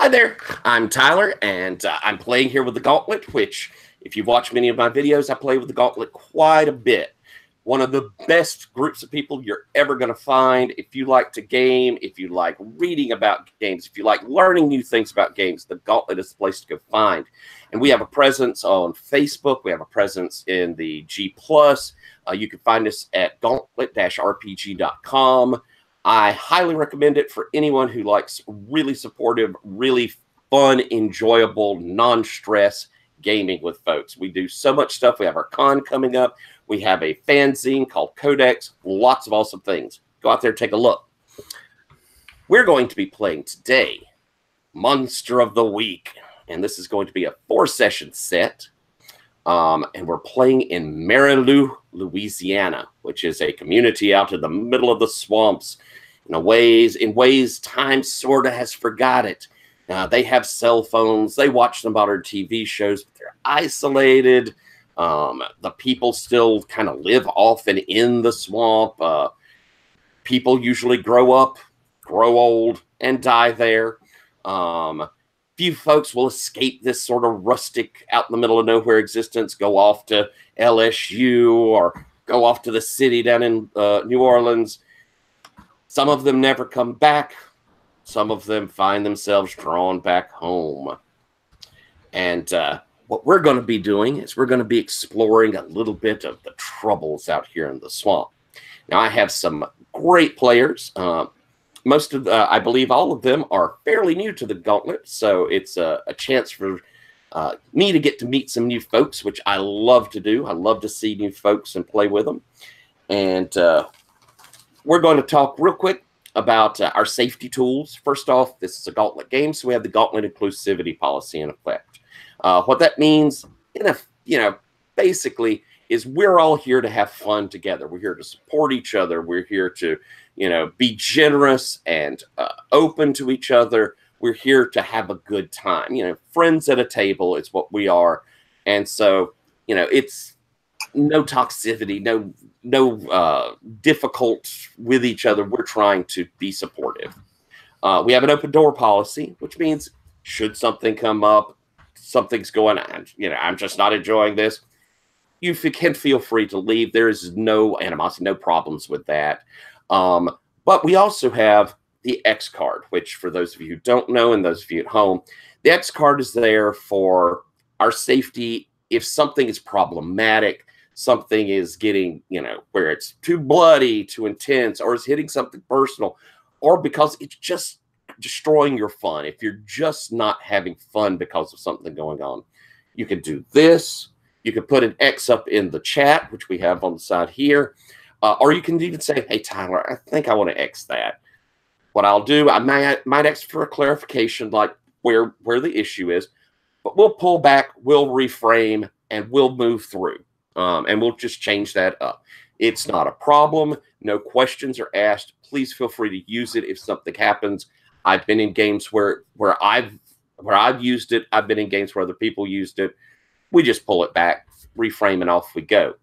Hi there, I'm Tyler, and I'm playing here with the Gauntlet, which, if you've watched many of my videos, I play with the Gauntlet quite a bit. One of the best groups of people you're ever going to find. If you like to game, if you like reading about games, if you like learning new things about games, the Gauntlet is the place to go find. And we have a presence on Facebook. We have a presence in the G+. You can find us at gauntlet-rpg.com. I highly recommend it for anyone who likes really supportive, really fun, enjoyable, non-stress gaming with folks. We do so much stuff. We have our con coming up. We have a fanzine called Codex. Lots of awesome things. Go out there and take a look. We're going to be playing today Monster of the Week. And this is going to be a 4-session set. And we're playing in Marais, Louisiana, which is a community out in the middle of the swamps. In ways, time sort of has forgot it. They have cell phones. They watch some modern TV shows, but they're isolated. The people still kind of live off and in the swamp. People usually grow up, grow old, and die there. Few folks will escape this sort of rustic, out in the middle of nowhere existence, go off to LSU or go off to the city down in New Orleans. Some of them never come back. Some of them find themselves drawn back home. And what we're going to be doing is we're going to be exploring a little bit of the troubles out here in the swamp. Now, I have some great players. Most of I believe all of them are fairly new to the Gauntlet, so it's a chance for me to get to meet some new folks, which I love to do. I love to see new folks and play with them. And we're going to talk real quick about our safety tools. First off, this is a Gauntlet game, so we have the Gauntlet inclusivity policy in effect. What that means, basically, is we're all here to have fun together. We're here to support each other. We're here to, be generous and open to each other. We're here to have a good time. Friends at a table is what we are. And so, it's no toxicity, no difficult with each other. We're trying to be supportive. We have an open door policy, which means should something come up, something's going on, I'm just not enjoying this, you can feel free to leave. There is no animosity, no problems with that. But we also have the X card, which for those of you who don't know and those of you at home, the X card is there for our safety. If something is problematic, something is getting, where it's too bloody, too intense, or is hitting something personal, or because it's just destroying your fun. If you're just not having fun because of something going on, you can do this. You can put an X up in the chat, which we have on the side here. Or you can even say, hey, Tyler, I think I want to X that. What I'll do, I might X for a clarification, like where the issue is. But we'll pull back, we'll reframe, and we'll move through. And we'll just change that up. It's not a problem. No questions are asked. Please feel free to use it if something happens. I've been in games where I've used it. I've been in games where other people used it. We just pull it back, reframe, and off we go.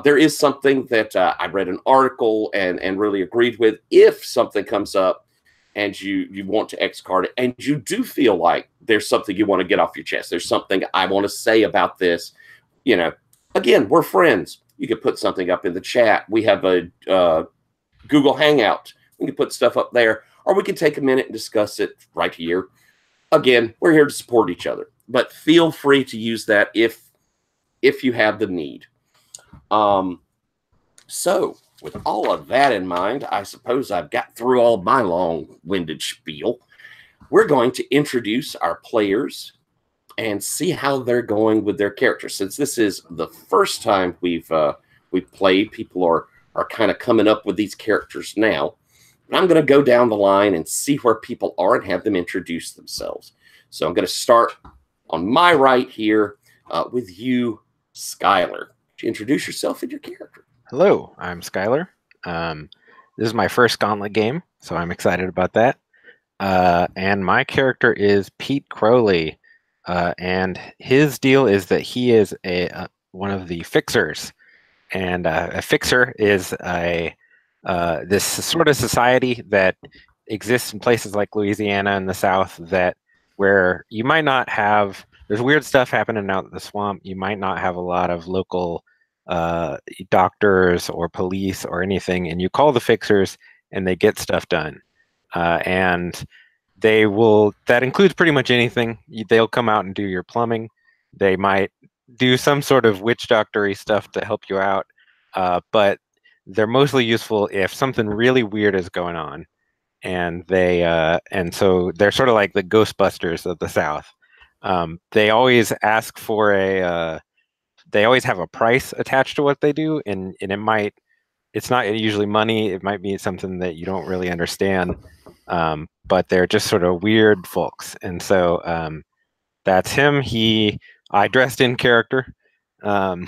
There is something that I read an article and really agreed with. If something comes up and you want to X card it, and you do feel like there's something you want to get off your chest, there's something I want to say about this, again, we're friends. You can put something up in the chat. We have a Google Hangout. We can put stuff up there, or we can take a minute and discuss it right here. Again, we're here to support each other, but feel free to use that if you have the need. So with all of that in mind, I suppose I've got through all my long-winded spiel. We're going to introduce our players and see how they're going with their characters. Since this is the first time we've played, people are kind of coming up with these characters now. And I'm going to go down the line and see where people are and have them introduce themselves. So I'm going to start on my right here with you, Skylar. Introduce yourself and your character. Hello, I'm Skylar. This is my first Gauntlet game, so I'm excited about that. And my character is Pete Crowley, and his deal is that he is one of the fixers, and a fixer is this sort of society that exists in places like Louisiana in the South that where you might not have. There's weird stuff happening out in the swamp. You might not have a lot of local doctors or police or anything, and you call the fixers, and they get stuff done. And they will. That includes pretty much anything. They'll come out and do your plumbing. They might do some sort of witch doctory stuff to help you out, but they're mostly useful if something really weird is going on, and so they're sort of like the Ghostbusters of the South. They always ask for they always have a price attached to what they do, and it's not usually money. It might be something that you don't really understand, but they're just sort of weird folks, and so that's him. I dressed in character. Um,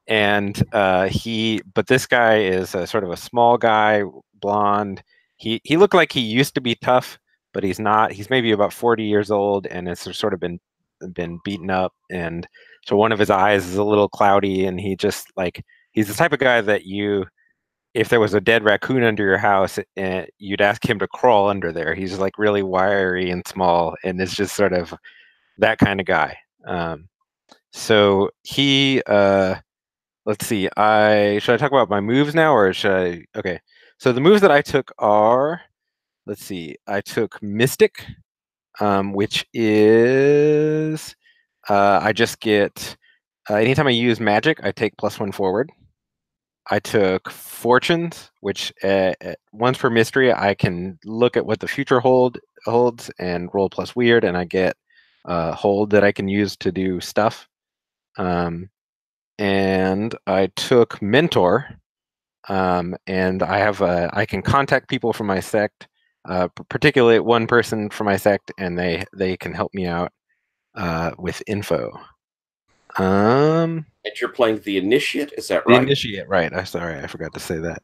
but this guy is a sort of a small guy, blonde. He looked like he used to be tough, but he's not. He's maybe about 40 years old, and has sort of been beaten up, and so one of his eyes is a little cloudy, and he's the type of guy that if there was a dead raccoon under your house, you'd ask him to crawl under there. He's like really wiry and small, and it's just sort of that kind of guy. So let's see. Should I talk about my moves now, or should I? Okay. So the moves that I took are, let's see. I took Mystic, which is I just get anytime I use magic, I take +1 forward. I took Fortunes, which once per mystery, I can look at what the future holds and roll plus weird, and I get hold that I can use to do stuff. And I took Mentor, and I can contact people from my sect, particularly one person from my sect, and they can help me out with info. And you're playing the Initiate, is that The right? Initiate, right? I'm sorry, I forgot to say that.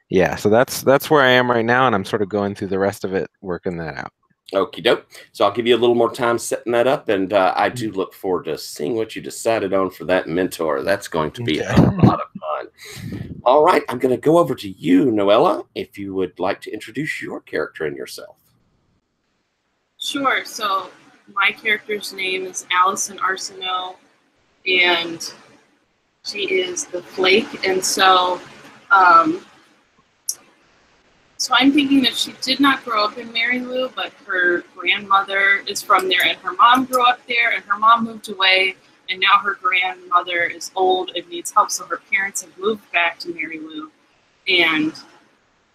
Yeah, so that's where I am right now, and I'm sort of going through the rest of it, working that out. Okie doke. So I'll give you a little more time setting that up, and I do look forward to seeing what you decided on for that Mentor. That's going to be a lot of fun. All right, I'm going to go over to you, Noella, if you would like to introduce your character and yourself. Sure. So my character's name is Allison Arsenault, and she is the Flake, and so I'm thinking that she did not grow up in Marais, but her grandmother is from there, and her mom grew up there, and her mom moved away, and now her grandmother is old and needs help, so her parents have moved back to Marais, and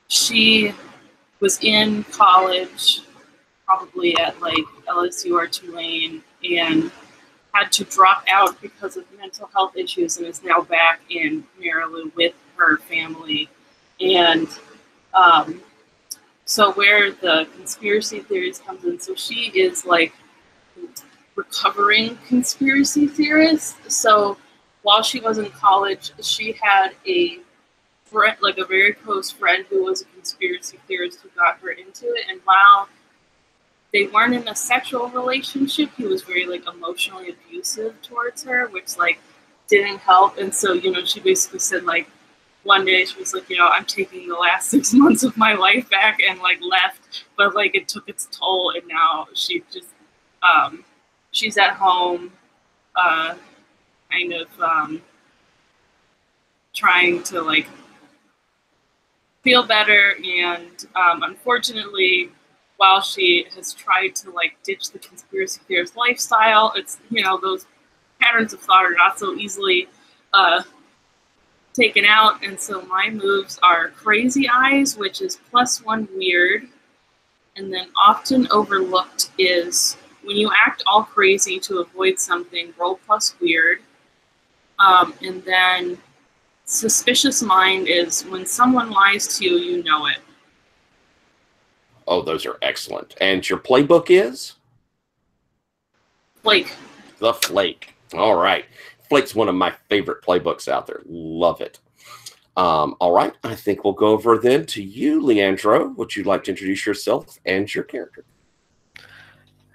she was in college, probably at like LSU or Tulane, and had to drop out because of mental health issues, and is now back in Marais with her family. And so where the conspiracy theories comes in, so she is like recovering conspiracy theorist. So while she was in college, she had a friend, like a very close friend, who was a conspiracy theorist who got her into it. And while they weren't in a sexual relationship, he was very like emotionally abusive towards her, which like didn't help. And so, she basically said like, one day she was like, I'm taking the last 6 months of my life back, and like left, but like it took its toll, and now she just she's at home kind of trying to like feel better, and unfortunately, while she has tried to like ditch the conspiracy theorist lifestyle, it's those patterns of thought are not so easily taken out. And so my moves are Crazy Eyes, which is +1 weird, and then often overlooked is when you act all crazy to avoid something, roll +weird. And then Suspicious Mind is when someone lies to you, you know it. Oh, those are excellent. And your playbook is? Flake. The Flake. All right. Flake's one of my favorite playbooks out there. Love it. All right. I think we'll go over then to you, Leandro. Would you like to introduce yourself and your character?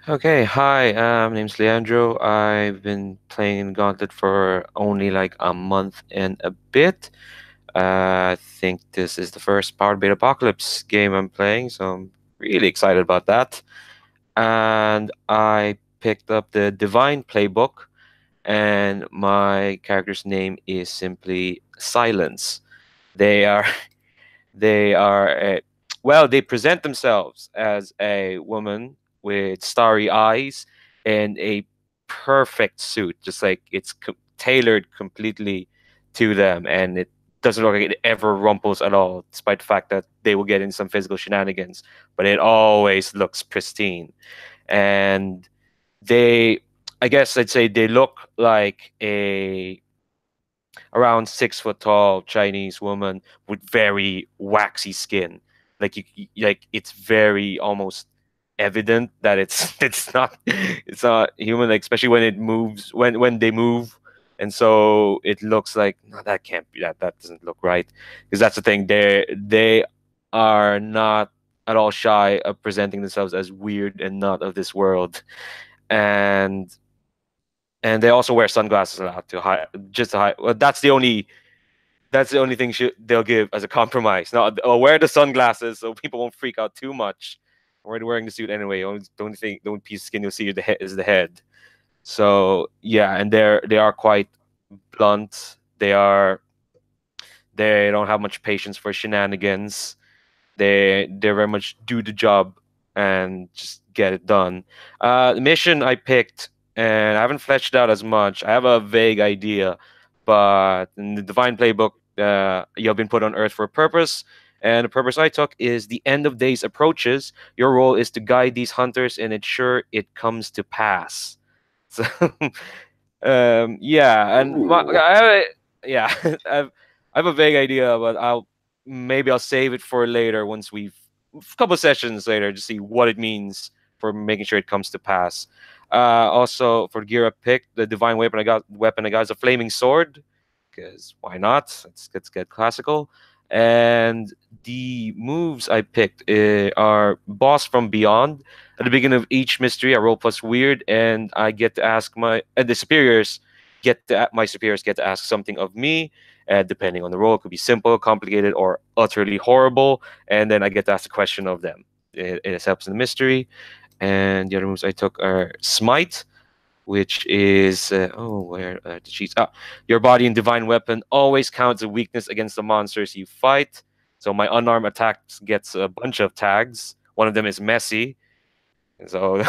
Okay, hi, my name's Leandro. I've been playing Gauntlet for only like a month and a bit. I think this is the first Powered Beta Apocalypse game I'm playing, so I'm really excited about that. and I picked up the Divine Playbook, and my character's name is simply Silence. They are they are well, they present themselves as a woman with starry eyes and a perfect suit, just like it's tailored completely to them, and it doesn't look like it ever rumples at all, despite the fact that they will get in some physical shenanigans, but it always looks pristine. And they, I guess I'd say they look like a around 6 foot tall Chinese woman with very waxy skin. Like like it's very almost evident that it's it's not human. Like especially when it moves, when they move, and so it looks like no, that can't be that doesn't look right, because that's the thing. They are not at all shy of presenting themselves as weird and not of this world, and they also wear sunglasses a lot to hide, just to hide. Well, that's the only thing they'll give as a compromise. Now, I'll wear the sunglasses so people won't freak out too much. I'm already wearing the suit anyway. The only piece of skin you'll see is the head. So yeah, and they are quite blunt. They don't have much patience for shenanigans. They very much do the job and just get it done. The mission I picked, and I haven't fleshed out as much. I have a vague idea, but in the Divine Playbook, you have been put on Earth for a purpose, and the purpose I took is the end of days approaches. Your role is to guide these hunters and ensure it comes to pass. So, yeah, and yeah, I have a vague idea, but I'll save it for later once we've a couple sessions later to see what it means for making sure it comes to pass. Also for gear I picked the divine weapon I got is a flaming sword, because why not? Let's get classical. And the moves I picked are Boss from Beyond. At the beginning of each mystery, I roll plus weird, and I get to ask the superiors my superiors get to ask something of me. Depending on the role, it could be simple, complicated, or utterly horrible. And then I get to ask the question of them. It helps in the mystery. And the other moves I took are Smite, which is where the cheats. Your body and divine weapon always counts a weakness against the monsters you fight. So my unarmed attack gets a bunch of tags. One of them is messy. And so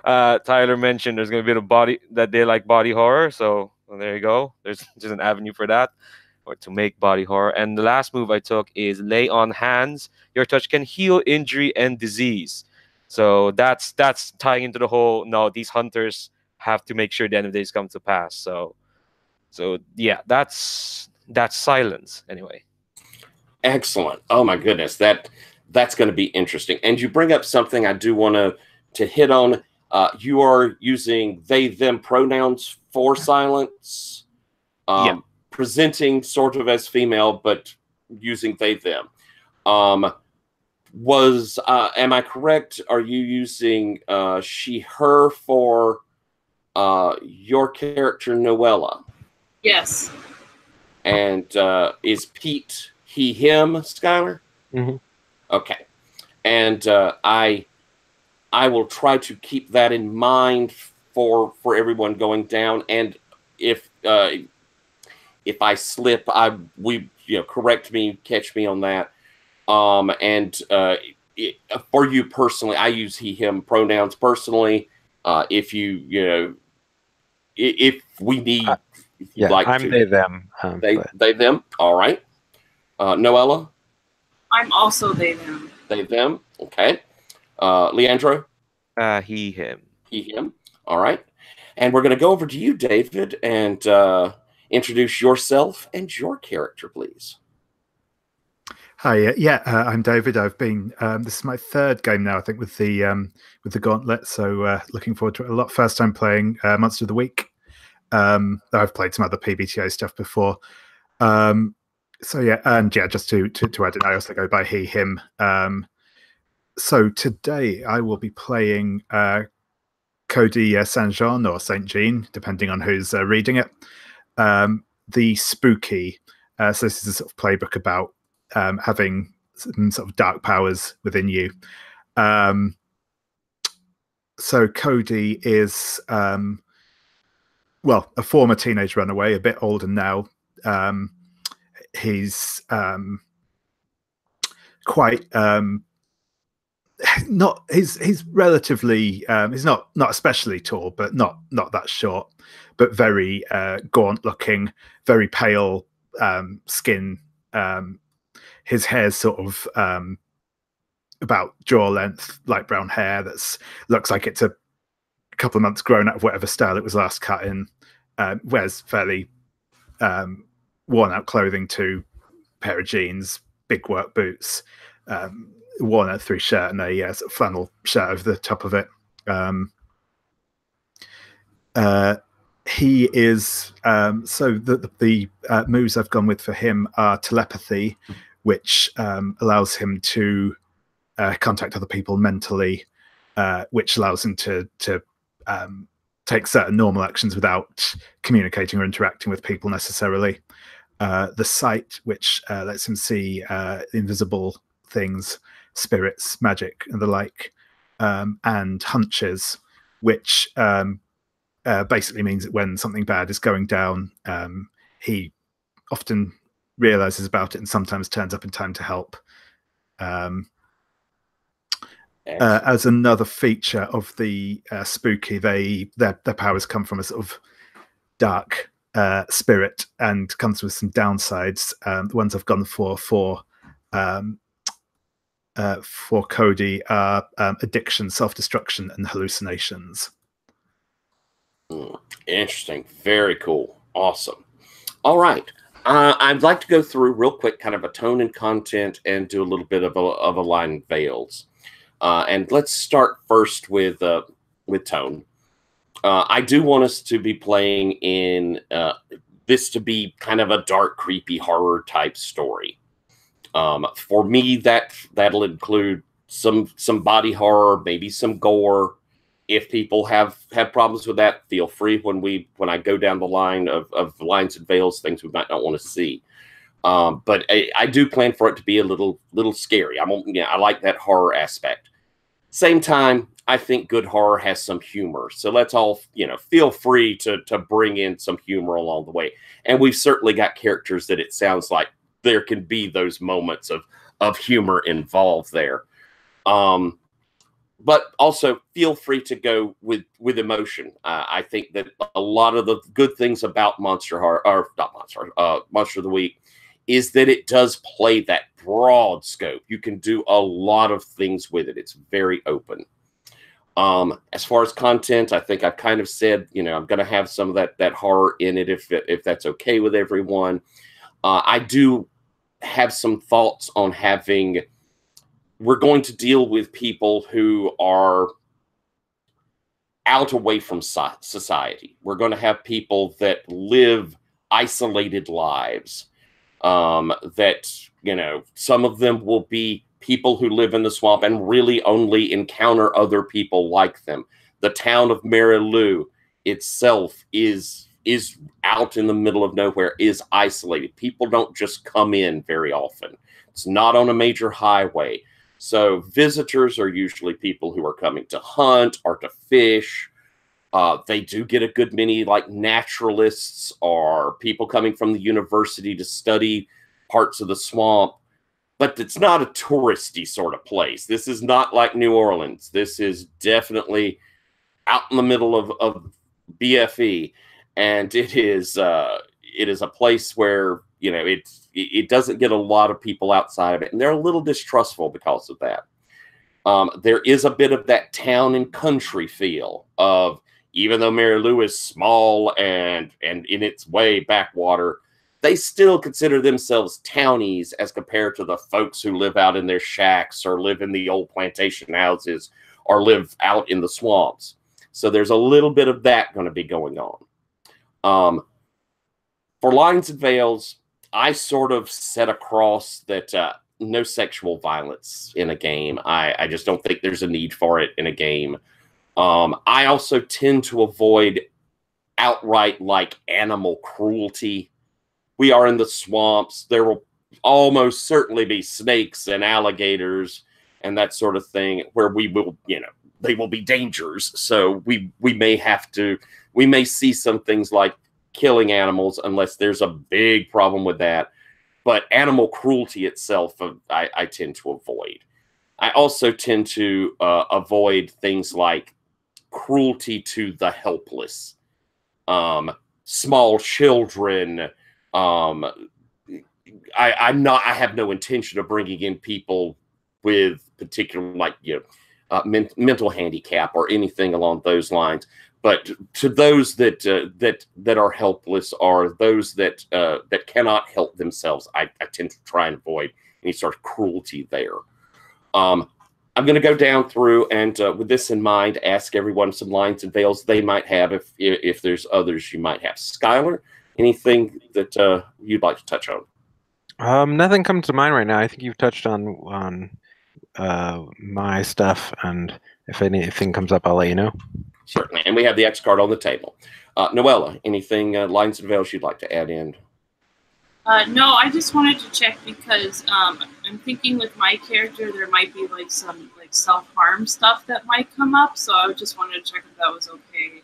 Tyler mentioned there's going to be they like body horror. So well, there you go. There's an avenue for that, or to make body horror. And the last move I took is Lay on Hands. Your touch can heal injury and disease. So that's tying into the whole. No, these hunters have to make sure the end of days come to pass. So yeah, that's Silence anyway. Excellent. Oh my goodness, that's going to be interesting. And you bring up something I do want to hit on. You are using they them pronouns for Silence. Yeah. Presenting sort of as female, but using they them. Am I correct? Are you using she her for your character Noella? Yes. And is Pete he him, Skylar? Mm-hmm. Okay. And I will try to keep that in mind for everyone going down. And if I slip, correct me, catch me on that. For you personally, I use he him pronouns personally. If if we need, if you'd like I'm to. they them. They them. All right. Noella. I'm also they them. They them. Okay. Leandro. He him. He him. All right. And we're going to go over to you, David, and introduce yourself and your character, please. Hi, I'm David. I've been this is my third game now, I think, with the Gauntlet. So looking forward to it a lot. First time playing Monster of the Week. I've played some other PBTA stuff before. Just to add in, I also go by he him. So today I will be playing Cody Saint Jean or Saint Jean, depending on who's reading it. The spooky. So this is a sort of playbook about having some sort of dark powers within you. So Cody is well, a former teenage runaway, a bit older now. He's quite not. He's relatively. He's not especially tall, but not that short, but very gaunt looking, very pale skin. His hair's sort of about jaw length, light brown hair that's looks like it's a couple of months grown out of whatever style it was last cut in. Wears fairly worn out clothing too, pair of jeans, big work boots, worn out through shirt, and a sort of flannel shirt over the top of it. He is so the moves I've gone with for him are telepathy, which allows him to contact other people mentally, which allows him to take certain normal actions without communicating or interacting with people necessarily. The sight, which lets him see invisible things, spirits, magic, and the like, and hunches, which basically means that when something bad is going down, he often realizes about it and sometimes turns up in time to help. As another feature of the spooky, their powers come from a sort of dark spirit and comes with some downsides. The ones I've gone for Cody are addiction, self-destruction, and hallucinations. Interesting. Very cool. Awesome. All right. I'd like to go through real quick kind of a tone and content and do a little bit of a line and veils. And let's start first with tone. I do want us to be playing in this to be kind of a dark, creepy horror type story. For me, that'll include some body horror, maybe some gore. If people have problems with that, feel free when I go down the line of lines and veils, things we might not want to see. But I do plan for it to be a little scary. I like that horror aspect. Same time, I think good horror has some humor. So let's all, feel free to bring in some humor along the way. And we've certainly got characters that it sounds like there can be those moments of humor involved there. But also feel free to go with emotion. I think that a lot of the good things about Monster of the Week is that it does play that broad scope. You can do a lot of things with it. It's very open. As far as content, I think I've kind of said, I'm going to have some of that horror in it if that's okay with everyone. I do have some thoughts on having. We're going to deal with people who are out away from society. We're going to have people that live isolated lives. That, some of them will be people who live in the swamp and really only encounter other people like them. The town of Marais itself is out in the middle of nowhere, is isolated. People don't just come in very often. It's not on a major highway. So visitors are usually people who are coming to hunt or to fish. They do get a good many like naturalists or people coming from the university to study parts of the swamp. But it's not a touristy sort of place. This is not like New Orleans. This is definitely out in the middle of BFE. And it is a place where, it doesn't get a lot of people outside of it. And they're a little distrustful because of that. There is a bit of that town and country feel of, even though Marais is small and in its way backwater, they still consider themselves townies as compared to the folks who live out in their shacks or live in the old plantation houses or live out in the swamps. So there's a little bit of that going to be going on. For lines and veils, I sort of set across that no sexual violence in a game. I just don't think there's a need for it in a game. I also tend to avoid outright like animal cruelty. We are in the swamps. There will almost certainly be snakes and alligators and that sort of thing where we will, they will be dangers. So we may see some things like killing animals unless there's a big problem with that. But animal cruelty itself, I tend to avoid. I also tend to avoid things like cruelty to the helpless, small children. I have no intention of bringing in people with particular, like, mental handicap or anything along those lines. But to those that are helpless, or those that cannot help themselves, I tend to try and avoid any sort of cruelty there. I'm going to go down through and, with this in mind, ask everyone some lines and veils they might have, if there's others you might have. Skylar, anything that you'd like to touch on? Nothing comes to mind right now. I think you've touched on my stuff, and if anything comes up, I'll let you know. Certainly, and we have the X card on the table. Noella, anything lines and veils you'd like to add in? No, I just wanted to check because I'm thinking with my character there might be like some self-harm stuff that might come up, so I just wanted to check if that was okay.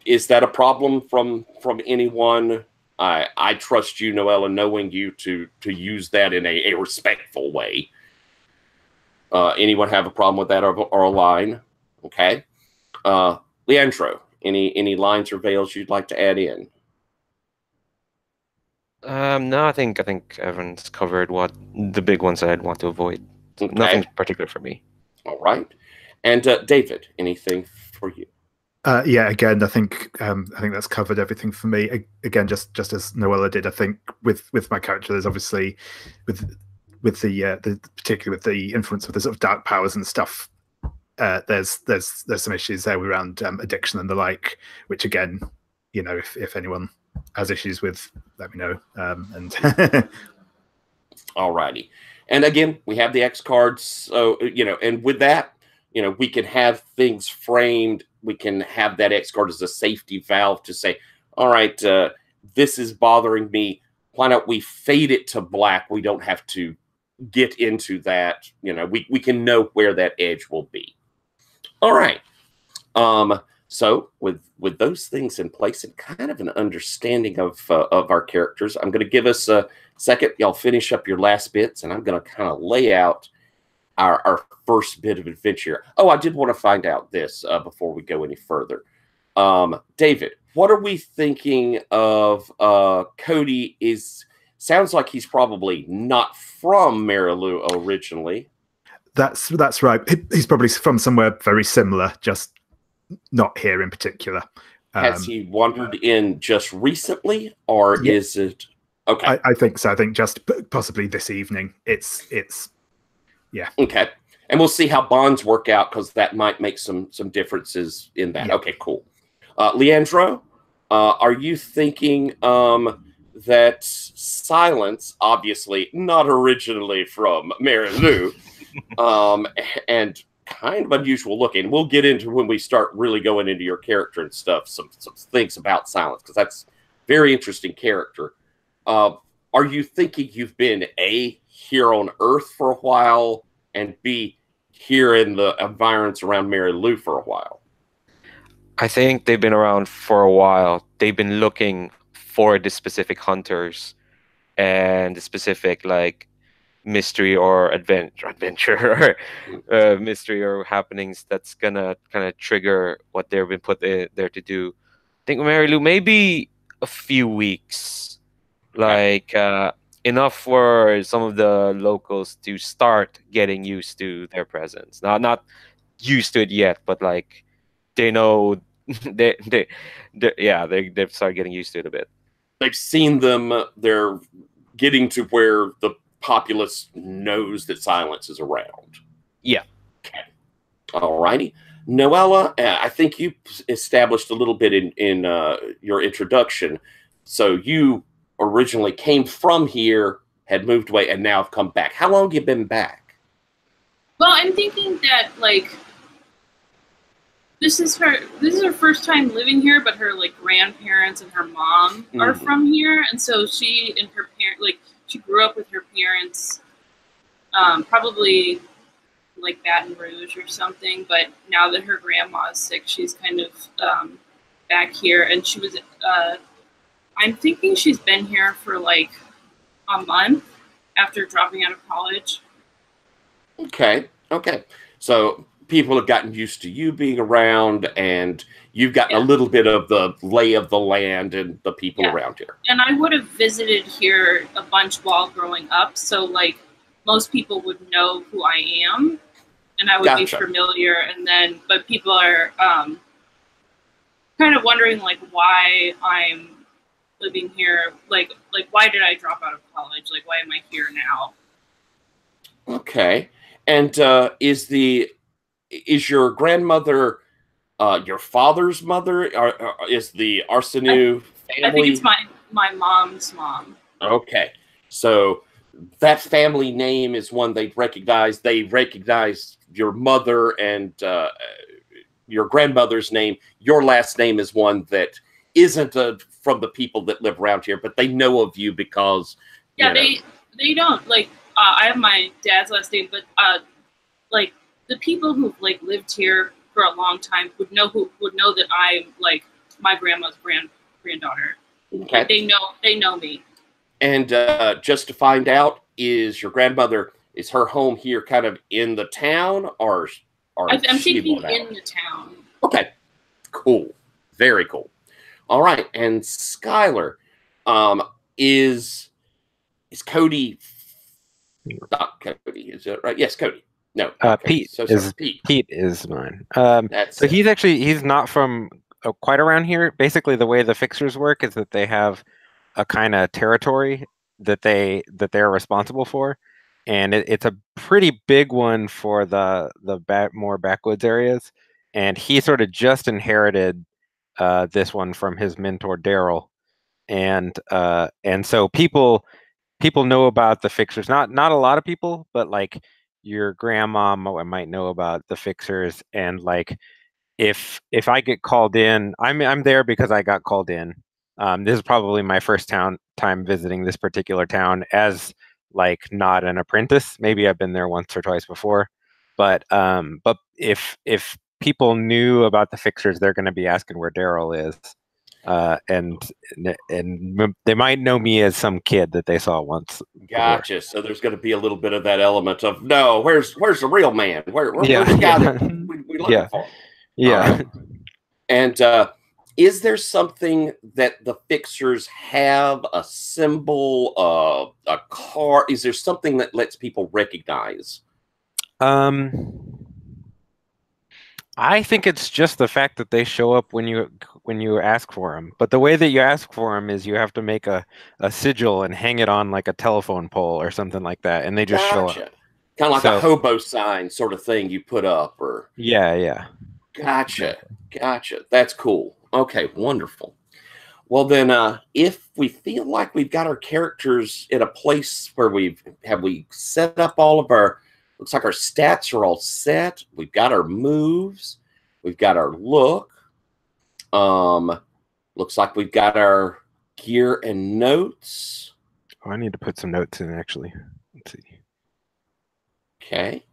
Is that a problem from anyone? I trust you, Noella, knowing you to use that in a respectful way. Anyone have a problem with that or a line? Okay. Leandro, any lines or veils you'd like to add in? No, I think everyone's covered what the big ones that I'd want to avoid. Okay. Nothing particular for me. All right. And David, anything for you? Yeah, again, I think that's covered everything for me. Again, just as Noella did, I think with my character, there's obviously with the particularly with the influence of the sort of dark powers and stuff. There's some issues there around addiction and the like, which again, if anyone has issues with, let me know. And all righty. And again, we have the X cards, so and with that, we can have things framed. We can have that X card as a safety valve to say, all right, this is bothering me. Why don't we fade it to black? We don't have to get into that. We can know where that edge will be. All right. So with those things in place and kind of an understanding of our characters, I'm going to give us a second. Y'all finish up your last bits, and I'm going to kind of lay out our first bit of adventure. Oh, I did want to find out this before we go any further. David, what are we thinking of? Cody sounds like he's probably not from Marais originally. That's right. He's probably from somewhere very similar, just not here in particular. Has he wandered in just recently, or is it okay? I think so. I think just possibly this evening. It's yeah. Okay, and we'll see how bonds work out, because that might make some differences in that. Yeah. Okay, cool. Leandro, are you thinking that Silence, obviously not originally from Marais, and kind of unusual looking. We'll get into when we start really going into your character and stuff, some things about Silence, because that's very interesting character. Are you thinking you've been A, here on Earth for a while, and B, here in the environs around Marais for a while? I think they've been around for a while. They've been looking for the specific hunters and the specific mystery or adventure or mystery or happenings that's gonna kind of trigger what they've been put there to do. I think Marais maybe a few weeks, enough for some of the locals to start getting used to their presence. Not used to it yet, but they know they've started getting used to it a bit. They've seen them. They're getting to where the populace knows that Silence is around. Yeah. Okay. All righty. Noella, I think you established a little bit in your introduction. So you originally came from here, had moved away, and now have come back. How long have you been back? Well, I'm thinking that this is her first time living here, but her grandparents and her mom are from here, and so she and her parents she grew up with her parents, probably like Baton Rouge or something. But now that her grandma is sick, she's kind of back here, and she was. I'm thinking she's been here for like a month after dropping out of college. Okay. Okay. So people have gotten used to you being around, and you've gotten a little bit of the lay of the land and the people around here. And I would have visited here a bunch while growing up, so like most people would know who I am, and I would be familiar. And then, but people are kind of wondering like why I'm living here. Like why did I drop out of college? Like why am I here now? Okay. And is your grandmother your father's mother? Or is the Arsenault family? I think it's my mom's mom. Okay. So that family name is one they recognize. They recognize your mother and your grandmother's name. Your last name is one that isn't from the people that live around here, but they know of you because they don't like. I have my dad's last name, but like the people who've like lived here for a long time would know that I'm like my grandma's granddaughter. Okay. Like, they know me. And just to find out, is your grandmother, is her home here kind of in the town, or I'm thinking in the town. Okay, cool, very cool. All right, and Skylar, is Cody? Not Cody, is it right? Yes, Cody. No, Pete. So Pete. Pete is mine. So he's not from quite around here. Basically, the way the fixers work is that they have a kind of territory that they're responsible for, and it's a pretty big one for the more backwoods areas. And he sort of just inherited this one from his mentor Daryl, and so people know about the fixers. Not a lot of people, but like your grandma might know about the fixers, and like if I get called in, I'm there because I got called in. This is probably my first time visiting this particular town as like not an apprentice. Maybe I've been there once or twice before, but if people knew about the fixers, they're going to be asking where Daryl is, and they might know me as some kid that they saw once. Gotcha. So there's going to be a little bit of that element of no. Where's the real man? Where's the guy that we looking for? Yeah. And is there something that the fixers have, a symbol, a car? Is there something that lets people recognize? I think it's just the fact that they show up when you ask for them. But the way that you ask for them is you have to make a sigil and hang it on like a telephone pole or something like that, and they just show up. Kind of like a hobo sign sort of thing you put up, or yeah. Gotcha. That's cool. Okay, wonderful. Well then, if we feel like we've got our characters in a place where we set up all of our, looks like our stats are all set. We've got our moves. We've got our look. Looks like we've got our gear and notes. Oh, I need to put some notes in actually. Let's see. Okay.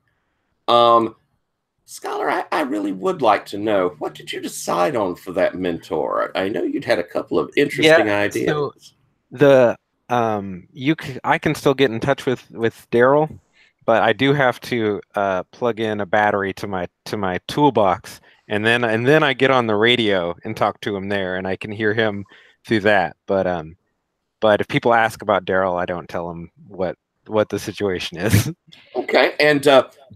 Scholar, I really would like to know, what did you decide on for that mentor? I know you'd had a couple of interesting ideas. So the I can still get in touch with Daryl, but I do have to plug in a battery to my toolbox, and then I get on the radio and talk to him there, and I can hear him through that. But if people ask about Daryl, I don't tell them what the situation is. Okay, and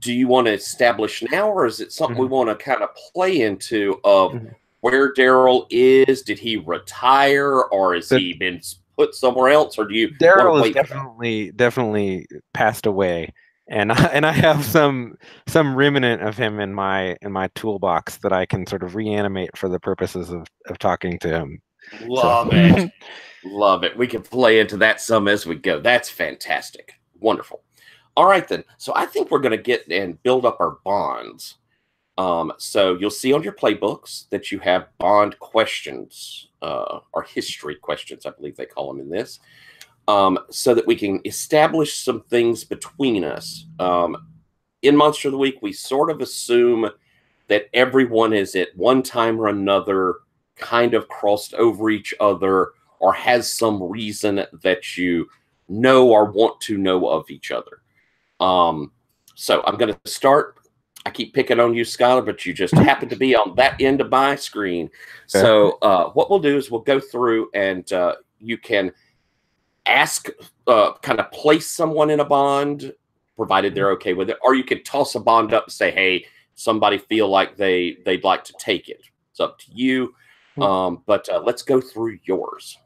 do you want to establish now, or is it something we want to kind of play into of where Daryl is? Did he retire, or has he been put somewhere else, or do you? Daryl is definitely passed away, and I have some remnant of him in my toolbox that I can sort of reanimate for the purposes of talking to him. Love it. Love it. We can play into that some as we go. That's fantastic. Wonderful. All right, then. So I think we're going to get and build up our bonds. So you'll see on your playbooks that you have bond questions, or history questions, I believe they call them in this, so that we can establish some things between us. in Monster of the Week, we sort of assume that everyone is at one time or another kind of crossed over each other or has some reason that you know or want to know of each other. So I'm going to start. I keep picking on you, Skylar, but you just happen to be on that end of my screen. Okay. So what we'll do is we'll go through and you can ask, kind of place someone in a bond, provided they're okay with it, or you can toss a bond up and say, hey, somebody feel like they'd like to take it. It's up to you. But let's go through yours.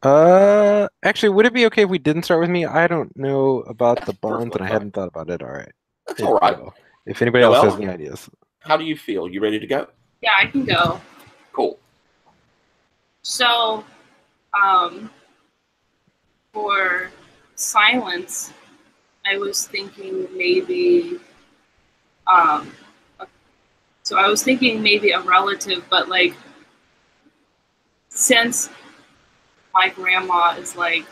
Actually, would it be okay if we didn't start with me? I don't know about the bonds, and perfectly I fine. hadn't thought about it. All right. That's all right. If anybody else Noelle? has any ideas. How do you feel? You ready to go? Yeah, I can go. Cool. So, for silence, I was thinking maybe, so I was thinking maybe a relative, but like, since my grandma is like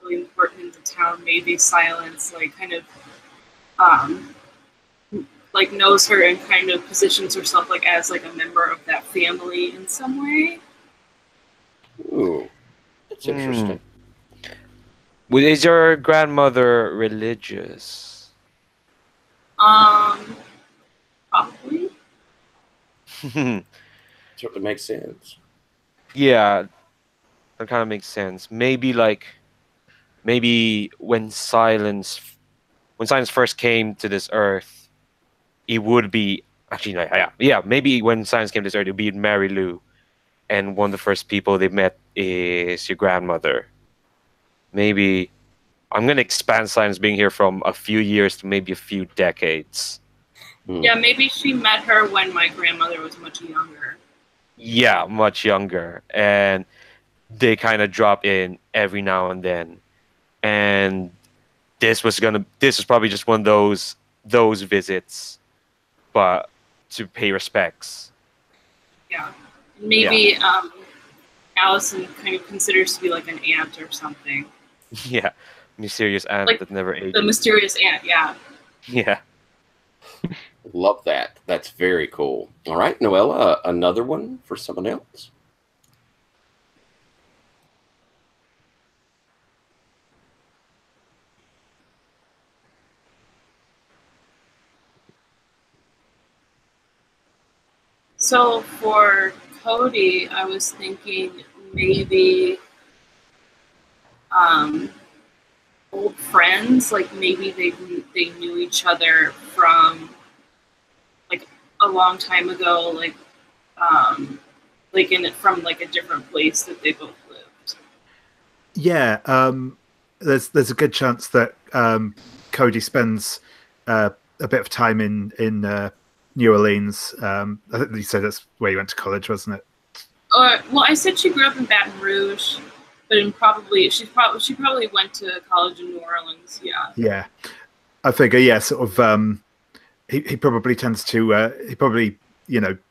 really important in the town, maybe silence like kind of, like knows her and kind of positions herself like as like a member of that family in some way. Ooh, that's interesting. Is your grandmother religious? Probably. Certainly makes sense. Yeah, that kind of makes sense. Maybe when silence first came to this earth, it would be actually yeah. Maybe when silence came to this earth, it would be Mary Lou, and one of the first people they met is your grandmother. Maybe I'm gonna expand silence being here from a few years to maybe a few decades. Yeah, maybe she met her when my grandmother was much younger. Yeah, much younger, and they kind of drop in every now and then. And this was probably just one of those visits, but to pay respects. Yeah, maybe Allison kind of considers to be like an aunt or something. Yeah, mysterious aunt Like that never ages. the mysterious aunt, yeah. Yeah. Love that. That's very cool. All right, Noella, another one for someone else. So for Cody, I was thinking maybe old friends, like maybe they knew each other from like a long time ago, like from like a different place that they both lived. Yeah, there's a good chance that Cody spends a bit of time in New Orleans. I think you said that's where you went to college, wasn't it? Well, I said she grew up in Baton Rouge, but she probably went to college in New Orleans. Yeah. Yeah, I figure. Yeah, sort of. He probably tends to. He probably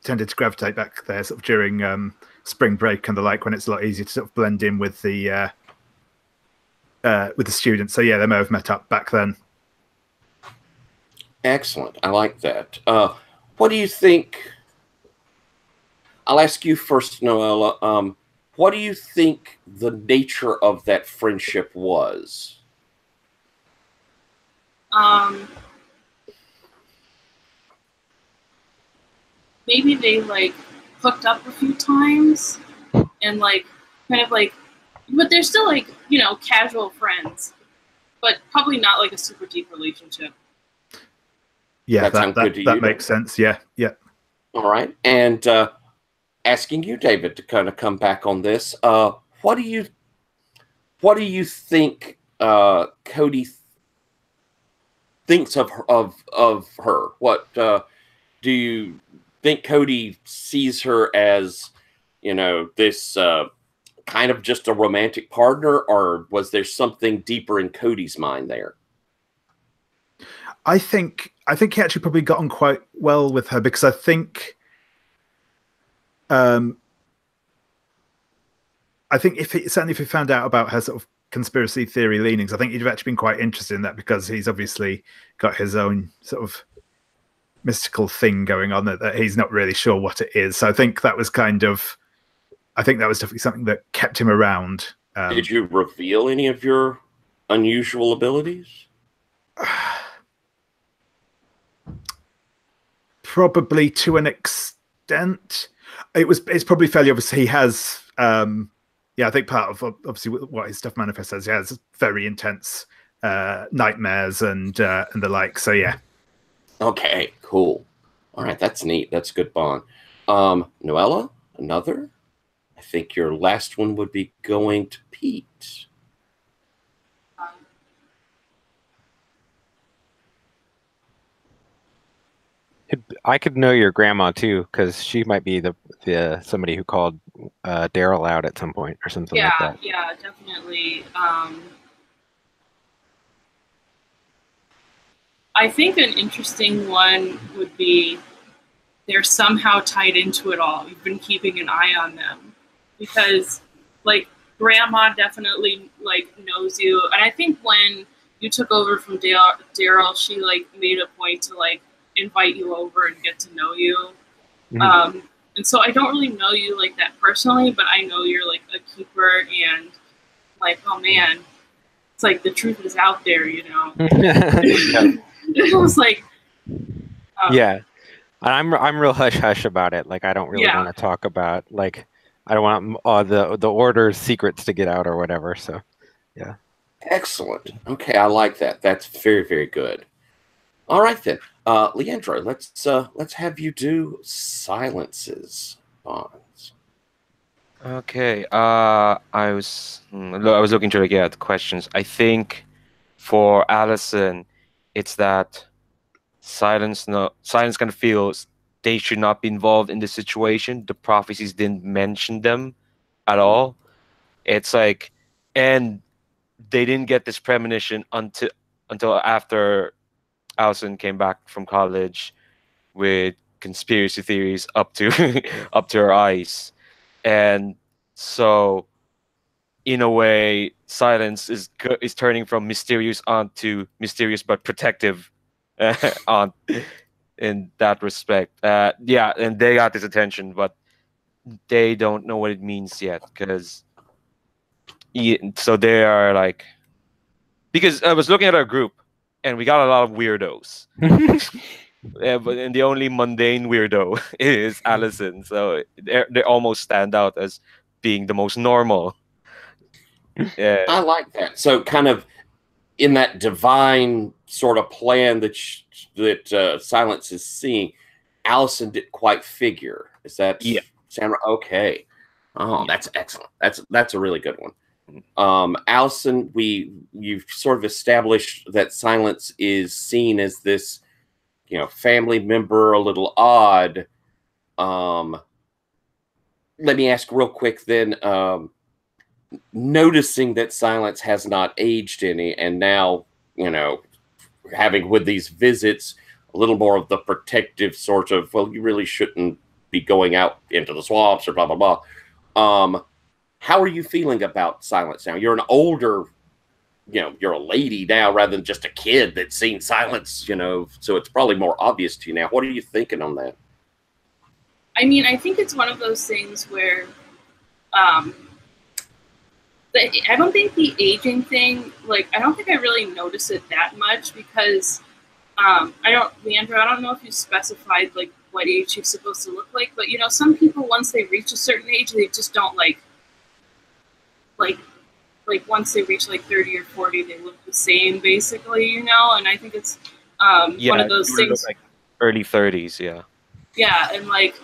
tended to gravitate back there sort of during spring break and the like, when it's a lot easier to sort of blend in with the students. So yeah, they may have met up back then. Excellent. I like that. What do you think? I'll ask you first, Noella. What do you think the nature of that friendship was? Maybe they like hooked up a few times and like kind of like, but they're still like, casual friends, but probably not like a super deep relationship. Yeah, that makes sense. Yeah. All right, and asking you, David, to kind of come back on this. What do you think Cody thinks of her? What do you think Cody sees her as? This kind of just a romantic partner, or was there something deeper in Cody's mind there? I think he actually probably got on quite well with her, because I think if he found out about her sort of conspiracy theory leanings. I think you've actually been quite interested in that because he's obviously got his own sort of mystical thing going on that he's not really sure what it is. So I think that was definitely something that kept him around. Did you reveal any of your unusual abilities? Probably to an extent. It's probably fairly obvious he has I think part of obviously what his stuff manifests as, he has very intense nightmares and the like. So yeah. Okay, cool. All right, that's neat. That's a good bond. Noella, another? I think your last one would be going to Pete. I could know your grandma too, because she might be the somebody who called Daryl out at some point or something like that. Yeah, definitely. I think an interesting one would be they're somehow tied into it all. You've been keeping an eye on them because, like, Grandma definitely like knows you, and I think when you took over from Daryl, she like made a point to like invite you over and get to know you. Mhm. And so I don't really know you like that personally, but I know you're like a keeper and like, oh man, it's like the truth is out there, you know. It was like, yeah, and I'm real hush hush about it. Like I don't really Yeah. want to talk about like I don't want the order's secrets to get out or whatever. So yeah. Excellent. Okay, I like that. That's very, very good. All right then, Leandro, let's have you do silences bonds. Okay. I was looking to at the questions. I think for Allison, it's that silence kind of feels they should not be involved in the situation. The prophecies didn't mention them at all. It's like, and they didn't get this premonition until after Allison came back from college with conspiracy theories up to up to her eyes. And so in a way, silence is turning from mysterious aunt to mysterious but protective aunt in that respect. Yeah, and they got this attention, but they don't know what it means yet because so they are like, because I was looking at our group and we got a lot of weirdos. And the only mundane weirdo is Allison, so they almost stand out as being the most normal. I like that. So kind of in that divine sort of plan that Silence is seeing, Allison didn't quite figure. Is that sound right? Okay? Oh, that's excellent. That's a really good one. Allison, you've sort of established that Silence is seen as this, family member, a little odd. Let me ask real quick then. Noticing that Silence has not aged any, and now, having with these visits a little more of the protective sort of, well, you really shouldn't be going out into the swamps or blah, blah, blah. How are you feeling about Silence now? You're an older, you're a lady now rather than just a kid that's seen Silence, so it's probably more obvious to you now. What are you thinking on that? I mean, I think it's one of those things where I don't think the aging thing, like, I don't think I really notice it that much because Leandro, I don't know if you specified, like, what age you're supposed to look like, but, some people, once they reach a certain age, they just don't, like once they reach, like, 30 or 40, they look the same, basically, and I think it's one of those things. Like early 30s, yeah. Yeah, and, like,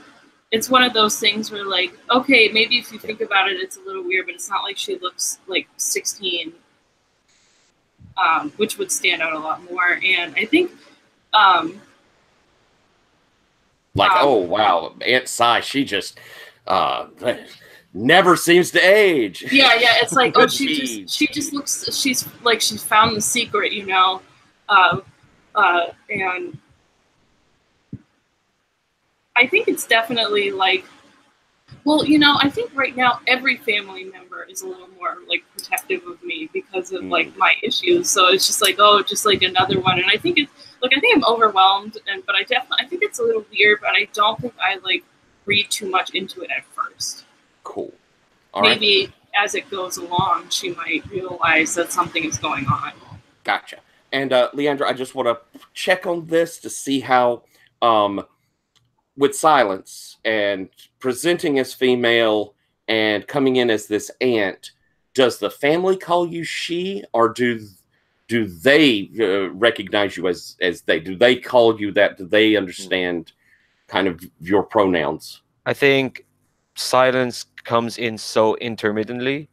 it's one of those things where, like, okay, maybe if you think about it, it's a little weird, but it's not like she looks like 16, which would stand out a lot more. And I think, oh wow, Aunt Cy, she just never seems to age. Yeah, it's like, oh, she just looks, she's like she's found the secret, and I think it's definitely like Well, I think right now every family member is a little more like protective of me because of like my issues. So it's just like, oh, just like another one. And I think I think I'm overwhelmed, but I think it's a little weird, but I don't think I like read too much into it at first. Cool. All right. Maybe as it goes along, she might realize that something is going on. Gotcha. And Leandra, I just want to check on this to see how, with Silence and presenting as female and coming in as this aunt, does the family call you she, or do they recognize you as they? Do they call you that? Do they understand kind of your pronouns? I think Silence comes in so intermittently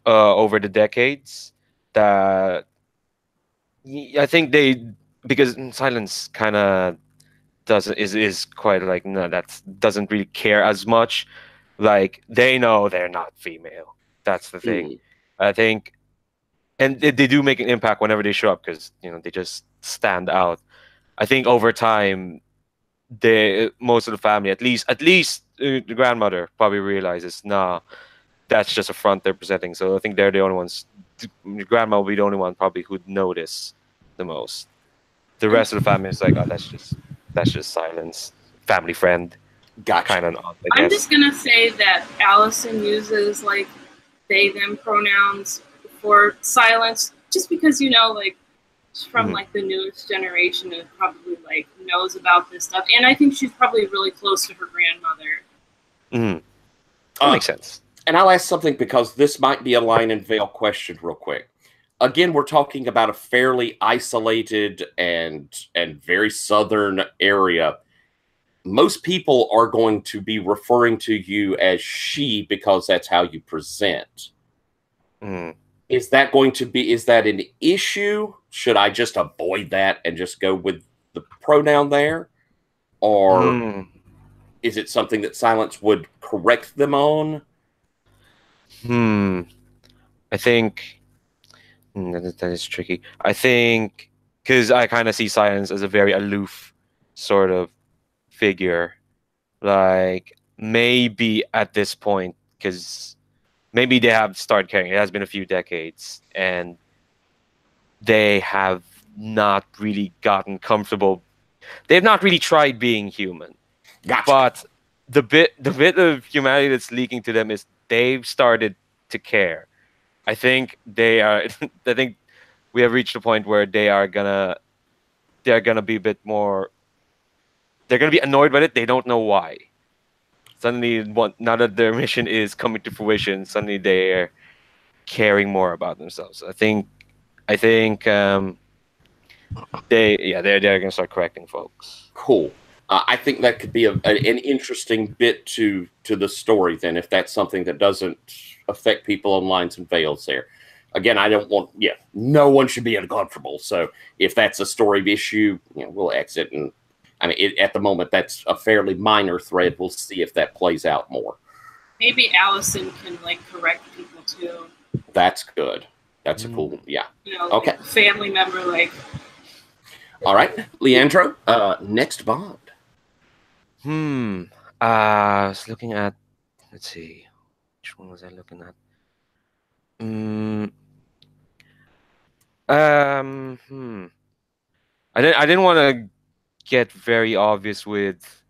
over the decades that I think because Silence kind of is quite like, no, doesn't really care as much. Like, they know they're not female. That's the thing. I think, and they do make an impact whenever they show up because they just stand out. I think over time, most of the family, at least the grandmother, probably realizes, nah, that's just a front they're presenting. So I think they're the only ones. The grandma will be the only one probably who'd notice the most. The rest of the family is like, oh, that's just Silence, family friend. Gotcha. Kind of not, I'm just gonna say that Allison uses like they them pronouns for Silence, just because like from like the newest generation and probably like knows about this stuff, and I think she's probably really close to her grandmother. That makes sense. And I'll ask something because this might be a line and veil question real quick. Again, we're talking about a fairly isolated and very southern area. Most people are going to be referring to you as she because that's how you present. Is that an issue? Should I just avoid that and just go with the pronoun there? Or is it something that Silence would correct them on? I think that is tricky. I think because I kind of see Silence as a very aloof sort of figure. Like, maybe at this point, because maybe they have started caring. It has been a few decades, and they have not really gotten comfortable. They've not really tried being human. Gotcha. But the bit of humanity that's leaking to them is they've started to care. I think they are. I think we have reached a point where they're gonna be a bit more. They're gonna be annoyed by it. They don't know why. Suddenly, now that their mission is coming to fruition, suddenly they're caring more about themselves. I think they're gonna start correcting folks. Cool. I think that could be an interesting bit to the story then, if that's something that doesn't affect people on lines and veils there. Again, I don't want, no one should be uncomfortable. So if that's a story issue, we'll exit. And I mean, at the moment, that's a fairly minor thread. We'll see if that plays out more. Maybe Allison can like correct people too. That's good. That's a cool, okay. Family member, like. All right, Leandro, next bond. I was looking at, let's see, which one was I looking at? I didn't want to get very obvious with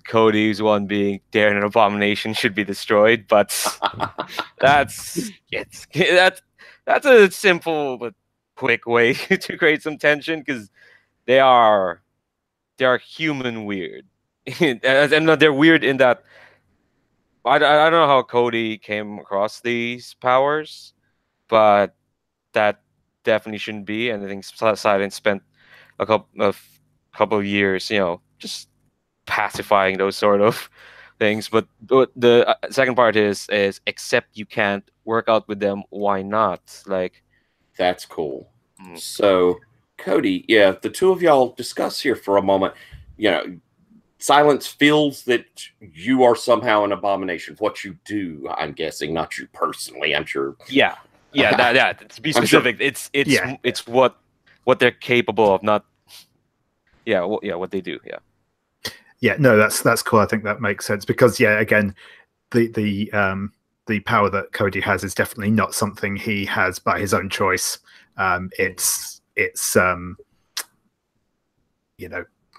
Cody's one being there, an abomination should be destroyed, but that's a simple but quick way to create some tension, because they are human weird. And they're weird in that I don't know how Cody came across these powers, but that definitely shouldn't be. And I think Silence spent a couple of years, just pacifying those sort of things. But the second part is except you can't work out with them, why not? Like, that's cool. So Cody, the two of y'all discuss here for a moment. Silence feels that you are somehow an abomination. What you do, I'm guessing, not you personally. I'm sure. Yeah. To be specific, sure. It's what they're capable of, not. What they do. Yeah. Yeah, no, that's cool. I think that makes sense because again, the power that Cody has is definitely not something he has by his own choice. It's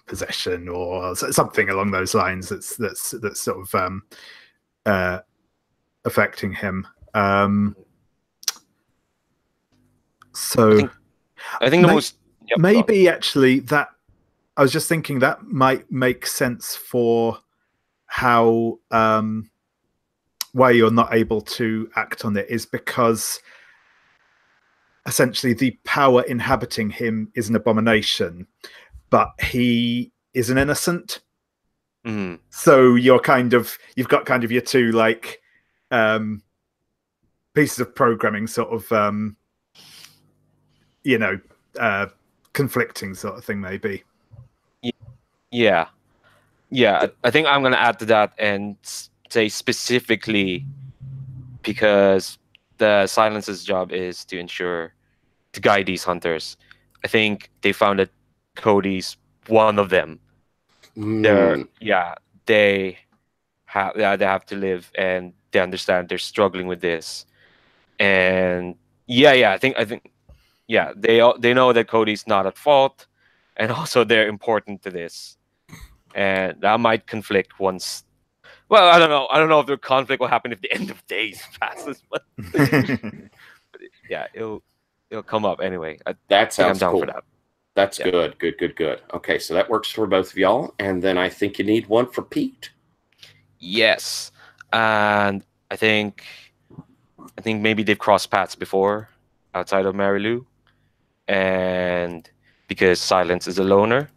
possession or something along those lines that's sort of affecting him. So I think the most maybe actually that I was just thinking that might make sense for how why you're not able to act on it is because essentially the power inhabiting him is an abomination, but he is an innocent. Mm-hmm. So you've got kind of your two like pieces of programming sort of conflicting sort of thing maybe. Yeah. I think I'm gonna add to that and say specifically because the Silence's job is to guide these hunters. I think they found that Cody's one of them. They have to live, and they understand they're struggling with this. And I think they know that Cody's not at fault, and also they're important to this. And that might conflict once. Well, I don't know if the conflict will happen if the end of days passes, but yeah, it'll come up anyway. That sounds I'm down cool. for that. That's good. Okay, so that works for both of y'all, and then I think you need one for Pete. Yes, and I think maybe they've crossed paths before outside of Marais, and because Silence is a loner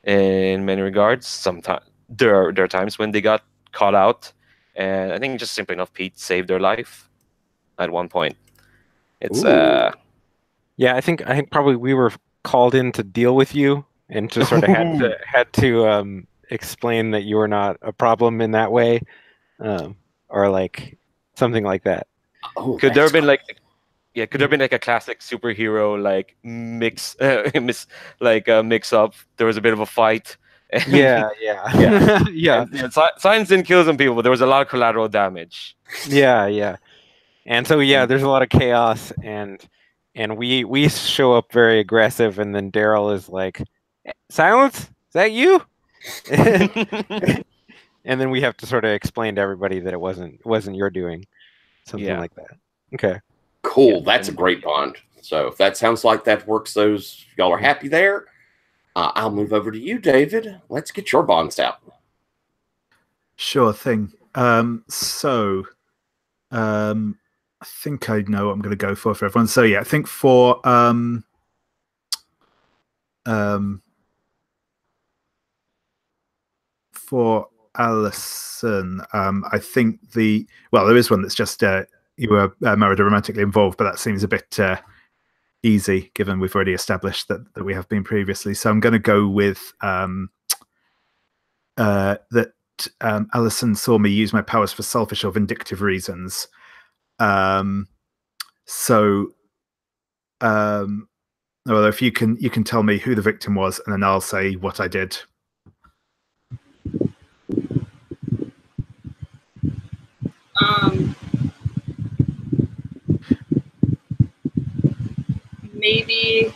in many regards, sometimes there are times when they got caught out, and I think just simply enough Pete saved their life at one point. It's yeah, I think probably we were called in to deal with you and just sort of had to explain that you were not a problem in that way, or like something like that. Could there have been like a classic superhero like mix up? There was a bit of a fight. Yeah. Science didn't kill some people, but there was a lot of collateral damage. Yeah. And so there's a lot of chaos, and we show up very aggressive, and then Daryl is like, "Silence? Is that you?" And then we have to sort of explain to everybody that it wasn't your doing, something like that. Okay. Cool. That's a great bond. So if that sounds like that works, y'all are happy there. I'll move over to you, David. Let's get your bonds out. Sure thing. I think I know what I'm going to go for everyone. So yeah, I think for Alison, I think there is one that's just you were married or romantically involved, but that seems a bit easy given we've already established that we have been previously. So I'm going to go with that Alison saw me use my powers for selfish or vindictive reasons. Well, if you can tell me who the victim was, and then I'll say what I did. Maybe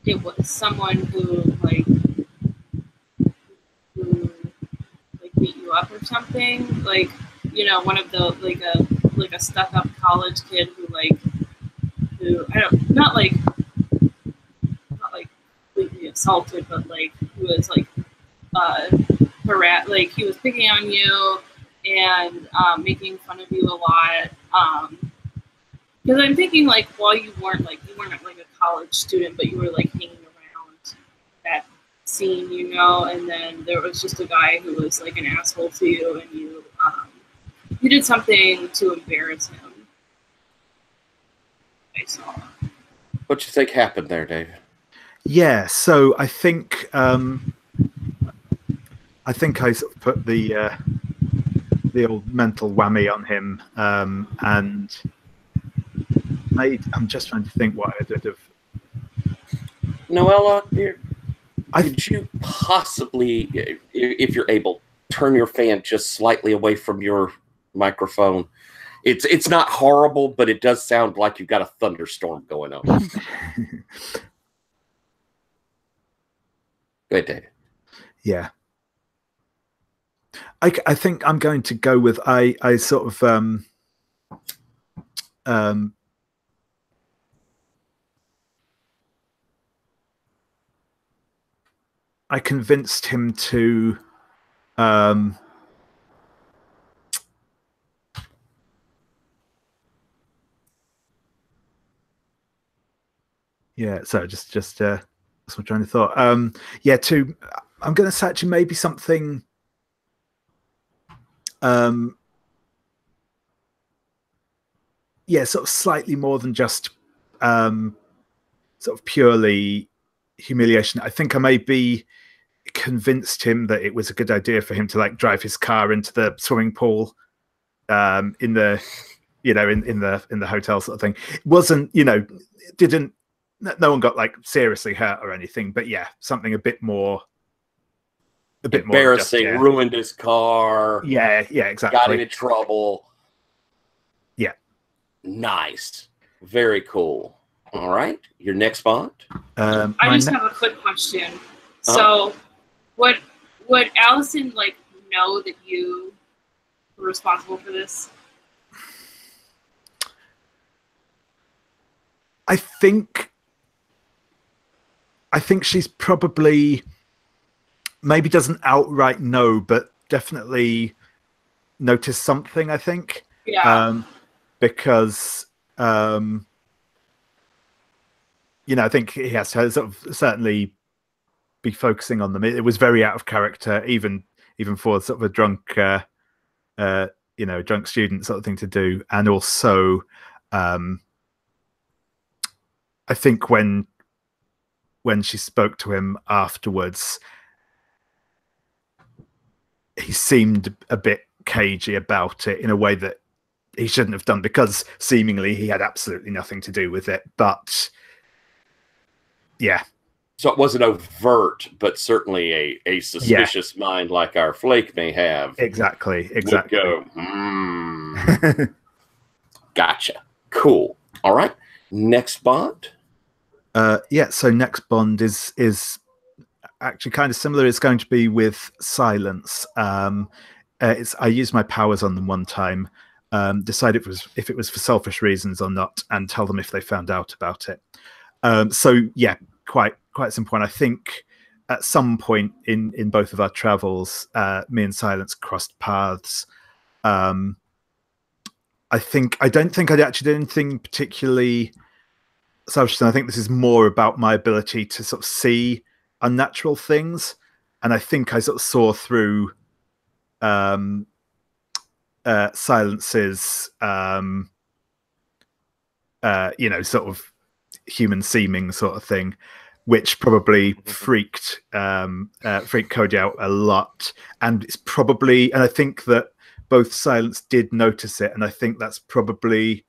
it was someone who beat you up or something, like, one of the like a stuck-up college kid who not completely assaulted, but who was he was picking on you and making fun of you a lot. Because I'm thinking while you weren't a college student, but you were hanging around that scene, and then there was just a guy who was an asshole to you, and you did something to embarrass him. I saw. What you think happened there, David? Yeah, so I think I sort of put the old mental whammy on him, and I'm just trying to think what I did have. Noella, could you possibly, if you're able, turn your fan just slightly away from your microphone? It's not horrible, but it does sound like you've got a thunderstorm going on. Go ahead, David. Yeah. I think I'm going to go with I sort of I convinced him to yeah, so just that's what I'm trying to thought. Yeah, I'm gonna say actually maybe something yeah, sort of slightly more than just sort of purely humiliation. I think I maybe convinced him that it was a good idea for him to like drive his car into the swimming pool in the in the hotel sort of thing. It wasn't, didn't, no one got like seriously hurt or anything, but yeah, something a bit more embarrassing, ruined his car. Yeah, exactly. Got into trouble. Yeah. Nice. Very cool. All right. Your next Bond? I just have a quick question. So would Allison like know that you were responsible for this? I think she's probably maybe doesn't outright know, but definitely noticed something, I think. Yeah. Because I think he has to sort of certainly be focusing on them. It was very out of character, even for sort of a drunk drunk student sort of thing to do. And also I think when she spoke to him afterwards, he seemed a bit cagey about it in a way that he shouldn't have done, because seemingly he had absolutely nothing to do with it. But yeah. So it wasn't overt, but certainly a suspicious mind like our Flake may have. Exactly. Would go, Gotcha. Cool. All right. Next Bond? Yeah, so next Bond is actually kind of similar. It's going to be with Silence. I used my powers on them one time, decide if it was for selfish reasons or not, and tell them if they found out about it. So yeah, quite simple. And I think at some point in both of our travels, me and Silence crossed paths. I don't think I actually did anything particularly selfish. I think this is more about my ability to sort of see unnatural things, and I think I sort of saw through Silence's sort of human seeming sort of thing, which probably freaked Cody out a lot. And it's probably, and I think that both Silence did notice it, and I think that's probably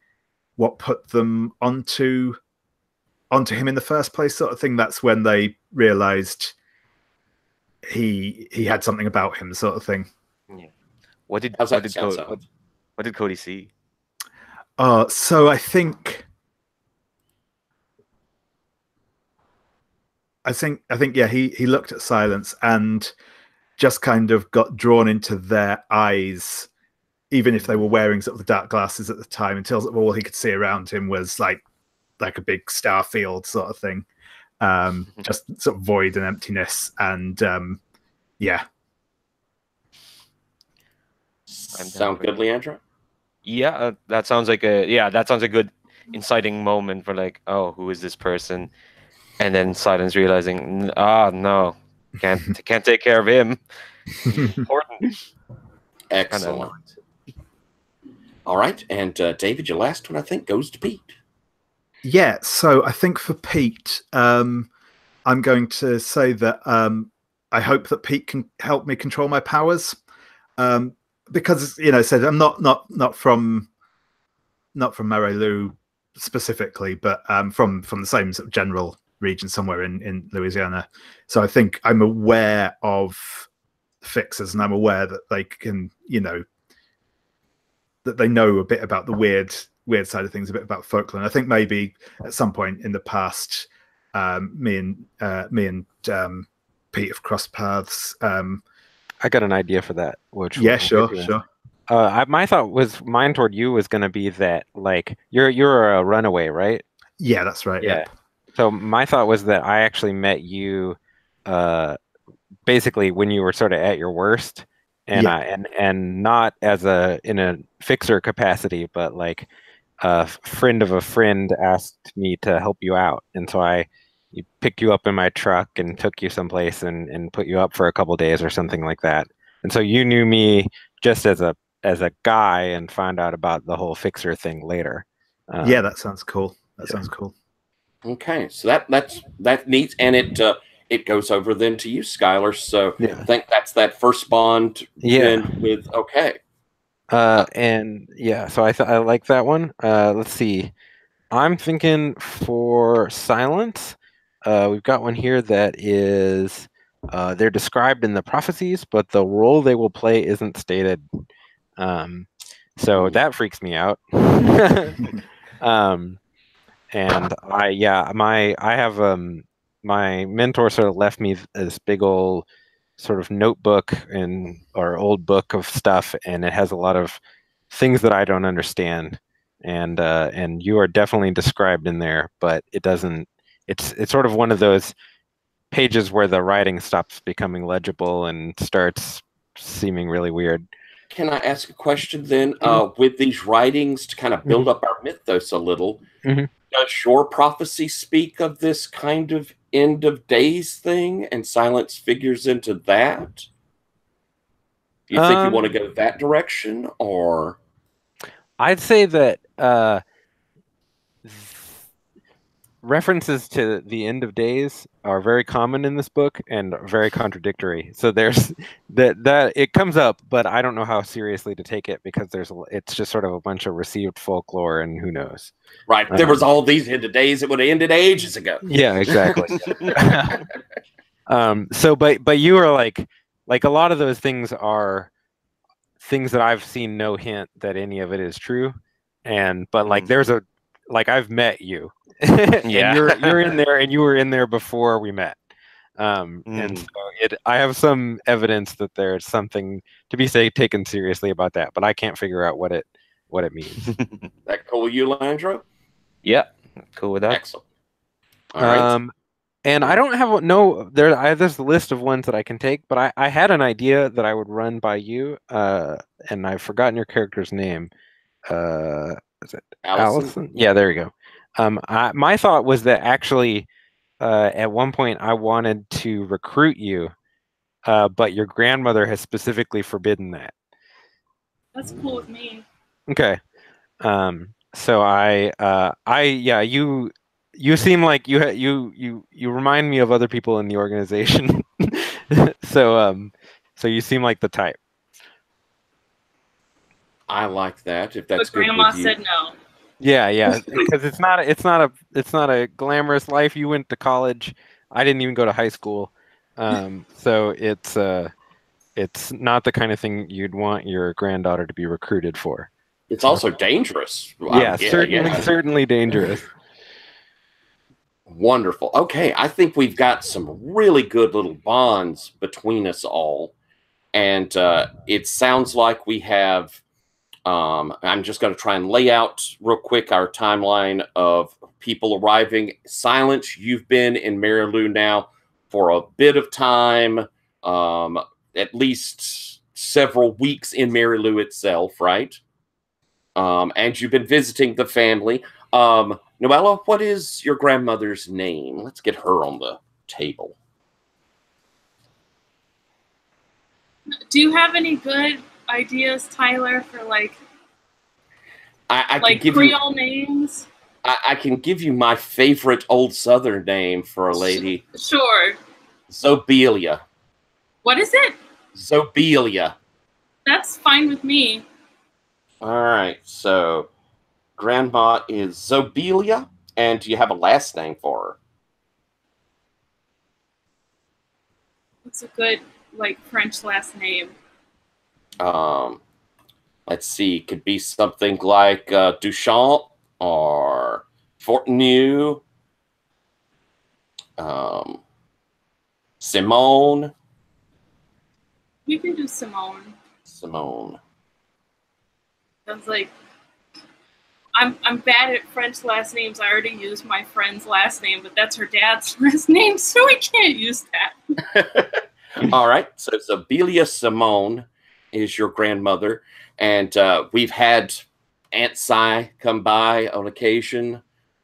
what put them onto him in the first place, sort of thing. That's when they realized he had something about him, sort of thing. Yeah. What did Cody see? So I think yeah, he looked at Silence and just kind of got drawn into their eyes, even if they were wearing sort of the dark glasses at the time, until all he could see around him was like a big star field sort of thing, just sort of void and emptiness. And yeah. Sound good, Leandra? Yeah, that sounds like a good inciting moment for like, oh, who is this person? And then Silence realizing, no, can't take care of him. Important. Excellent. All right, and David, your last one I think goes to Pete. Yeah, so I think for Pete, I'm going to say that I hope that Pete can help me control my powers, because said I'm not from Marais specifically, but from the same sort of general region somewhere in Louisiana. So I think I'm aware of fixers, and I'm aware that they can, that they know a bit about the weird side of things, a bit about folklore. And I think maybe at some point in the past, me and Pete have crossed paths. I got an idea for that. Which sure. My thought was mine toward you was going to be that like you're a runaway, right? Yeah, that's right. Yeah. So my thought was that I actually met you, basically when you were sort of at your worst, and and not as in a fixer capacity, but like a friend of a friend asked me to help you out, and so I picked you up in my truck and took you someplace and put you up for a couple days or something like that. And so you knew me just as a guy and found out about the whole fixer thing later. Yeah, that sounds cool. That sounds cool. Okay, so that neat, and it goes over then to you, Skylar. So I think that's that first bond. With okay. And yeah, so I like that one. Let's see. I'm thinking for silence. We've got one here that is they're described in the prophecies, but the role they will play isn't stated. So that freaks me out. And I have my mentor sort of left me this big old sort of notebook or old book of stuff, and it has a lot of things that I don't understand. And you are definitely described in there, but it doesn't. It's sort of one of those pages where the writing stops becoming legible and starts seeming really weird. Can I ask a question then? With these writings to kind of build up our mythos a little, does your prophecy speak of this kind of end of days thing, and silence figures into that? Do you think you want to go that direction, or? I'd say that references to the end of days are very common in this book and very contradictory. So there's that it comes up, but I don't know how seriously to take it because it's just sort of a bunch of received folklore, and who knows. Right. There was all these end of days that would have ended ages ago. Yeah, exactly. But you are like a lot of those things are things that I've seen no hint that any of it is true. But like I've met you. And you're in there, and you were in there before we met. And so I have some evidence that there's something to be taken seriously about that, but I can't figure out what it means. That cool with you, Landro? Yeah, cool with that. Excellent. All right. And I don't have there's a list of ones that I can take, but I had an idea that I would run by you, and I've forgotten your character's name. Is it Allison? Yeah, there you go. My thought was that actually, at one point I wanted to recruit you, but your grandmother has specifically forbidden that. That's cool with me. Okay. So you seem like you remind me of other people in the organization. So you seem like the type. I like that. If that's but good Grandma with you. said no. Yeah, because it's not a glamorous life. You went to college. I didn't even go to high school. So it's not the kind of thing you'd want your granddaughter to be recruited for. It's also dangerous. Yeah, certainly dangerous. Wonderful. Okay, I think we've got some really good little bonds between us all. And it sounds like we have, I'm just going to try and lay out real quick our timeline of people arriving. Silence, you've been in Marais now for a bit of time, at least several weeks in Marais itself, right? And you've been visiting the family. Noella, what is your grandmother's name? Let's get her on the table. Do you have any good ideas, Tyler, for like Creole names? I can give you my favorite old Southern name for a lady. Sure. Zobelia. What is it? Zobelia. That's fine with me. All right, so Grandma is Zobelia, and do you have a last name for her? It's a good, like, French last name. Let's see. Could be something like Duchamp or Fortenu. Simone. We can do Simone. Simone. Sounds like I'm bad at French last names. I already used my friend's last name, but that's her dad's last name, so we can't use that. All right. So Zabelia Simone is your grandmother, and we've had Aunt Si come by on occasion,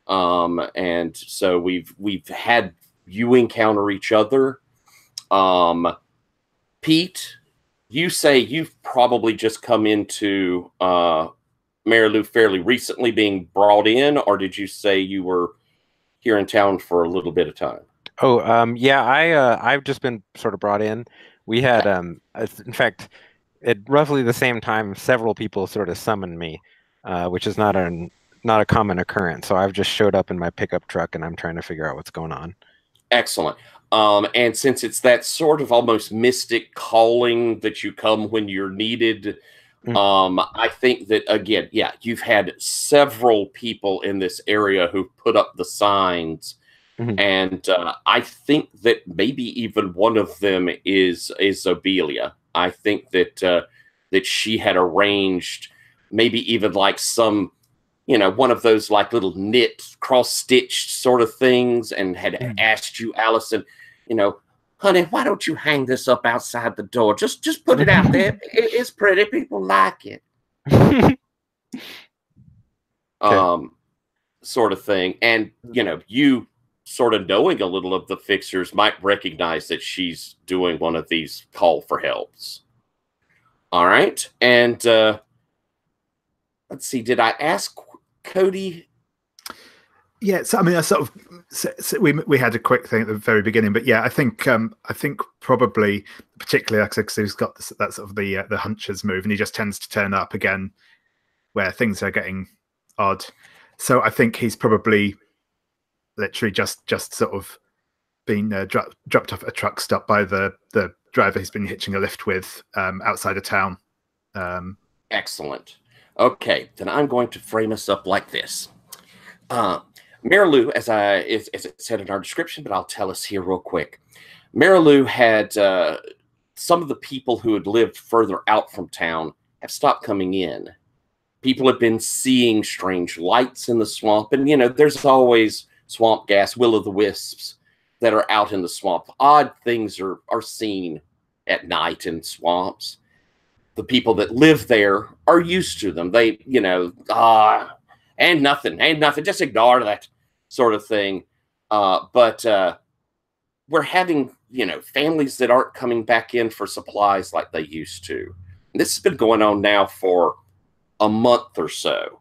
and so we've had you encounter each other. Pete, you say you've probably just come into Marais fairly recently, being brought in, or did you say you were here in town for a little bit of time? Oh, yeah, I've just been sort of brought in. We had, in fact, at roughly the same time, several people sort of summoned me, which is not a common occurrence. So I've just showed up in my pickup truck, and I'm trying to figure out what's going on. Excellent. And since it's that sort of almost mystic calling that you come when you're needed, I think that, again, yeah, you've had several people in this area who put up the signs. And I think that maybe even one of them is Zobelia. I think that that she had arranged maybe even like some, one of those like little knit cross-stitched sort of things, and had asked you, Allison, honey, why don't you hang this up outside the door? Just put it out there. It's pretty. People like it. Sort of thing. And, you sort of knowing a little of the fixers might recognize that she's doing one of these call for helps. All right. And let's see. Did I ask Cody? Yeah, so I mean, I sort of we had a quick thing at the very beginning, but yeah, I think probably particularly because he's got that sort of the hunches move, and he just tends to turn up again where things are getting odd. So I think he's probably literally just sort of been dropped off at a truck stop by the driver he's been hitching a lift with outside of town. Excellent. Okay, then I'm going to frame us up like this. Marais, as it said in our description, but I'll tell us here real quick. Marais had some of the people who had lived further out from town have stopped coming in. People have been seeing strange lights in the swamp, and there's always swamp gas, will-o'-the-wisps that are out in the swamp. Odd things are seen at night in swamps. The people that live there are used to them. They, ain't nothing, just ignore that sort of thing. But we're having, families that aren't coming back in for supplies like they used to. And this has been going on now for a month or so.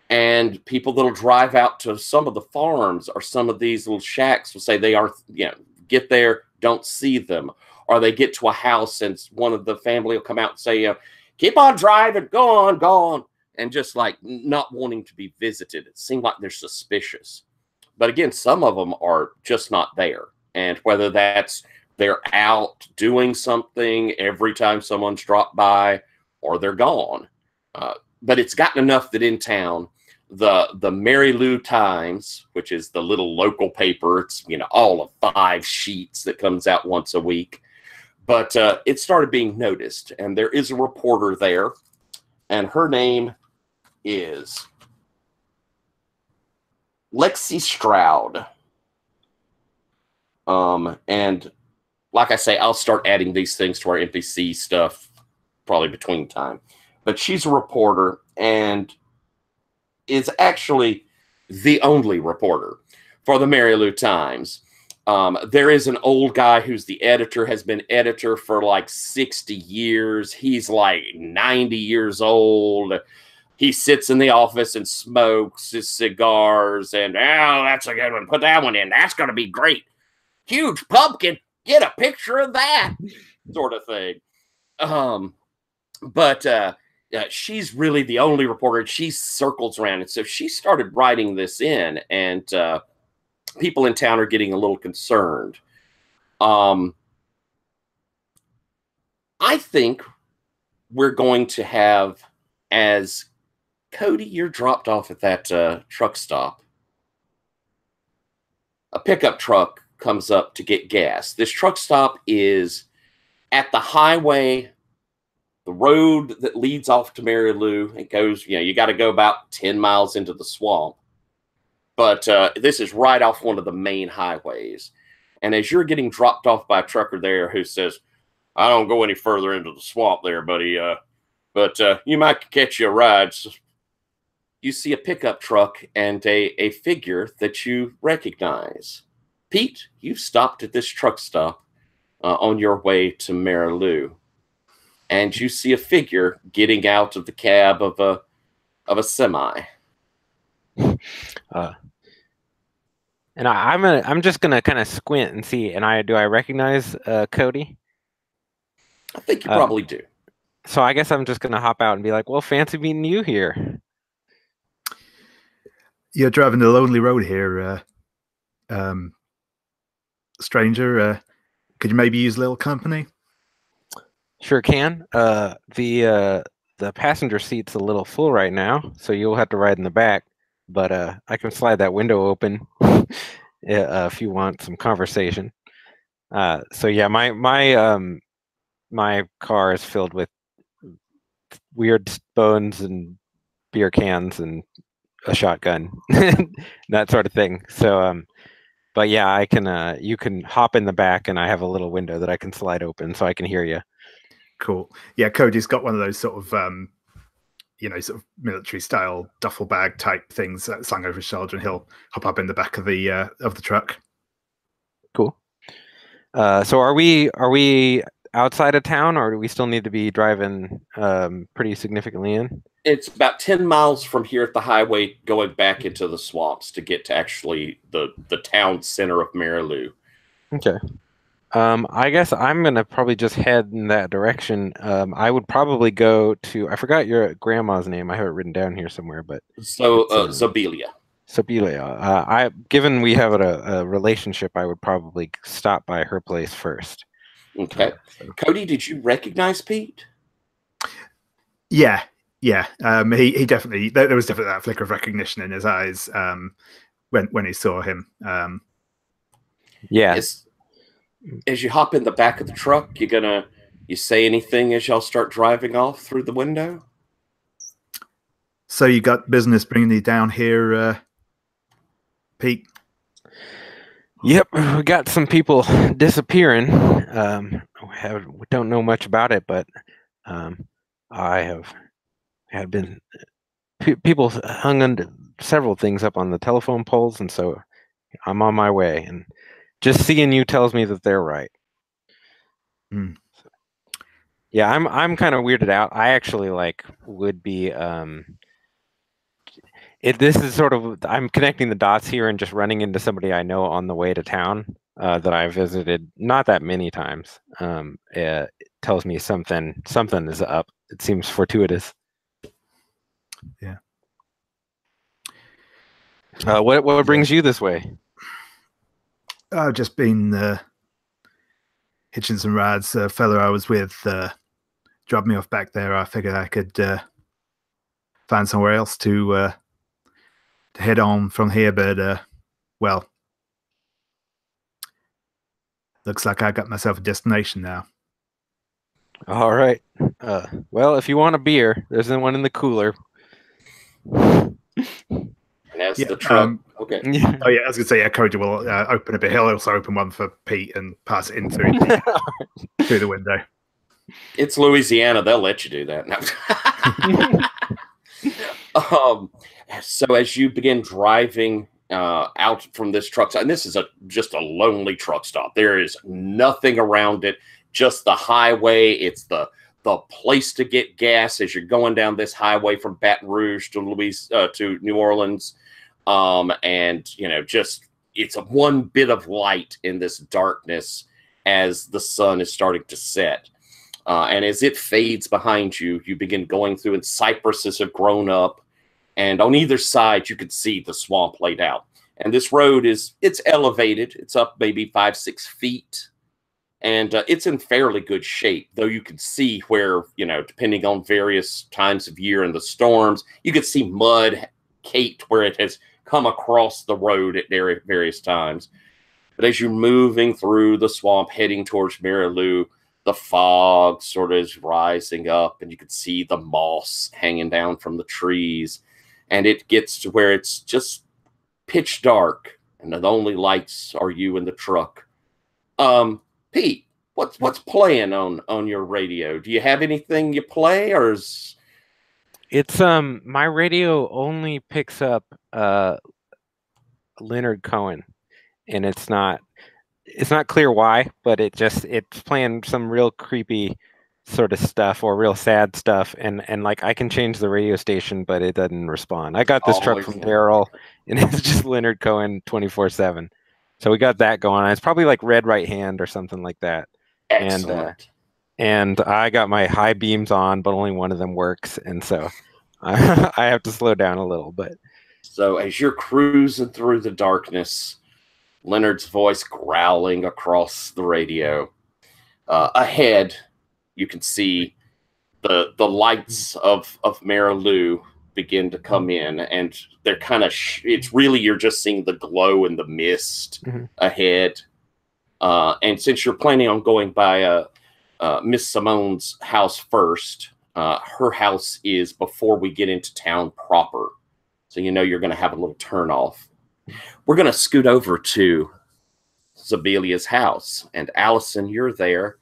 And people that'll drive out to some of the farms or some of these little shacks will say they are, get there, don't see them. Or they get to a house and one of the family will come out and say, keep on driving, go on. And just like not wanting to be visited. It seemed like they're suspicious. But again, some of them are just not there. And whether that's they're out doing something every time someone's dropped by, or they're gone. But it's gotten enough that in town, the Marais Times, which is the little local paper, it's all of 5 sheets that comes out once a week. But it started being noticed, and there is a reporter there, and her name is Lexi Stroud. And like I say, I'll start adding these things to our NPC stuff probably between time. But she's a reporter and is actually the only reporter for the Marais Times. There is an old guy who's the editor, has been editor for like 60 years. He's like 90 years old. He sits in the office and smokes his cigars and, that's a good one. Put that one in. That's going to be great. Huge pumpkin. Get a picture of that sort of thing. But she's really the only reporter. She circles around. And so she started writing this in, and people in town are getting a little concerned. I think we're going to have, as Cody, you're dropped off at that truck stop. A pickup truck comes up to get gas. This truck stop is at the highway, the road that leads off to Marais. It goes, you got to go about 10 miles into the swamp. But this is right off one of the main highways. And as you're getting dropped off by a trucker there who says, I don't go any further into the swamp there, buddy, but you might catch you a ride. So you see a pickup truck and a figure that you recognize. Pete, you've stopped at this truck stop on your way to Marais, and you see a figure getting out of the cab of a semi. And I'm just gonna kind of squint and see. And do I recognize Cody? I think you probably do. So I guess I'm just gonna hop out and be like, "Well, fancy meeting you here." You're driving the lonely road here, stranger. Could you maybe use a little company? Sure can. The passenger seat's a little full right now, so you'll have to ride in the back. But I can slide that window open if you want some conversation. So yeah, my car is filled with weird bones and beer cans and a shotgun, that sort of thing. So, but yeah, I can. You can hop in the back, and I have a little window that I can slide open, so I can hear you. Cool. Yeah, Cody's got one of those sort of sort of military style duffel bag type things slung over his shoulder, and he'll hop up in the back of the truck. Cool. So are we outside of town, or do we still need to be driving pretty significantly in? It's about 10 miles from here at the highway, going back into the swamps to get to actually the town center of Marais. Okay. I guess I'm gonna probably just head in that direction. I would probably go to. I forgot your grandma's name. I have it written down here somewhere, but so Zobelia. Zobelia. Given we have a relationship, I would probably stop by her place first. Okay. Cody, did you recognize Pete? Yeah. He definitely. There was definitely that flicker of recognition in his eyes when he saw him. Yeah. As you hop in the back of the truck, you say anything as y'all start driving off through the window? So you got business bringing you down here, Pete? Yep, we got some people disappearing. We don't know much about it, but I have been people hung on several things up on the telephone poles, and so I'm on my way. And just seeing you tells me that they're right. Mm. Yeah, I'm kind of weirded out. I actually would be this is sort of, I'm connecting the dots here and just running into somebody I know on the way to town that I visited not that many times. It tells me something is up. It seems fortuitous. Yeah. What brings you this way? I've just been hitching some rides. A fellow I was with dropped me off back there. I figured I could find somewhere else to head on from here, but well, looks like I got myself a destination now. All right. Well, if you want a beer, there's one in the cooler. And that's the truck. Okay. Oh yeah, I was gonna say, yeah, Cody will open a bit. He'll also open one for Pete and pass it in through the window. It's Louisiana; they'll let you do that. No. So as you begin driving out from this truck stop, and this is just a lonely truck stop. There is nothing around it, just the highway. It's the place to get gas as you're going down this highway from Baton Rouge to New Orleans. And just it's a one bit of light in this darkness as the sun is starting to set. And as it fades behind you, you begin going through, and cypresses have grown up. And on either side, you could see the swamp laid out. And this road it's elevated. It's up maybe 5-6 feet. and it's in fairly good shape, though you can see where, depending on various times of year and the storms, you can see mud caked where it has come across the road at various times. But as you're moving through the swamp, heading towards Marais, the fog sort of is rising up, and you can see the moss hanging down from the trees, and it gets to where it's just pitch dark, and the only lights are you and the truck. Pete, what's playing on your radio? Do you have anything you play, or is It's my radio only picks up Leonard Cohen, and it's not clear why, but it's playing some real creepy sort of stuff or real sad stuff, and like I can change the radio station, but it doesn't respond. I got this truck always from Daryl, and it's just Leonard Cohen 24/7. So we got that going on. It's probably like Red Right Hand or something like that. excellent? And I got my high beams on, but only one of them works, and so I have to slow down a little. But So as you're cruising through the darkness, Leonard's voice growling across the radio. Ahead, you can see the lights of Marais begin to come in, and they're kind of it's really, you're just seeing the glow in the mist ahead. And since you're planning on going by Miss Simone's house first, her house is before we get into town proper, so you're going to have a little turn off. We're going to scoot over to Zabelia's house, and Allison, you're there,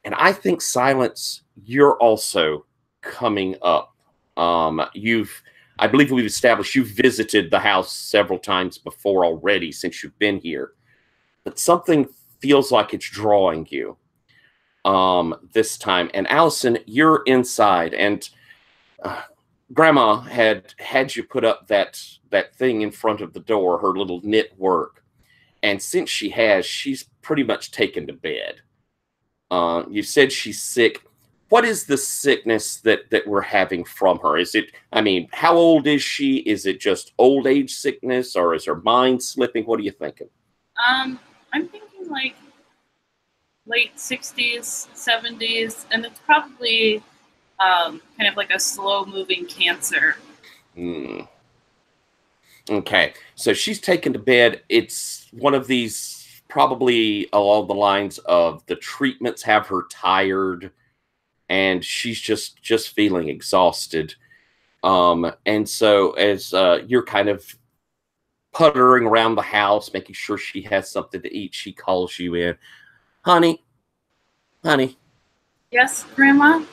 and I think Silence, you're also coming up. I believe we've established you've visited the house several times before already since you've been here, but something feels like it's drawing you this time. And Allison, you're inside, and Grandma had you put up that thing in front of the door, her little knit work, and since she's pretty much taken to bed. You said she's sick. What is the sickness that we're having from her? Is it, how old is she? Is it just old age sickness, or is her mind slipping? What are you thinking? I'm thinking like late 60s, 70s, and it's probably kind of like a slow-moving cancer. Okay, so she's taken to bed. It's one of these, probably along the lines of the treatments have her tired, and she's just feeling exhausted. And so as you're kind of puttering around the house, making sure she has something to eat, she calls you in. Honey. Yes, Grandma?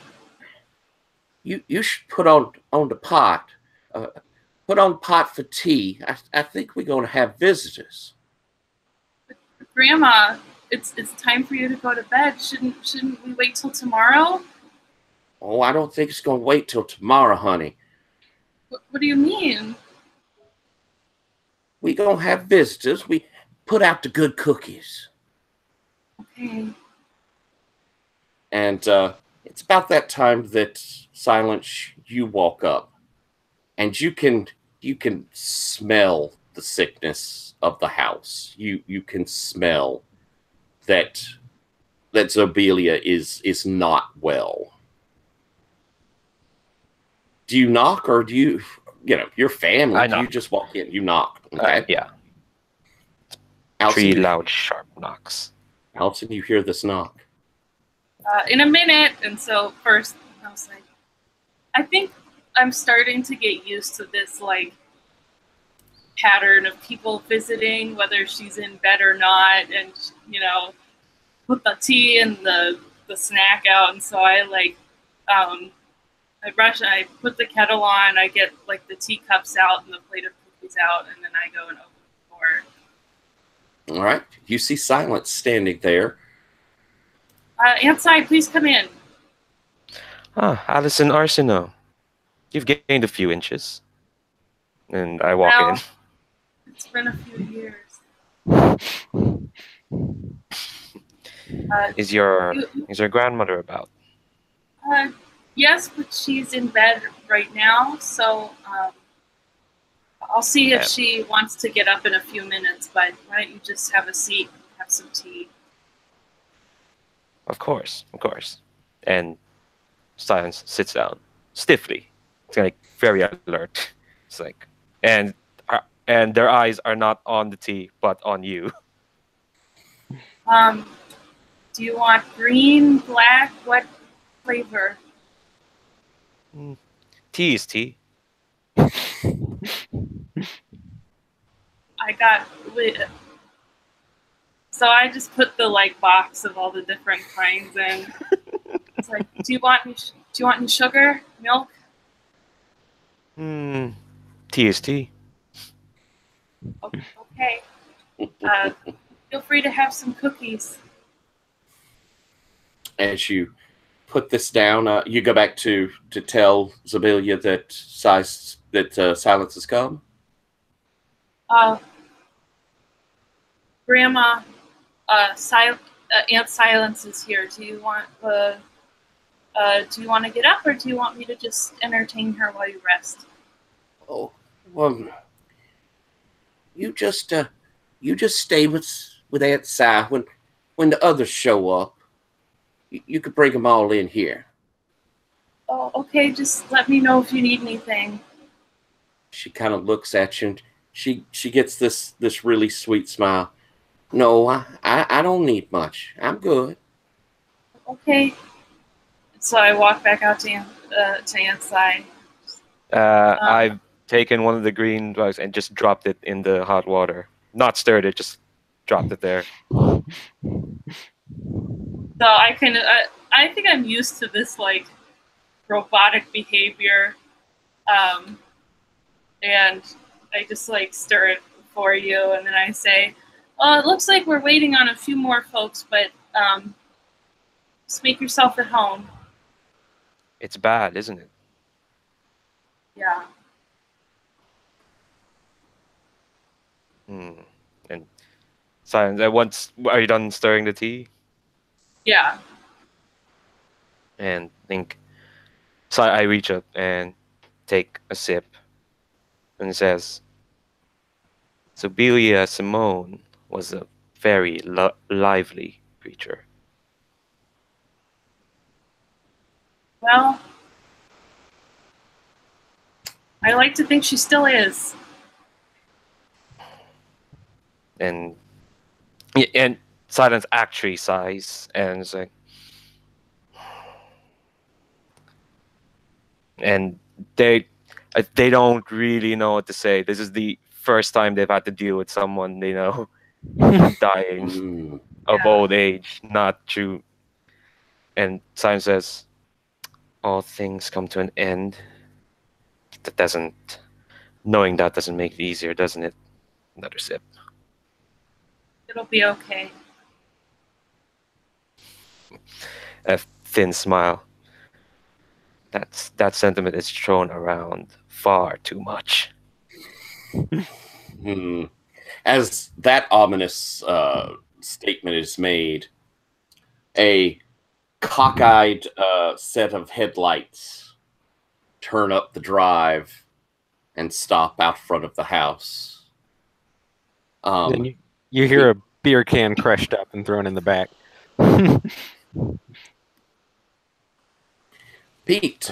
You should put on the pot. Put on the pot for tea. I think we're going to have visitors. Grandma, it's time for you to go to bed. Shouldn't we wait till tomorrow? Oh, I don't think it's going to wait till tomorrow, honey. What do you mean? We going to have visitors. We put out the good cookies. Okay. And it's about that time that Silence, you walk up, and you can smell the sickness of the house. You can smell that Zabelia is not well. Do you knock, or do you your family? I do you knock. just walk in? You knock. Okay. Yeah. Allison, 3 loud, sharp knocks. Allison, you hear this knock. In a minute. And so first I was like, I think I'm starting to get used to this like pattern of people visiting, whether she's in bed or not, and put the tea and the snack out. And so I I brush and I put the kettle on, I get like the teacups out and the plate of cookies out, and then I go and open the door. All right. You see Silence standing there. Outside, please come in. Alison Arsenault. You've gained a few inches. And I walk Well, in. It's been a few years. Is your grandmother about? Yes, but she's in bed right now, so I'll see if she wants to get up in a few minutes, but why don't you just have a seat and have some tea? Of course, of course. And Silence sits down stiffly. It's like very alert. It's like, and and their eyes are not on the tea, but on you. Do you want green, black? What flavor? Tea is tea. I got. So I just put the like box of all the different kinds in. It's like, do you want any sugar, milk? Tea is tea. Okay. Feel free to have some cookies. As you put this down, you go back to tell Zabelia that Silence has come. Grandma, Aunt Silence is here. Do you want to get up, or do you want me to just entertain her while you rest? Oh, well, you just stay with Aunt Si. When the others show up, you could bring them all in here. Oh, okay. Just let me know if you need anything. She kind of looks at you, and she gets this really sweet smile. No, I don't need much. I'm good. Okay. So I walk back out to Aunt's side. I've taken one of the green bugs and just dropped it in the hot water. Not stirred it, just dropped it there. So I think I'm used to this like robotic behavior, and I just like stir it for you, and then I say, it looks like we're waiting on a few more folks, but just make yourself at home. It's bad, isn't it? Yeah. And Silence. Are you done stirring the tea? Yeah. And so I reach up and take a sip, and it says, Sobelia Simone was a very lively creature. Well, I like to think she still is. And Silence actually sighs and is like, and they don't really know what to say. This is the first time they've had to deal with someone they know dying of old age, not true. And Silence says, all things come to an end. Knowing that doesn't make it easier, doesn't it? Another sip. It'll be okay. A thin smile. That sentiment is thrown around far too much. As that ominous statement is made, a cockeyed set of headlights turn up the drive and stop out front of the house. Then you hear a beer can crushed up and thrown in the back. Pete,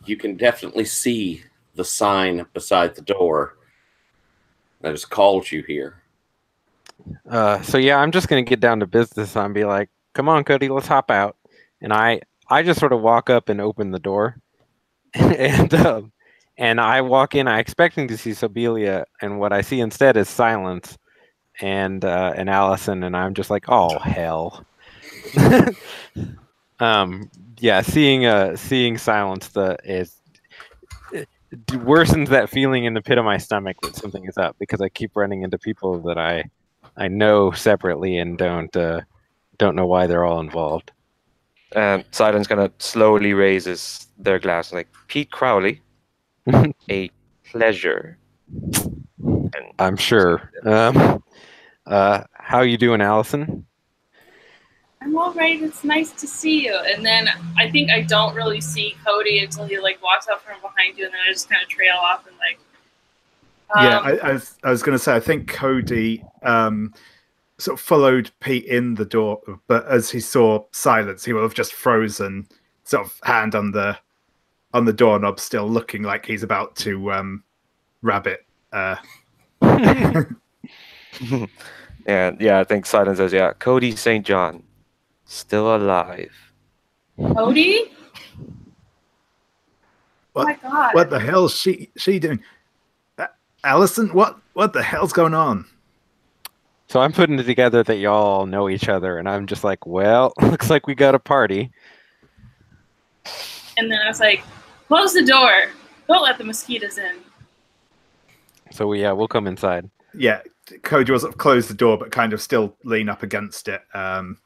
you can definitely see the sign beside the door that has called you here. So yeah, I'm just gonna get down to business and be like, "Come on, Cody, let's hop out." And I just sort of walk up and open the door, and I walk in. I expecting to see Sobelia, and what I see instead is Silence and Allison, and I'm just like, "Oh hell." Yeah, seeing Silence it worsens that feeling in the pit of my stomach that something is up, because I keep running into people that I know separately and don't know why they're all involved. Silence kind of slowly raises their glass, like, Pete Crowley, a pleasure. And I'm sure. How you doing, Allison? I'm all right. It's nice to see you. And then I think I don't really see Cody until he like walks up from behind you, and then I just kind of trail off and like. Yeah, I was going to say, I think Cody sort of followed Pete in the door, but as he saw Silence, he will have just frozen, sort of hand on the doorknob, still looking like he's about to rabbit. And yeah, I think Silence says, yeah, Cody St. John, still alive. Cody? Oh my god. What the hell's she doing? Allison, what the hell's going on? So I'm putting it together that y'all know each other, and I'm just like, well, looks like we got a party. And then I was like, close the door. Don't let the mosquitoes in. So we'll come inside. Yeah, Cody will sort of close the door, but kind of still lean up against it. And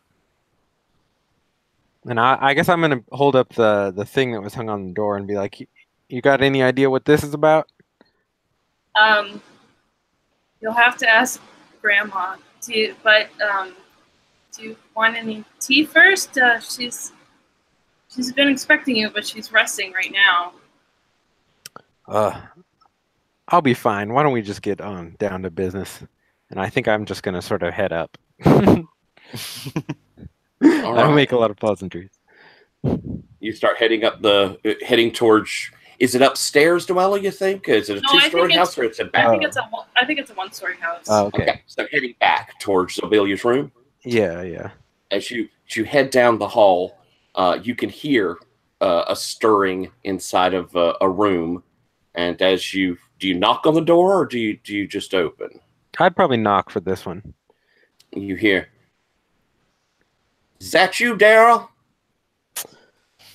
I guess I'm going to hold up the thing that was hung on the door and be like, you got any idea what this is about? You'll have to ask Grandma. Do you want any tea first? She's been expecting you, but she's resting right now. I'll be fine. Why don't we just get on down to business? And I think I'm just going to sort of head up. I'll make a lot of pleasantries. You start heading towards. Is it upstairs, Dwella, you think? Is it a two-story house or it's a back? I think it's a one-story house. Oh, okay. So heading back towards Zobelia's room. Yeah. As you head down the hall, you can hear a stirring inside of a room. And do you knock on the door or do you just open? I'd probably knock for this one. You hear, is that you, Daryl?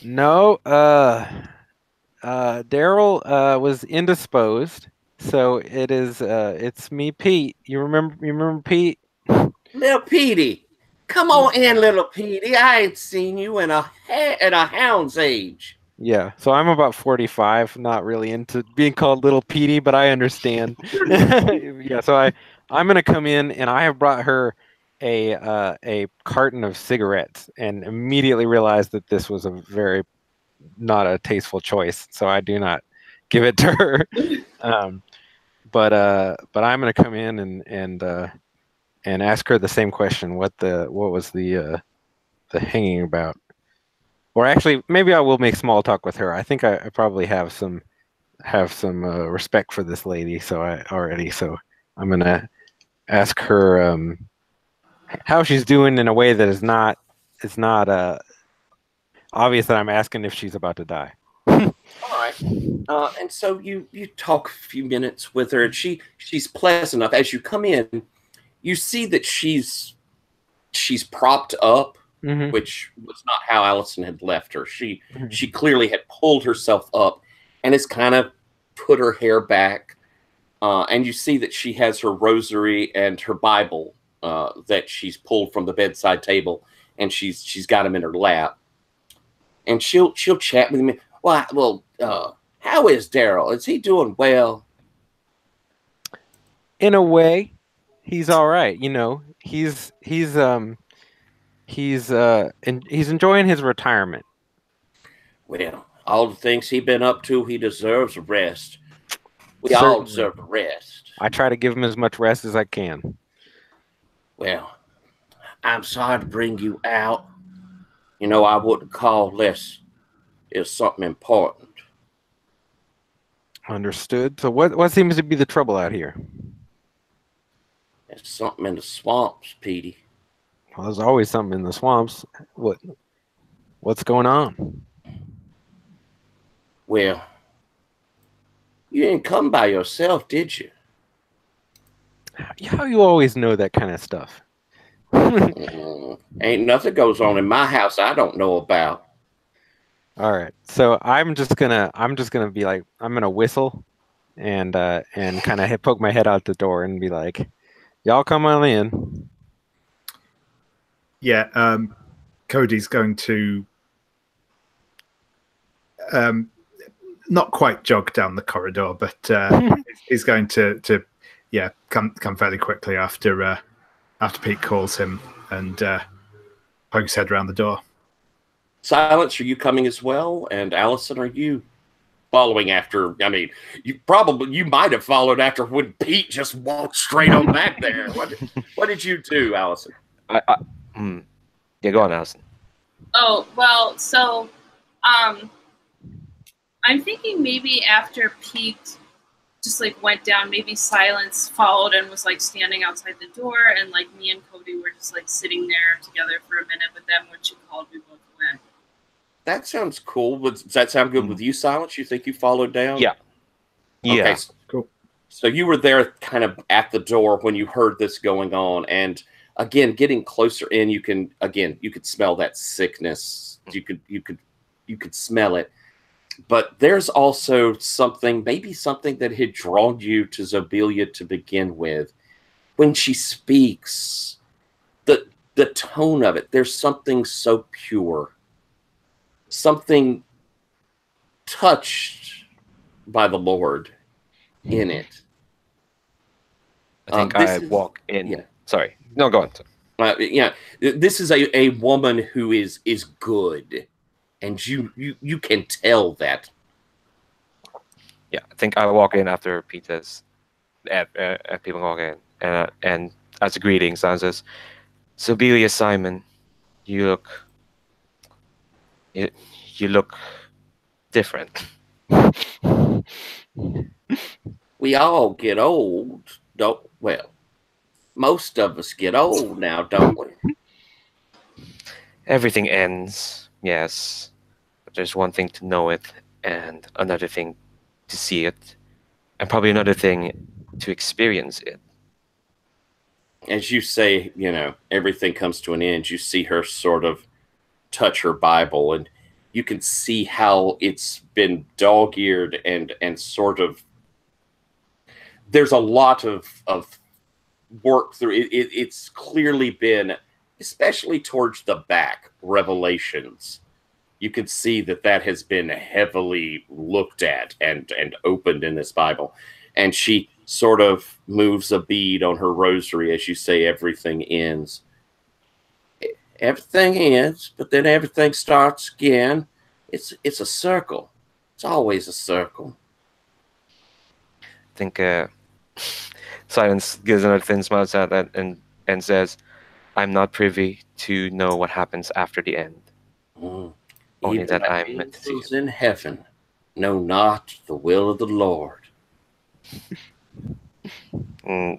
No, Daryl was indisposed, so it's me, Pete. You remember Pete? Little Petey. Come on in, little Petey. I ain't seen you in a hound's age. Yeah, so I'm about 45, not really into being called little Petey, but I understand. Yeah, so I'm gonna come in, and I have brought her a carton of cigarettes, and immediately realized that this was not a tasteful choice, so I do not give it to her. But I'm gonna come in and ask her the same question. What was the hanging about? Or actually, maybe I will make small talk with her. I think I probably have some respect for this lady. So I'm gonna ask her how she's doing in a way that is not obvious that I'm asking if she's about to die. All right. And so you talk a few minutes with her, and she's pleasant enough. As you come in, you see that she's propped up. Mm-hmm. Which was not how Allison had left her. She clearly had pulled herself up and has kind of put her hair back. And you see that she has her rosary and her Bible that she's pulled from the bedside table, and she's got them in her lap. And she'll chat with me. Well, how is Daryl? Is he doing well? In a way, he's all right. You know, he's enjoying his retirement. Well, all the things he's been up to, he deserves a rest. We Certainly. all deserve a rest. I try to give him as much rest as I can. Well, I'm sorry to bring you out. You know, I wouldn't call unless it's something important. Understood. So what seems to be the trouble out here? There's something in the swamps, Petey. Well, there's always something in the swamps. What's going on? Well, you didn't come by yourself, did you? How you always know that kind of stuff? Ain't nothing goes on in my house I don't know about. All right, so I'm just gonna be like, I'm gonna whistle, and kind of poke my head out the door and be like, y'all come on in. Yeah, Cody's going to not quite jog down the corridor, but he's going to come fairly quickly after Pete calls him and poke his head around the door. Silence, are you coming as well? And Allison, are you following after. I mean, you might have followed after when Pete just walked straight on back there. What did you do, Allison? Yeah, go on, Allison. Oh, well, so I'm thinking maybe after Pete just like went down, maybe Silence followed and was like standing outside the door, and like me and Cody were just like sitting there together for a minute, but then when she called, we both went. That sounds cool. Does that sound good with you, Silence? You think you followed down? Yeah. Okay, Yeah. Cool. So you were there kind of at the door when you heard this going on, and again, getting closer in, you could smell that sickness. You could smell it. But there's also maybe something that had drawn you to Zobelia to begin with. When she speaks, the tone of it, there's something so pure, something touched by the Lord in it. I think I walk in. Yeah. Sorry. No, go on. Yeah, this is a woman who is good, and you can tell that. Yeah, I think I walk in after Peter's. People walk in, and as a greeting, someone says, "Sobelia Simon, you look different." We all get old, don't? Well, most of us get old now, don't we? Everything ends, yes. But there's one thing to know it, and another thing to see it, and probably another thing to experience it. As you say, everything comes to an end. You see her sort of touch her Bible, and you can see how it's been dog-eared and sort of. There's a lot of work through it. It's clearly been, especially towards the back, Revelations. You can see that has been heavily looked at and opened in this Bible. And she sort of moves a bead on her rosary as you say everything ends. Everything ends, but then everything starts again. It's a circle. It's always a circle. I think Silence gives another thin smile at that and says, "I'm not privy to know what happens after the end. Only Even that the I'm meant to see angels it." in heaven know not the will of the Lord. I've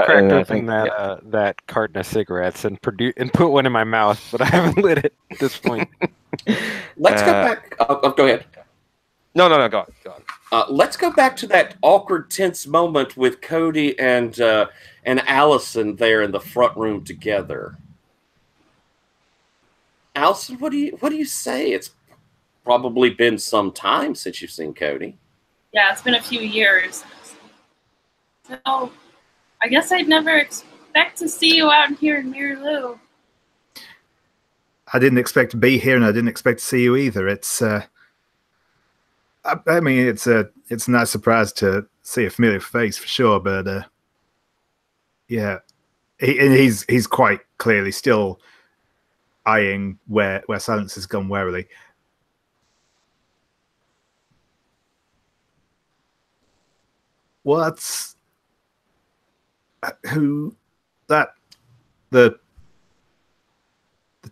cracked open that carton of cigarettes and put one in my mouth, but I haven't lit it at this point. Let's go back. Go ahead. No, go on. Let's go back to that awkward, tense moment with Cody and Allison there in the front room together. Allison, what do you say? It's probably been some time since you've seen Cody. Yeah, it's been a few years. So I guess I'd never expect to see you out here in Loup. I didn't expect to be here, and I didn't expect to see you either. It's I mean, it's a nice surprise to see a familiar face for sure, but yeah, he's quite clearly still eyeing where Silence has gone warily. What's who that the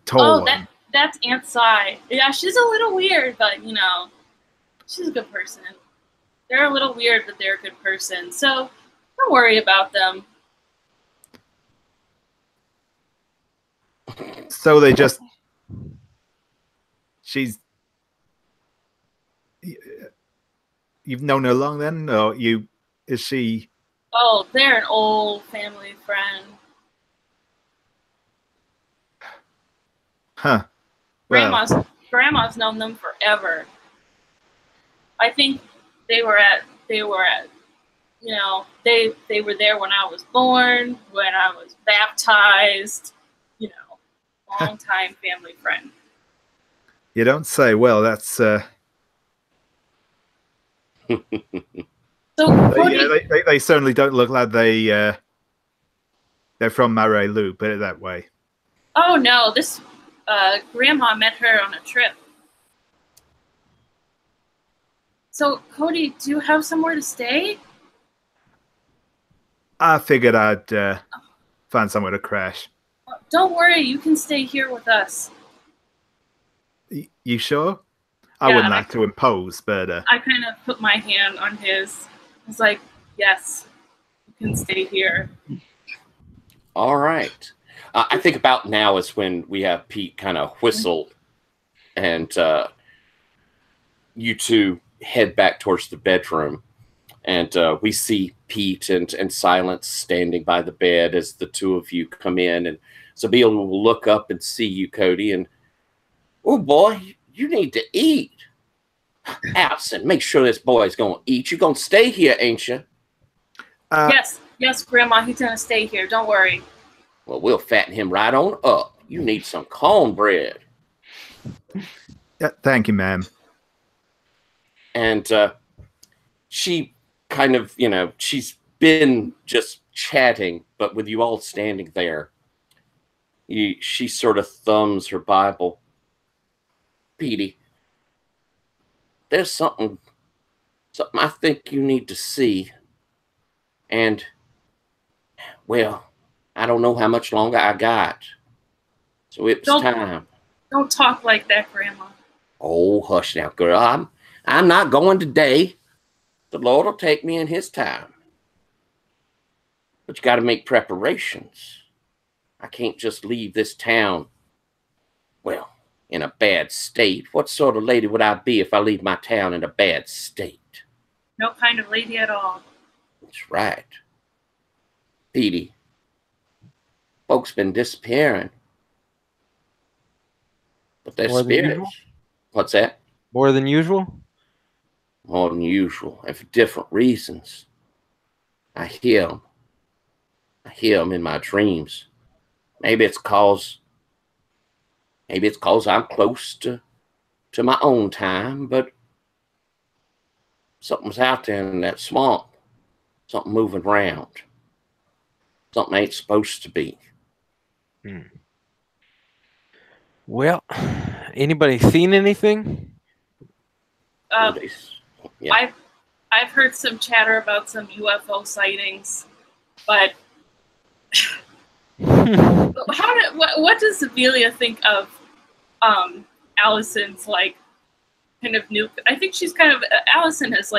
tall one? That's Aunt Sai. Yeah, she's a little weird, but she's a good person. They're a little weird, but they're a good person. So don't worry about them. So they just you've known her long then, or is she? Oh, they're an old family friend. Huh. Well. Grandma's known them forever. I think they were they were there when I was born, when I was baptized, long time family friend. You don't say. Well, that's So they certainly don't look like they're from Marais, Loup, put it that way. Oh no, this Grandma met her on a trip. So, Cody, do you have somewhere to stay? I figured I'd find somewhere to crash. Don't worry, you can stay here with us. You sure? I Yeah, wouldn't and like to impose, but I kind of put my hand on his. I was like, yes, you can stay here. All right. I think about now is when we have Pete kind of whistle, and you two head back towards the bedroom, and we see Pete and Silence standing by the bed as the two of you come in, and Zabeel will look up and see you, Cody, and oh boy, you need to eat. Allison, make sure this boy's gonna eat. You're gonna stay here, ain't you? Yes, Grandma, he's gonna stay here. Don't worry. Well, we'll fatten him right on up. You need some cornbread. yeah, thank you, ma'am. And she kind of, she's been just chatting, but with you all standing there, she sort of thumbs her Bible. Petey, there's something I think you need to see. And, well, I don't know how much longer I got. So it was time. Don't talk like that, Grandma. Oh, hush now, girl. I'm not going today. The Lord will take me in his time. But you got to make preparations. I can't just leave this town, well, in a bad state. What sort of lady would I be if I leave my town in a bad state? No kind of lady at all. That's right. Petey, folks been disappearing. But their spirits. What's that? More than usual? More than usual, and for different reasons. I hear them. I hear them in my dreams. Maybe it's cause I'm close to my own time, but something's out there in that swamp. Something moving around. Something ain't supposed to be. Well, anybody seen anything? Yeah. I've heard some chatter about some UFO sightings, but what does Amelia think of Allison's kind of new? I think she's kind of Allison has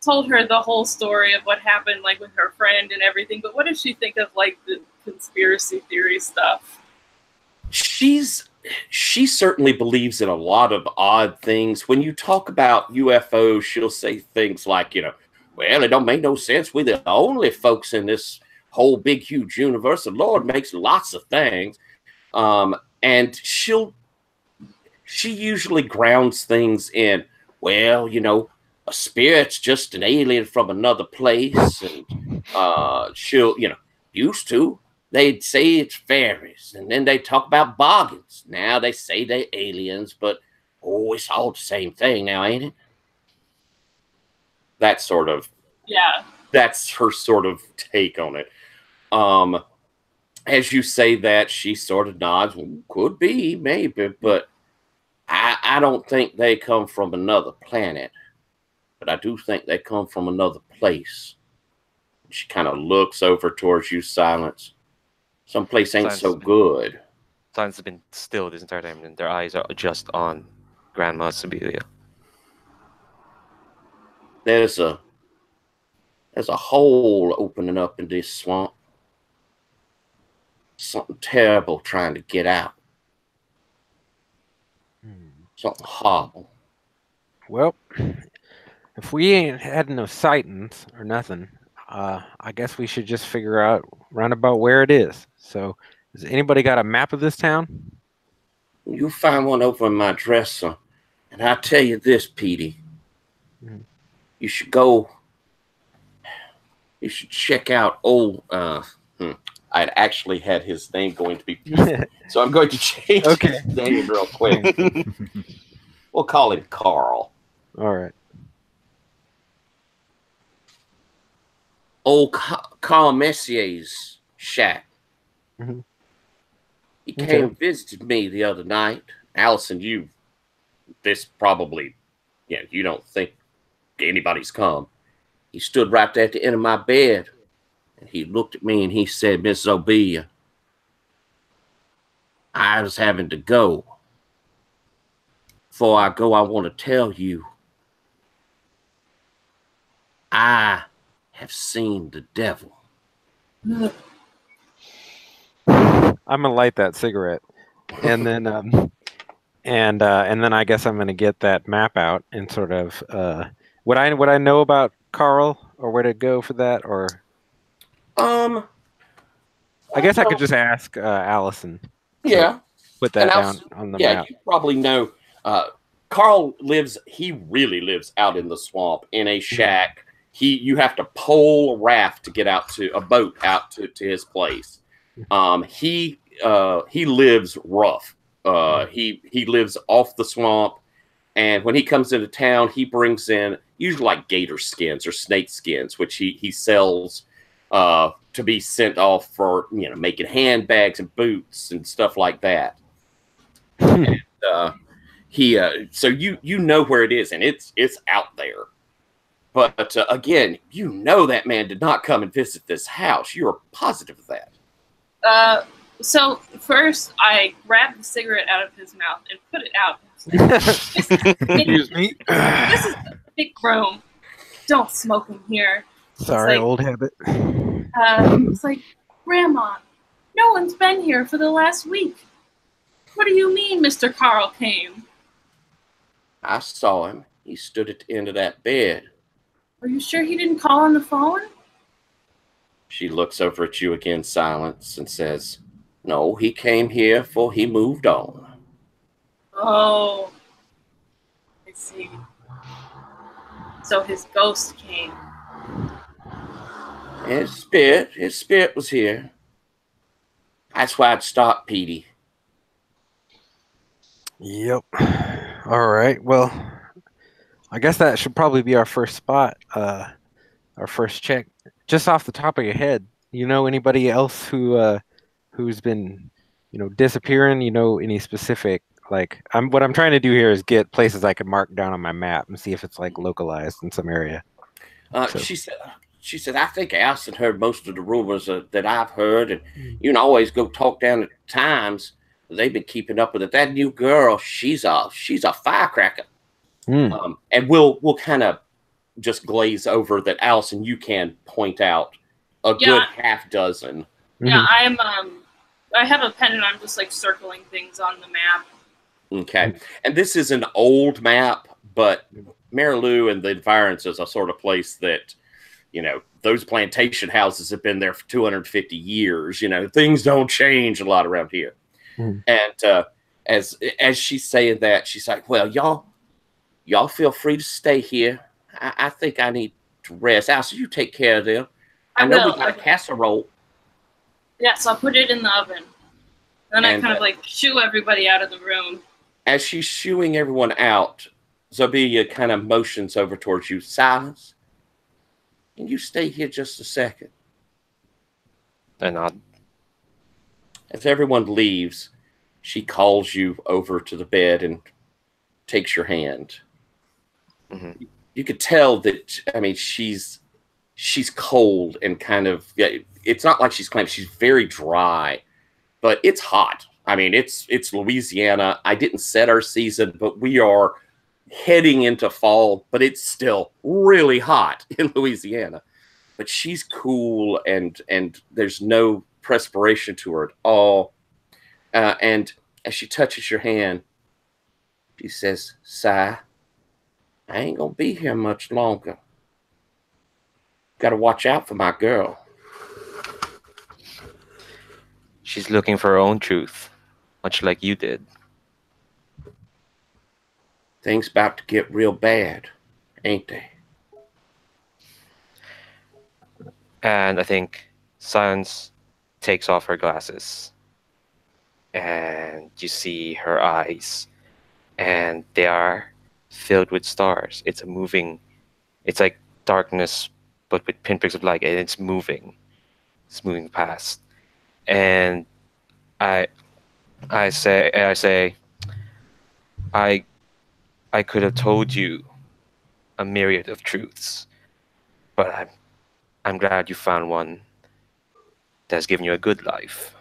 told her the whole story of what happened with her friend and everything. But what does she think of the conspiracy theory stuff? She certainly believes in a lot of odd things. When you talk about UFOs, she'll say things like, well, it don't make no sense. We're the only folks in this whole big, huge universe. The Lord makes lots of things. And she usually grounds things in, well, a spirit's just an alien from another place. And she'll, used to. They'd say it's fairies, and then they talk about boggins. Now they say they're aliens, but it's all the same thing now, ain't it? That sort of, yeah. That's her sort of take on it. As you say that, she sort of nods. Well, could be, maybe, but I don't think they come from another planet. But I do think they come from another place. She kind of looks over towards you, Silence. Someplace ain't so good. Silence has been still this entire time, and their eyes are just on Grandma Siberia. There's a hole opening up in this swamp. Something terrible trying to get out. Something horrible. Well, if we ain't had no sightings or nothing, I guess we should just figure out roundabout where it is. So, has anybody got a map of this town? You'll find one over in my dresser. And I tell you this, Petey. You should go. You should check out old. I'd actually had his name going to be Pete, so I'm going to change his name real quick. We'll call him Carl. All right. Old Carl Messier's shack. He came and visited me the other night. Allison, this probably you don't think anybody's come. He stood right there at the end of my bed, and he looked at me and he said, Miss Zobia, I was having to go. Before I go, I want to tell you, I have seen the devil. I'm gonna light that cigarette, and then and then I guess I'm gonna get that map out and sort of would I know about Carl or where to go for that, or I guess I could just ask Allison. Yeah. Put that down on the map. You probably know. Carl he really lives out in the swamp in a shack. You have to pole a raft to get out to a boat out to his place. He lives rough. He lives off the swamp, and when he comes into town, he brings in usually like gator skins or snake skins, which he sells to be sent off for making handbags and boots and stuff like that. And, so you know where it is, and it's out there. But again, that man did not come and visit this house. You are positive of that. So first, I grabbed the cigarette out of his mouth and put it out. Excuse me. This is a big room. Don't smoke in here. Sorry, old habit. It's like, Grandma, no one's been here for the last week. What do you mean Mr. Carl came? I saw him. He stood at the end of that bed. Are you sure he didn't call on the phone? She looks over at you again, silence, and says, no, he came here before he moved on. Oh, I see. So his ghost came. His spirit was here. That's why I'd stop, Petey. Yep. All right. Well, I guess that should probably be our first spot, our first check. Just off the top of your head, anybody else who's been, disappearing? Any specific what I'm trying to do here is get places I can mark down on my map and see if it's localized in some area. She said, I think Allison heard most of the rumors that I've heard, and you can always go talk down at the Times. They've been keeping up with it. That new girl, she's a firecracker. And we'll kind of just glaze over that, Allison. You can point out a good half dozen. Yeah, I have a pen and I'm just circling things on the map. Okay, and this is an old map, but Marais and the environs is a sort of place that those plantation houses have been there for 250 years. Things don't change a lot around here. And as she's saying that, she's like, well, y'all feel free to stay here. I think I need to rest. Allison, you take care of them. I know we got a casserole. Yes, I'll put it in the oven. Then I kind of shoo everybody out of the room. As she's shooing everyone out, Zobia kind of motions over towards you. Silence. Can you stay here just a second? I nod. As everyone leaves, she calls you over to the bed and takes your hand. You could tell that, she's cold and kind of, it's not like she's claiming, she's very dry, but it's hot. It's Louisiana. I didn't set our season, but we are heading into fall, but it's still really hot in Louisiana. But she's cool and there's no perspiration to her at all. And as she touches your hand, she says, Si, I ain't gonna be here much longer. Gotta watch out for my girl. She's looking for her own truth, much like you did. Things about to get real bad, ain't they? And I think Silence takes off her glasses. And you see her eyes. And they are filled with stars. It's like darkness, but with pinpricks of light. And it's moving. It's moving past. And I say, I could have told you a myriad of truths, but I'm glad you found one that's given you a good life.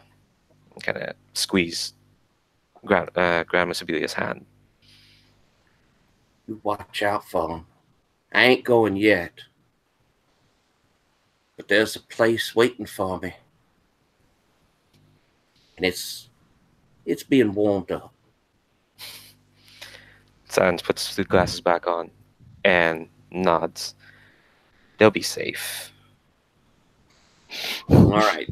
Kind of squeeze Grandma Sibelia's hand. You watch out for him. I ain't going yet, but there's a place waiting for me, and it's being warmed up. Silence puts the glasses back on and nods. They'll be safe. All right.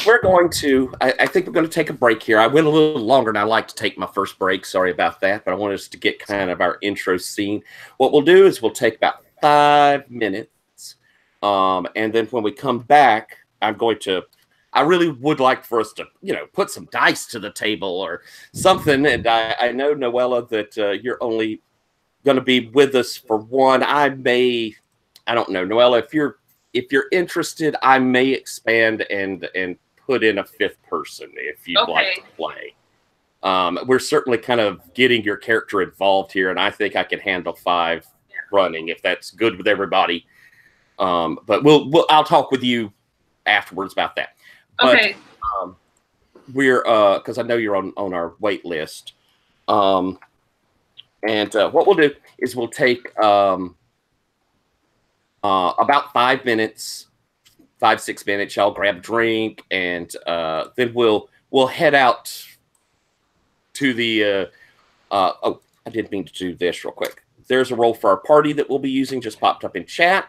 We're going to, I think we're going to take a break here. I went a little longer than I like to take my first break. Sorry about that, but I want us to get kind of our intro scene. What we'll do is we'll take about 5 minutes. And then when we come back, I really would like for us to, put some dice to the table or something. And I know, Noella, that you're only going to be with us for one. I don't know, Noella, if you're interested, I may expand and put in a fifth person if you'd like to play. We're certainly kind of getting your character involved here, and I think I can handle 5 running if that's good with everybody. But I'll talk with you afterwards about that. Okay. But we're because I know you're on our wait list. And what we'll do is we'll take about 5 minutes, 5-6 minutes. Y'all grab a drink, and then we'll head out to the. Oh, I didn't mean to do this real quick. There's a role for our party that we'll be using. Just popped up in chat,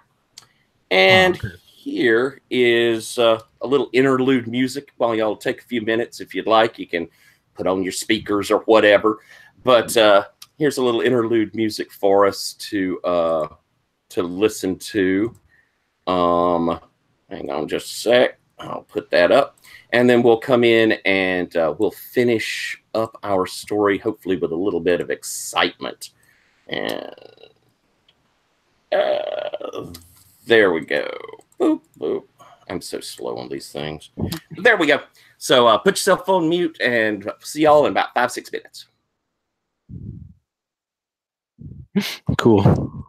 and here is a little interlude music. While y'all take a few minutes, if you'd like, you can put on your speakers or whatever. But here's a little interlude music for us to listen to. Hang on just a sec. I'll put that up. And then we'll come in and we'll finish up our story, hopefully with a little bit of excitement. And there we go. Boop, boop. I'm so slow on these things. There we go. So put yourself on mute and see y'all in about 5-6 minutes. Cool.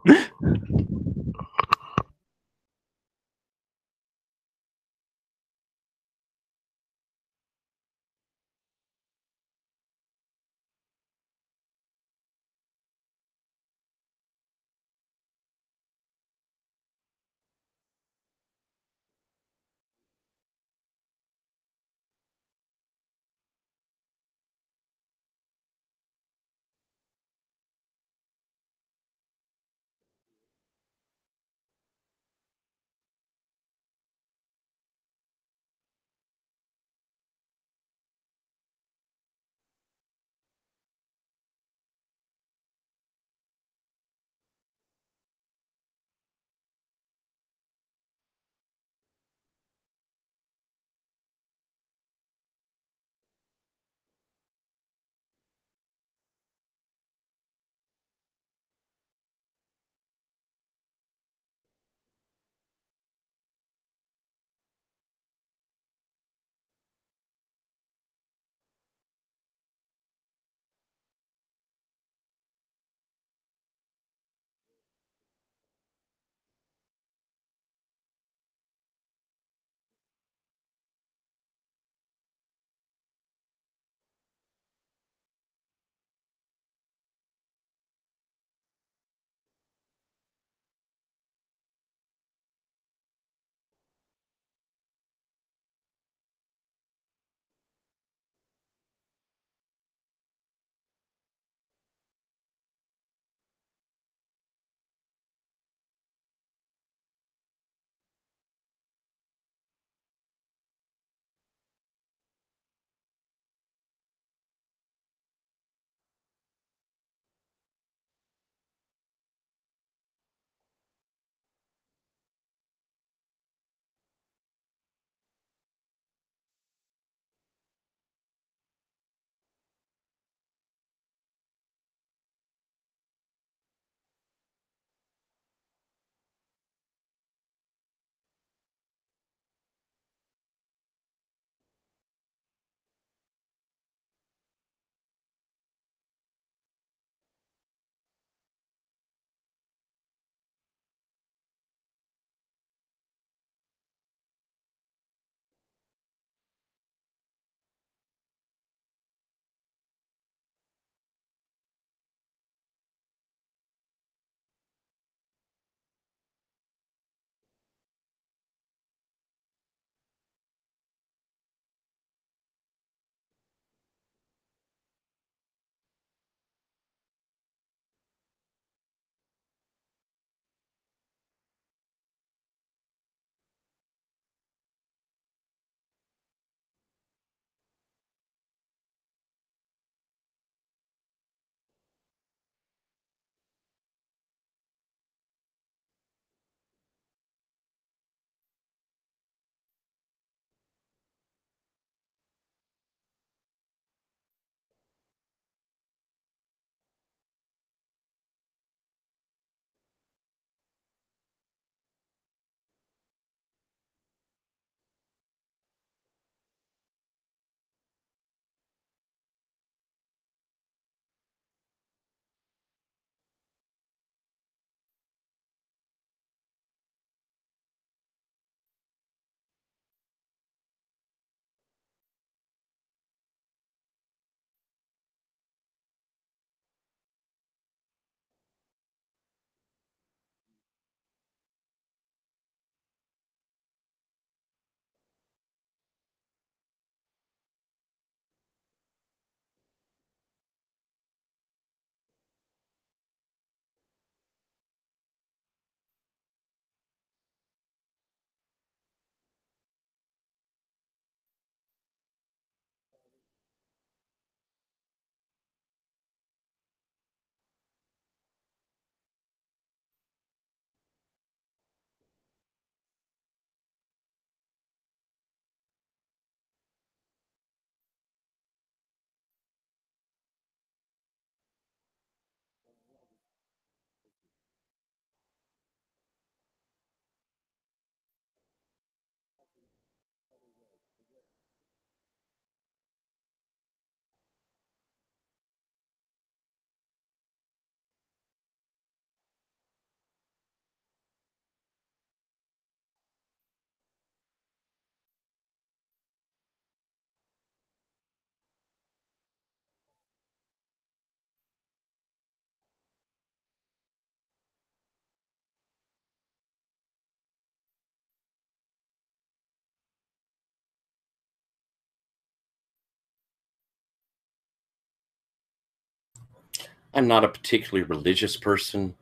I'm not a particularly religious person,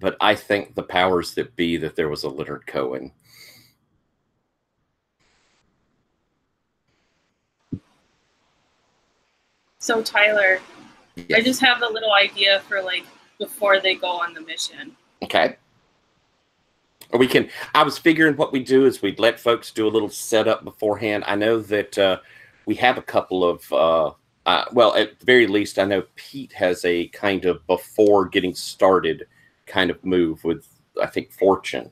but I think the powers that be that there was a Leonard Cohen. So Tyler, I Yes. just have a little idea for like before they go on the mission. Okay. We can. I was figuring what we do is we'd let folks do a little setup beforehand. I know that we have a couple of. Well, at the very least, I know Pete has a kind of before getting started kind of move with, I think, Fortune.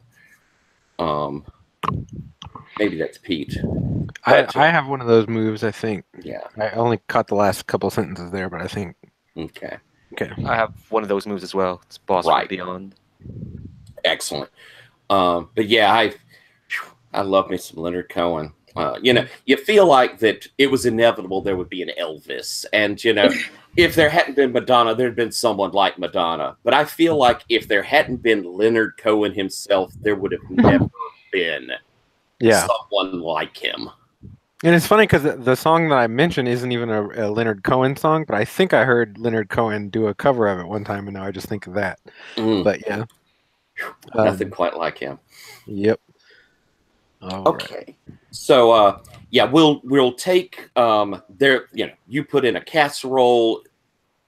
Maybe that's Pete. I have one of those moves, I think. Yeah. I only caught the last couple sentences there, but I think. Okay. Okay. I have one of those moves as well. It's Boss Right. from Beyond. Excellent. But yeah, I love me some Leonard Cohen. You know, you feel like that it was inevitable there would be an Elvis, and you know, if there hadn't been Madonna, there'd been someone like Madonna. But I feel like if there hadn't been Leonard Cohen himself, there would have never been someone like him. And it's funny because the song that I mentioned isn't even a Leonard Cohen song, but I think I heard Leonard Cohen do a cover of it one time, and now I just think of that. But yeah. Nothing quite like him. Yep. Okay. Right. So yeah, we'll take there, you know, you put in a casserole.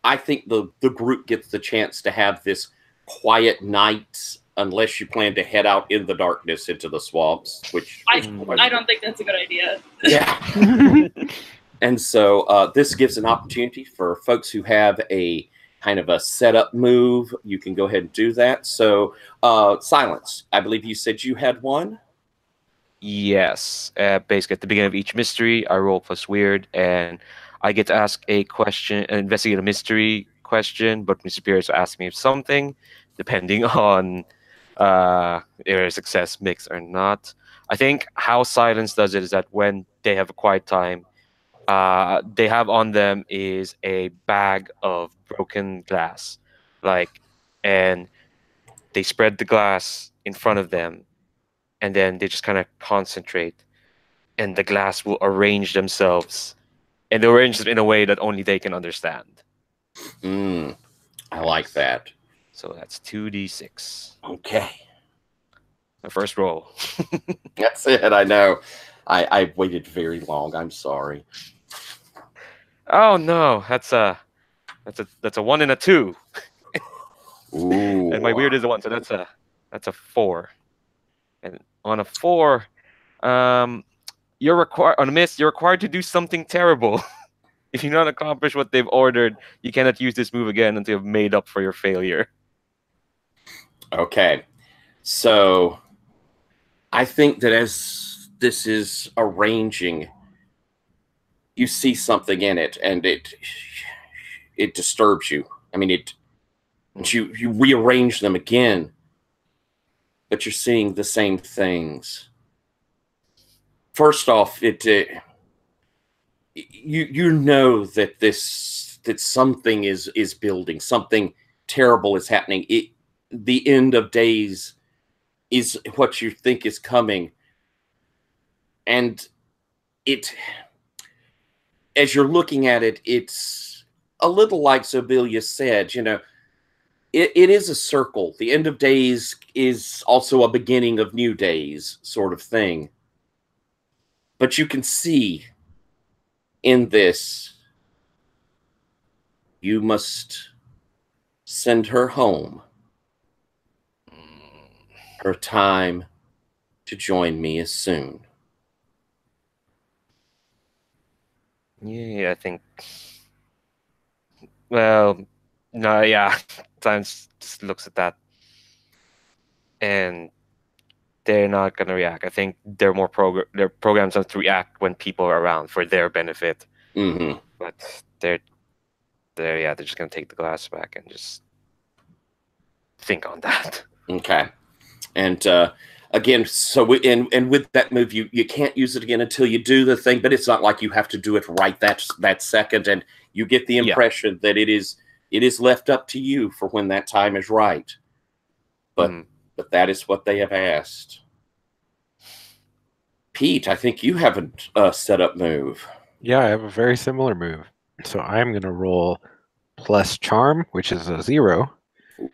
I think the group gets the chance to have this quiet night, unless you plan to head out in the darkness into the swamps, which I don't think that's a good idea. Yeah. And so this gives an opportunity for folks who have a kind of a setup move. You can go ahead and do that. So Silence, I believe you said you had one. Yes. Basically, at the beginning of each mystery, I roll plus weird, and I get to ask a question, investigate a mystery question, but my superiors ask me something, depending on if success mix or not. I think how Silence does it is that when they have a quiet time, they have on them is a bag of broken glass, and they spread the glass in front of them, and then they just kind of concentrate, and the glass will arrange themselves, and they arrange them in a way that only they can understand. I like that. So that's 2d6. Okay. The first roll. That's it. I know. I waited very long. I'm sorry. Oh no, that's a 1 and a 2. Ooh. And my weird is a 1, so that's a 4. And on a 4, you're required on a miss. You're required to do something terrible. If you not accomplish what they've ordered, you cannot use this move again until you've made up for your failure. Okay, so I think that as this is arranging, you see something in it, and it disturbs you. I mean, you rearrange them again, but you're seeing the same things. First off, you know that something is building, something terrible is happening. The end of days is what you think is coming, and as you're looking at it, it's a little like Zobelia said. You know, it is a circle. The end of days is also a beginning of new days, sort of thing. But you can see in this, you must send her home. Her time to join me is soon. Yeah, I think. Well, no, yeah. Science just looks at that, and they're not gonna react. I think they're more they're programmed to react when people are around for their benefit. Mm-hmm. But they're just gonna take the glass back and just think on that. Okay. And again, so and with that move, you can't use it again until you do the thing, but it's not like you have to do it right that second. And you get the impression that it is left up to you for when that time is right. But but that is what they have asked. Pete, I think you have a setup move. Yeah, I have a very similar move. So I'm going to roll plus charm, which is a 0.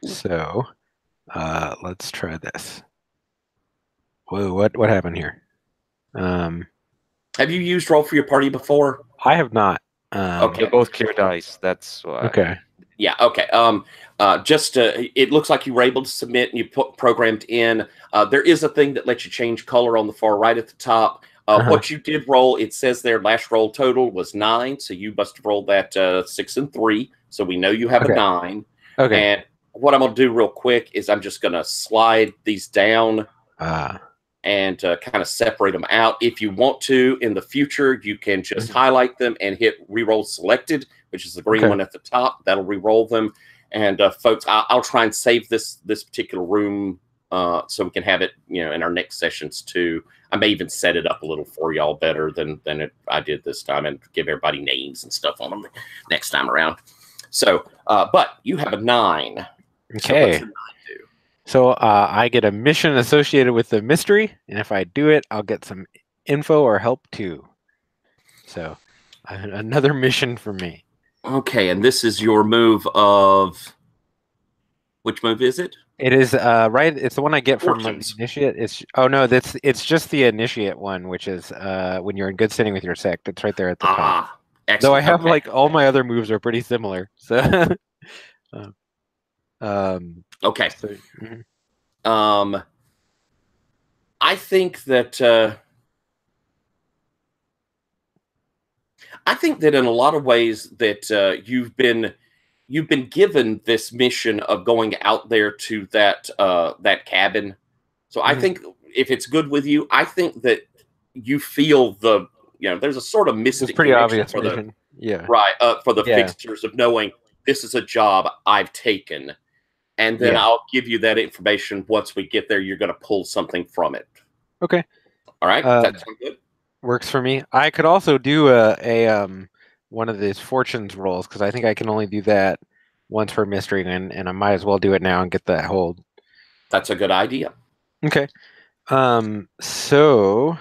So let's try this. Whoa, what happened here? Have you used roll for your party before? I have not. Okay. They're both clear dice. That's why. Okay. Yeah. Okay. It looks like you were able to submit and you programmed in. There is a thing that lets you change color on the far right at the top. What you did roll, it says there last roll total was 9, so you must have rolled that 6 and 3. So we know you have a 9. Okay. And what I'm going to do real quick is I'm just going to slide these down and kind of separate them out. If you want to, in the future, you can just highlight them and hit reroll selected, which is the green one at the top. That'll reroll them. And folks, I'll try and save this particular room so we can have it, in our next sessions too. I may even set it up a little for y'all better than I did this time, and give everybody names and stuff on them next time around. So, but you have a 9. Okay. So So I get a mission associated with the mystery, and if I do it, I'll get some info or help too. So another mission for me. Okay, and this is your move of... Which move is it? It is right. It's the one I get from Fortunes. initiate. It's just the initiate one, which is when you're in good standing with your sect. It's right there at the top. Excellent. Though I have like all my other moves are pretty similar. So okay. So, I think that in a lot of ways that you've been given this mission of going out there to that cabin. So I think if it's good with you, I think that you feel there's a sort of mystic. it's pretty obvious for mission. For the fixtures of knowing this is a job I've taken. And then I'll give you that information once we get there. You're going to pull something from it. Okay. All right. That sounds good. Works for me. I could also do a one of these fortunes rolls because I think I can only do that once per mystery, and I might as well do it now and get that hold. That's a good idea. Okay. So,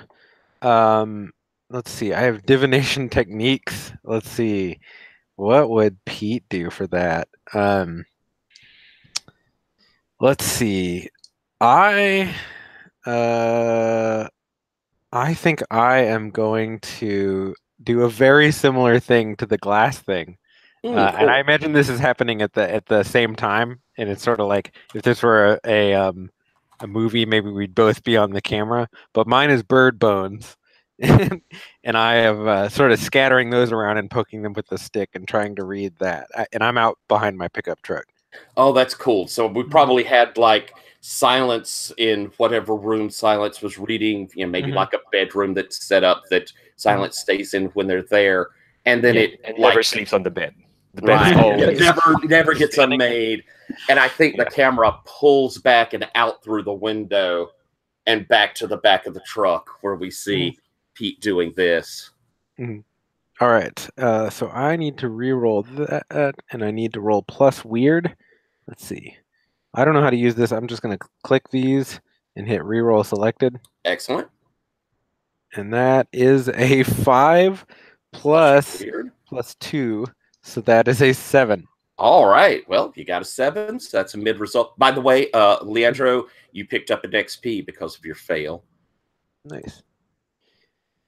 let's see. I have divination techniques. Let's see. What would Pete do for that? Let's see. I think I am going to do a very similar thing to the glass thing. Cool. And I imagine this is happening at the same time, and it's sort of like if this were a movie, maybe we'd both be on the camera. But mine is bird bones, and I have sort of scattering those around and poking them with the stick and trying to read that. And I'm out behind my pickup truck. Oh, that's cool. So we probably had like Silence in whatever room Silence was reading. Maybe like a bedroom that's set up that Silence stays in when they're there, and then it never sleeps on the bed. The bed is always never gets unmade. And I think the camera pulls back and out through the window and back to the back of the truck where we see Pete doing this. All right. So I need to re-roll that, and I need to roll plus weird. Let's see. I don't know how to use this. I'm just going to click these and hit re-roll selected. Excellent. And that is a 5 plus 2. So that is a 7. All right. Well, you got a 7. So that's a mid result. By the way, Leandro, you picked up an XP because of your fail. Nice.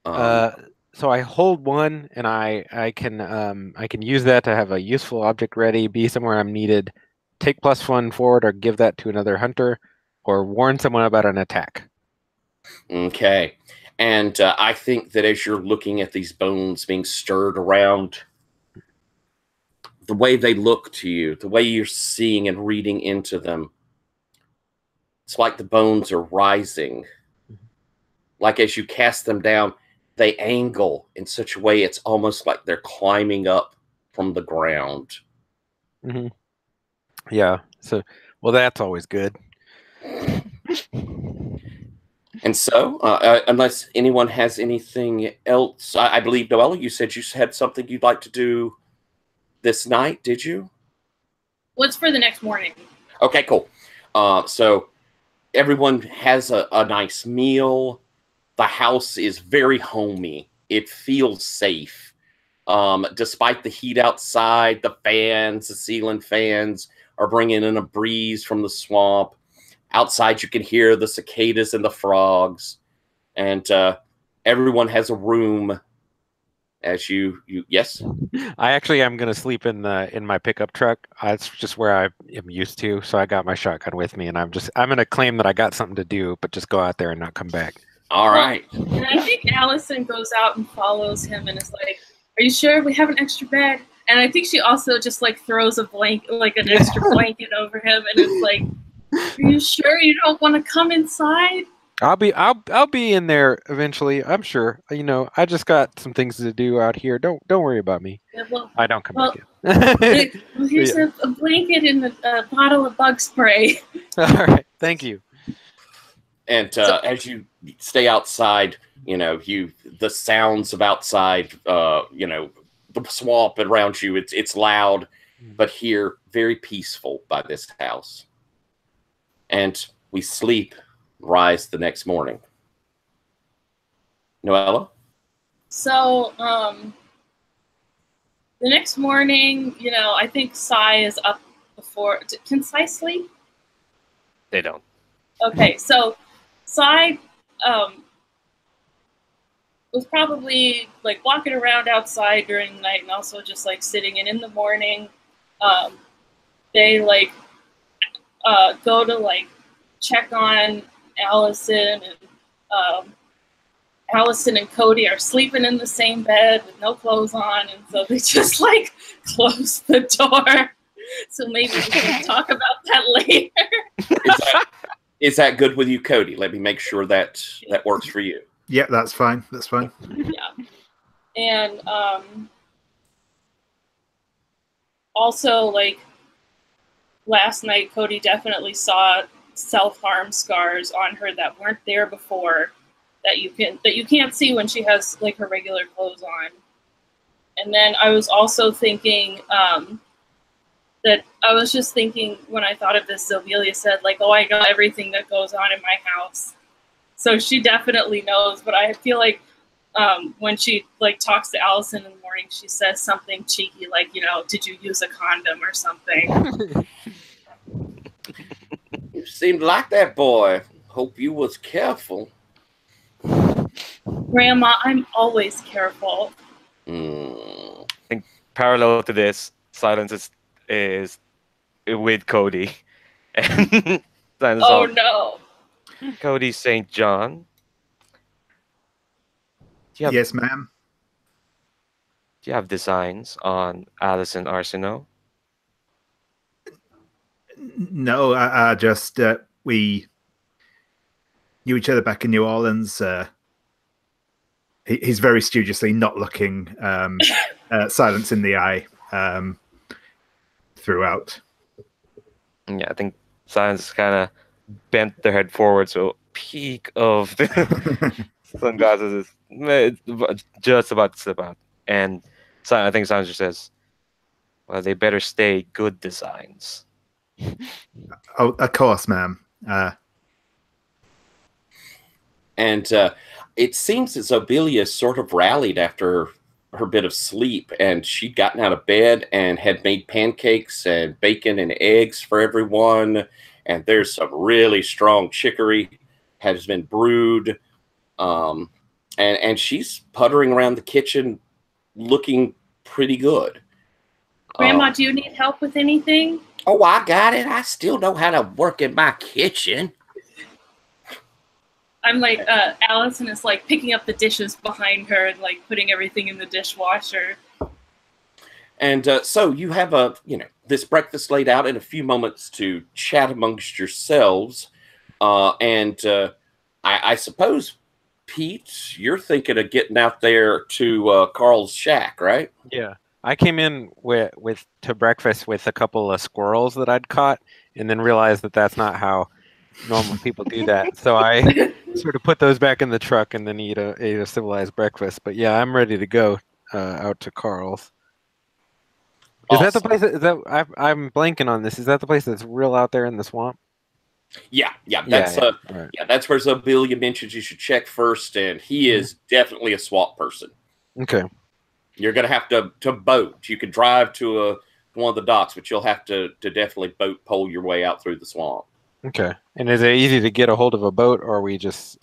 So I hold 1, and I can use that to have a useful object ready, be somewhere I'm needed, take +1 forward, or give that to another hunter, or warn someone about an attack. Okay. And I think that as you're looking at these bones being stirred around, the way they look to you, the way you're seeing and reading into them, it's like the bones are rising. Like as you cast them down, they angle in such a way it's almost like they're climbing up from the ground. Yeah. So, well, that's always good. And so, unless anyone has anything else, I believe, Noella, you said you had something you'd like to do this night, did you? What's for the next morning? Okay, cool. So everyone has a nice meal. The house is very homey. It feels safe. Despite the heat outside, the ceiling fans are bringing in a breeze from the swamp. Outside, you can hear the cicadas and the frogs. And everyone has a room. As yes. I actually am gonna sleep in my pickup truck. It's just where I am used to. So I got my shotgun with me, and I'm gonna claim that I got something to do, but just go out there and not come back. All right. And I think Allison goes out and follows him and is like, "Are you sure we have an extra bed?" And I think she also just like throws a blanket, like an extra blanket over him, and is like, "Are you sure you don't want to come inside?" I'll be in there eventually. I'm sure. You know, I just got some things to do out here. Don't worry about me. Yeah, well, I don't come back in. well, here's a blanket and a bottle of bug spray. All right, thank you. And as you stay outside, you know, the sounds of outside, you know, the swamp around you, it's loud, but here, very peaceful by this house. And we sleep, rise the next morning. Noella? So, the next morning, you know, I think Sai is up before. Can Sai sleep? They don't. Okay, so Sai was probably like walking around outside during the night and also just like sitting. And in the morning, they like go to like check on Allison, and Allison and Cody are sleeping in the same bed with no clothes on, and so they just like close the door. So maybe we can talk about that later. Is that good with you, Cody? Let me make sure that works for you. Yeah, that's fine. That's fine. Yeah. And also, like, last night, Cody definitely saw self-harm scars on her that weren't there before, that you can't see when she has like her regular clothes on. And then I was also thinking that I was just thinking when I thought of this, Zobelia said like, "Oh, I know everything that goes on in my house." So she definitely knows, but I feel like when she like talks to Allison in the morning, she says something cheeky like, you know, "Did you use a condom or something?" You seemed like that boy. Hope you was careful. Grandma, I'm always careful. Mm. I think parallel to this, Silence is with Cody. And Silence Oh no. Cody St. John. Yes, ma'am. Do you have designs on Allison Arsenault? No, I just we knew each other back in New Orleans. He's very studiously not looking Silence in the eye throughout. Yeah, I think Silence kind of bent their head forward, so peak of the sunglasses is just about to slip out. And I think Silence just says, "Well, they better stay good designs." Oh, of course, ma'am. And it seems that Zobelia sort of rallied after her bit of sleep, and she'd gotten out of bed and had made pancakes and bacon and eggs for everyone. And there's some really strong chicory has been brewed. And she's puttering around the kitchen looking pretty good. Grandma, do you need help with anything? Oh, I got it. I still know how to work in my kitchen. I'm like, Allison is like picking up the dishes behind her and like putting everything in the dishwasher. And so you have this breakfast laid out in a few moments to chat amongst yourselves. I suppose, Pete, you're thinking of getting out there to Carl's shack, right? Yeah. I came in to breakfast with a couple of squirrels that I'd caught, and then realized that that's not how normal people do that. So I sort of put those back in the truck and then ate a civilized breakfast. But yeah, I'm ready to go out to Carl's. Is that the place I'm blanking on this? Is that the place that's real out there in the swamp? Yeah. That's right. That's where Zobelia mentions you should check first, and he is definitely a swamp person. Okay. You're going to have to boat. You could drive to one of the docks, but you'll have to definitely boat pole your way out through the swamp. Okay. And is it easy to get a hold of a boat, or are we just...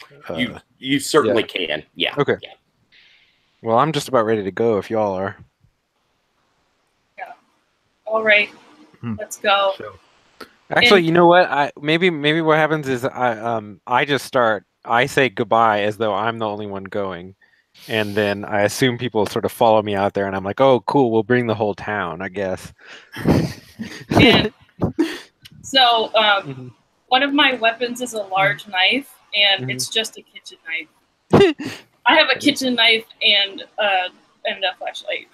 You certainly can. Yeah. Okay. Yeah. Well, I'm just about ready to go if y'all are. Yeah. All right. Let's go. Sure. Actually, you know what? Maybe what happens is I say goodbye as though I'm the only one going. And then I assume people sort of follow me out there, and I'm like, oh, cool, we'll bring the whole town, I guess. And so one of my weapons is a large knife, and it's just a kitchen knife. I have a kitchen knife and a flashlight.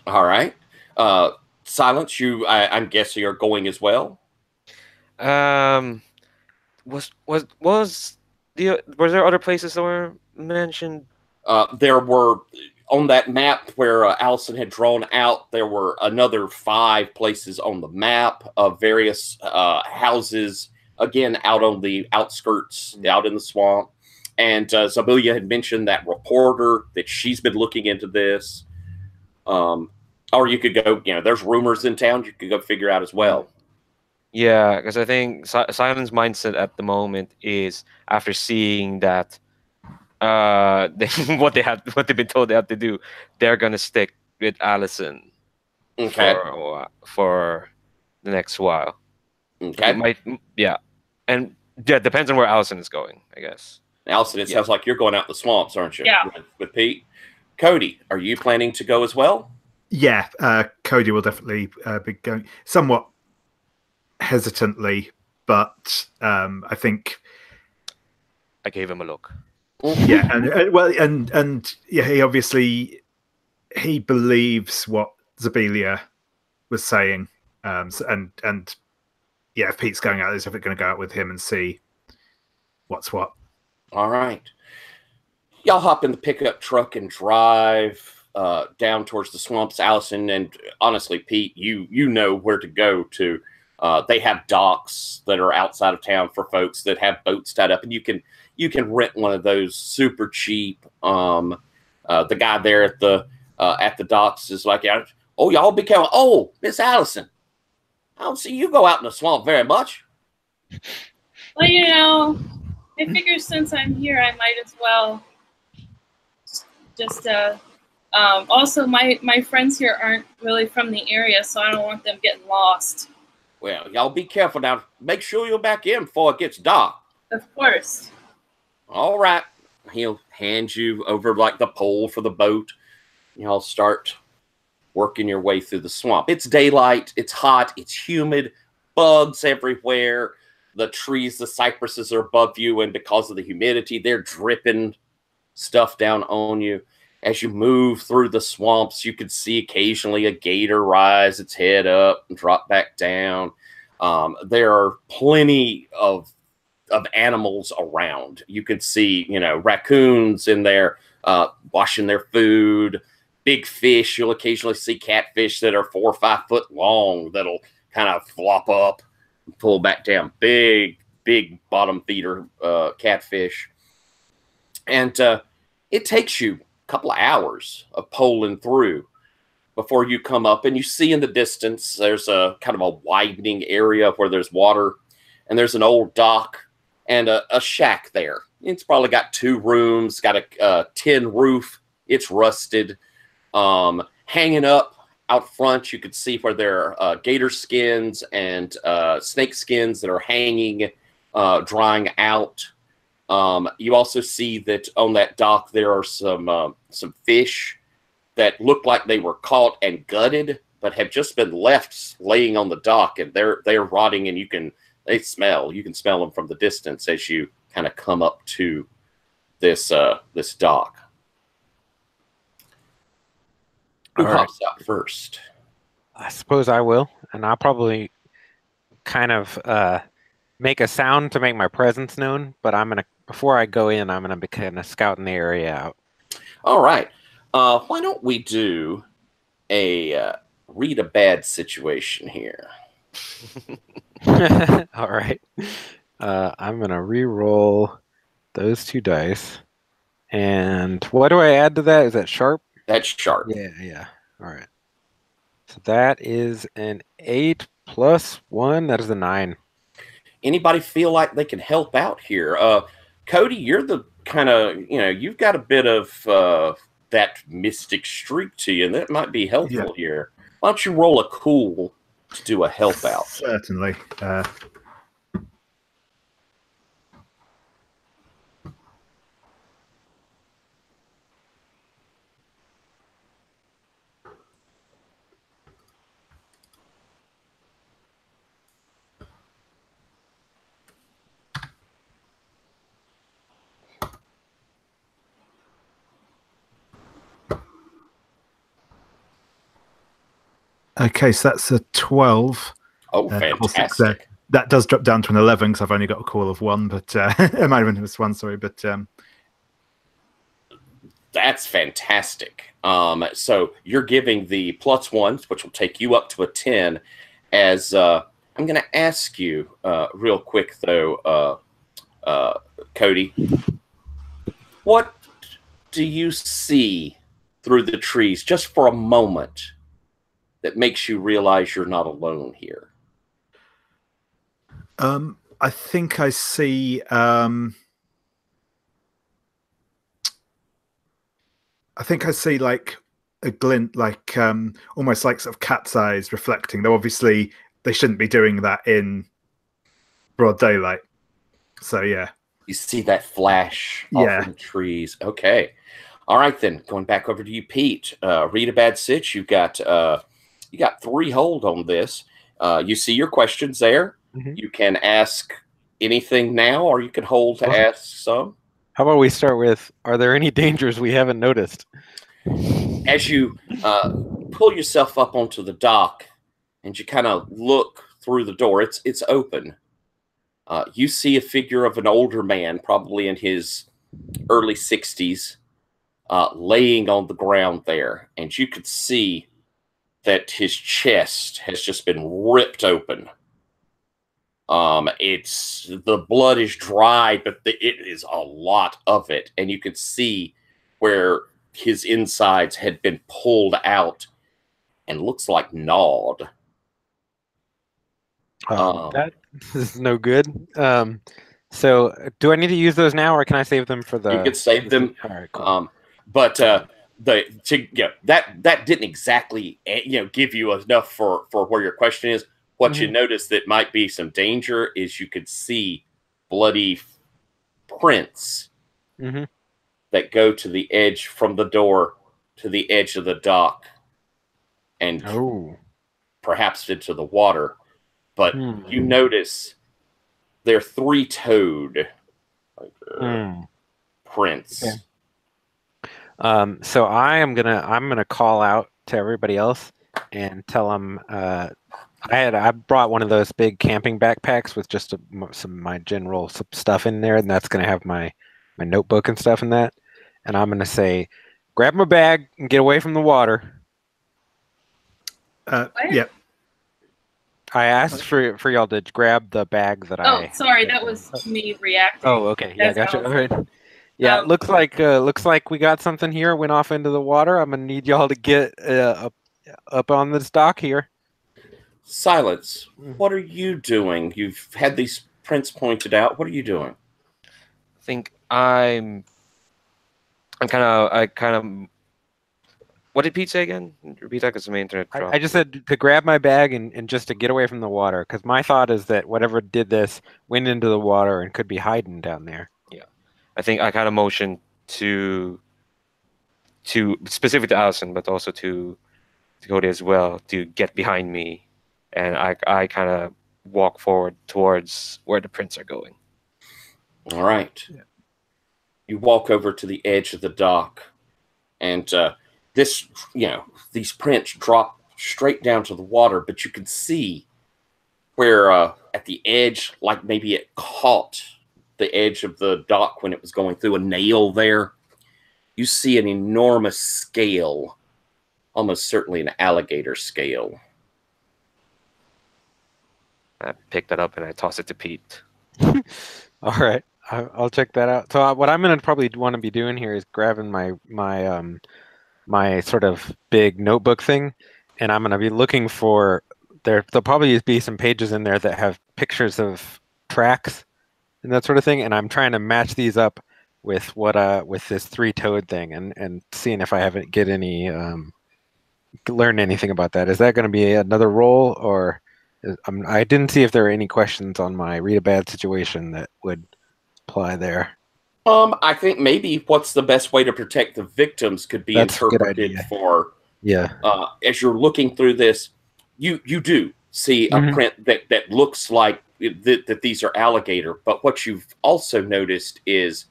All right. Silence, I'm guessing are going as well. Was there other places that were mentioned? There were, on that map where Allison had drawn out, there were another 5 places on the map of various houses, again, out on the outskirts, out in the swamp. And Zabuya had mentioned that reporter, that she's been looking into this. Or you could go, there's rumors in town you could go figure out as well. Yeah, because I think Silent's mindset at the moment is, after seeing that what they've been told they have to do, they're gonna stick with Allison for the next while. Okay. And depends on where Allison is going, I guess. Allison, it sounds like you're going out the swamps, aren't you? Yeah. With Pete. Cody, are you planning to go as well? Yeah, Cody will definitely be going somewhat hesitantly, but I think I gave him a look. Yeah, and he believes what Zabelia was saying, and if Pete's going out, he's going to go out with him and see what's what. All right, y'all hop in the pickup truck and drive down towards the swamps. Allison, and honestly, Pete, you know where to go to. They have docks that are outside of town for folks that have boats tied up, and you can rent one of those super cheap. The guy there at the docks is like, oh, y'all be careful. Oh, Miss Allison, I don't see you go out in the swamp very much. Well, I figure since I'm here, I might as well just also, my friends here aren't really from the area, so I don't want them getting lost. Well, y'all be careful now. Make sure you're back in before it gets dark. Of course. All right. He'll hand you over like the pole for the boat. Y'all start working your way through the swamp. It's daylight. It's hot. It's humid. Bugs everywhere. The trees, the cypresses are above you, and because of the humidity, they're dripping stuff down on you. As you move through the swamps, you could see occasionally a gator rise its head up and drop back down. There are plenty of animals around. You could see, raccoons in there washing their food. Big fish. You'll occasionally see catfish that are 4 or 5 foot long that'll kind of flop up and pull back down. Big bottom feeder catfish. And it takes you couple of hours of poling through before you come up, and you see in the distance there's a kind of a widening area where there's water, and there's an old dock and a shack there. It's probably got 2 rooms, got a tin roof. It's rusted. Hanging up out front, you could see where there are gator skins and snake skins that are hanging, drying out. You also see that on that dock there are some fish that look like they were caught and gutted, but have just been left laying on the dock, and they're rotting, and you can smell them from the distance as you kind of come up to this dock. Who hops out first? I suppose I will, and I'll probably kind of make a sound to make my presence known, but before I go in, I'm going to be kind of scouting the area out. All right. Why don't we do a read a bad situation here? All right. I'm going to re-roll those 2 dice. And what do I add to that? Is that sharp? That's sharp. Yeah. All right. So that is an 8 plus 1. That is a 9. Anybody feel like they can help out here? Cody, you're the kind of, you've got a bit of that mystic streak to you, and that might be helpful here. Why don't you roll a cool to do a help out? Certainly. Okay, so that's a 12. Oh, fantastic. That does drop down to an 11 because I've only got a call of 1, but it might have been this 1, sorry, but that's fantastic. So you're giving the +1s, which will take you up to a 10. As I'm going to ask you real quick, though, Cody, what do you see through the trees just for a moment that makes you realize you're not alone here? I think I see. Like a glint, like almost like sort of cat's eyes reflecting. Though obviously they shouldn't be doing that in broad daylight. So yeah, you see that flash off in the trees. Okay, all right then. Going back over to you, Pete. Read a bad sitch. You got 3 hold on this. You see your questions there. Mm-hmm. You can ask anything now, or you can hold to ask some. How about we start with, are there any dangers we haven't noticed? As you pull yourself up onto the dock and you kind of look through the door, it's open. You see a figure of an older man, probably in his early 60s, laying on the ground there. And you could see that his chest has just been ripped open. The blood is dry, but it is a lot of it. And you could see where his insides had been pulled out and looks like gnawed. That is no good. So do I need to use those now, or can I save them for the... You could save them. All right, cool. But that didn't exactly give you enough for where your question is. What you notice that might be some danger is you could see bloody prints that go to the edge from the door to the edge of the dock and perhaps into the water. But you notice they're 3-toed prints. Okay. So I'm gonna call out to everybody else and tell them I brought one of those big camping backpacks with just some my general stuff in there, and that's gonna have my notebook and stuff in that. And I'm gonna say, grab my bag and get away from the water. Yep. I asked for y'all to grab the bag that I... Oh, sorry, that was me reacting. Oh, okay. Yeah, gotcha. All right. Yeah, looks like we got something here. Went off into the water. I'm gonna need y'all to get up on this dock here. Silence. What are you doing? You've had these prints pointed out. What are you doing? I think I kind of. What did Pete say again? Repeat that because my internet dropped. I just said to grab my bag and just to get away from the water, because my thought is that whatever did this went into the water and could be hiding down there. Yeah, I think I kind of motioned to specific to Allison, but also to Cody as well, to get behind me, and I kind of walk forward towards where the prints are going. All right. Yeah. You walk over to the edge of the dock, and these prints drop straight down to the water, but you can see where at the edge, like maybe it caught the edge of the dock when it was going through a nail there. You see an enormous scale, almost certainly an alligator scale. I pick that up and I toss it to Pete. All right, I'll check that out. So what I'm going to probably want to be doing here is grabbing my my sort of big notebook thing, and I'm going to be looking for there'll probably be some pages in there that have pictures of tracks and that sort of thing, and I'm trying to match these up with with this three-toed thing and seeing if I haven't get any learn anything about that. Is that going to be another role, or I didn't see if there were any questions on my read a bad situation that would apply there. I think maybe what's the best way to protect the victims could be That's a good interpreted idea. for. Yeah. As you're looking through this, you do see a print that looks like that these are alligator. But what you've also noticed is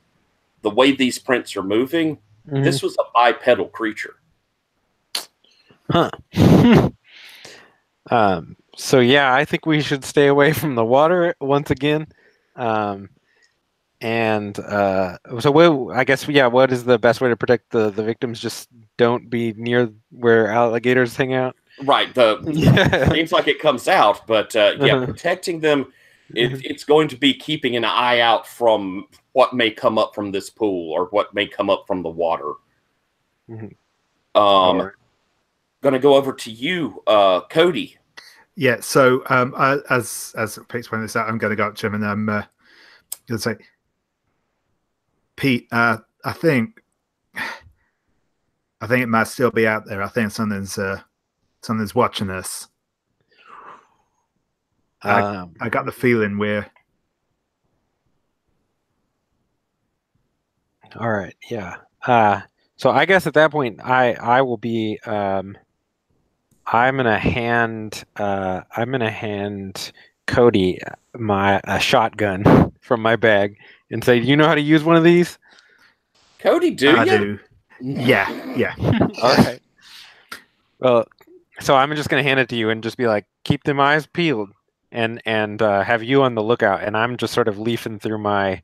the way these prints are moving. This was a bipedal creature. Huh. So yeah, I think we should stay away from the water once again. I guess what is the best way to protect the victims? Just don't be near where alligators hang out. Right. Seems like it comes out, but protecting them. It's going to be keeping an eye out from what may come up from this pool or what may come up from the water. Going to go over to you, Cody. Yeah. So as Pete's pointed this out, I'm going to go up to him and I'm going to say, Pete, I think it might still be out there. I think something's watching us. I got the feeling we're. All right. Yeah. So I guess at that point, I will be. I'm gonna hand Cody a shotgun from my bag and say, "Do you know how to use one of these?" Cody, do you? Do. Yeah. All right. Well, so I'm just gonna hand it to you and just be like, "Keep them eyes peeled," and have you on the lookout. And I'm just sort of leafing through my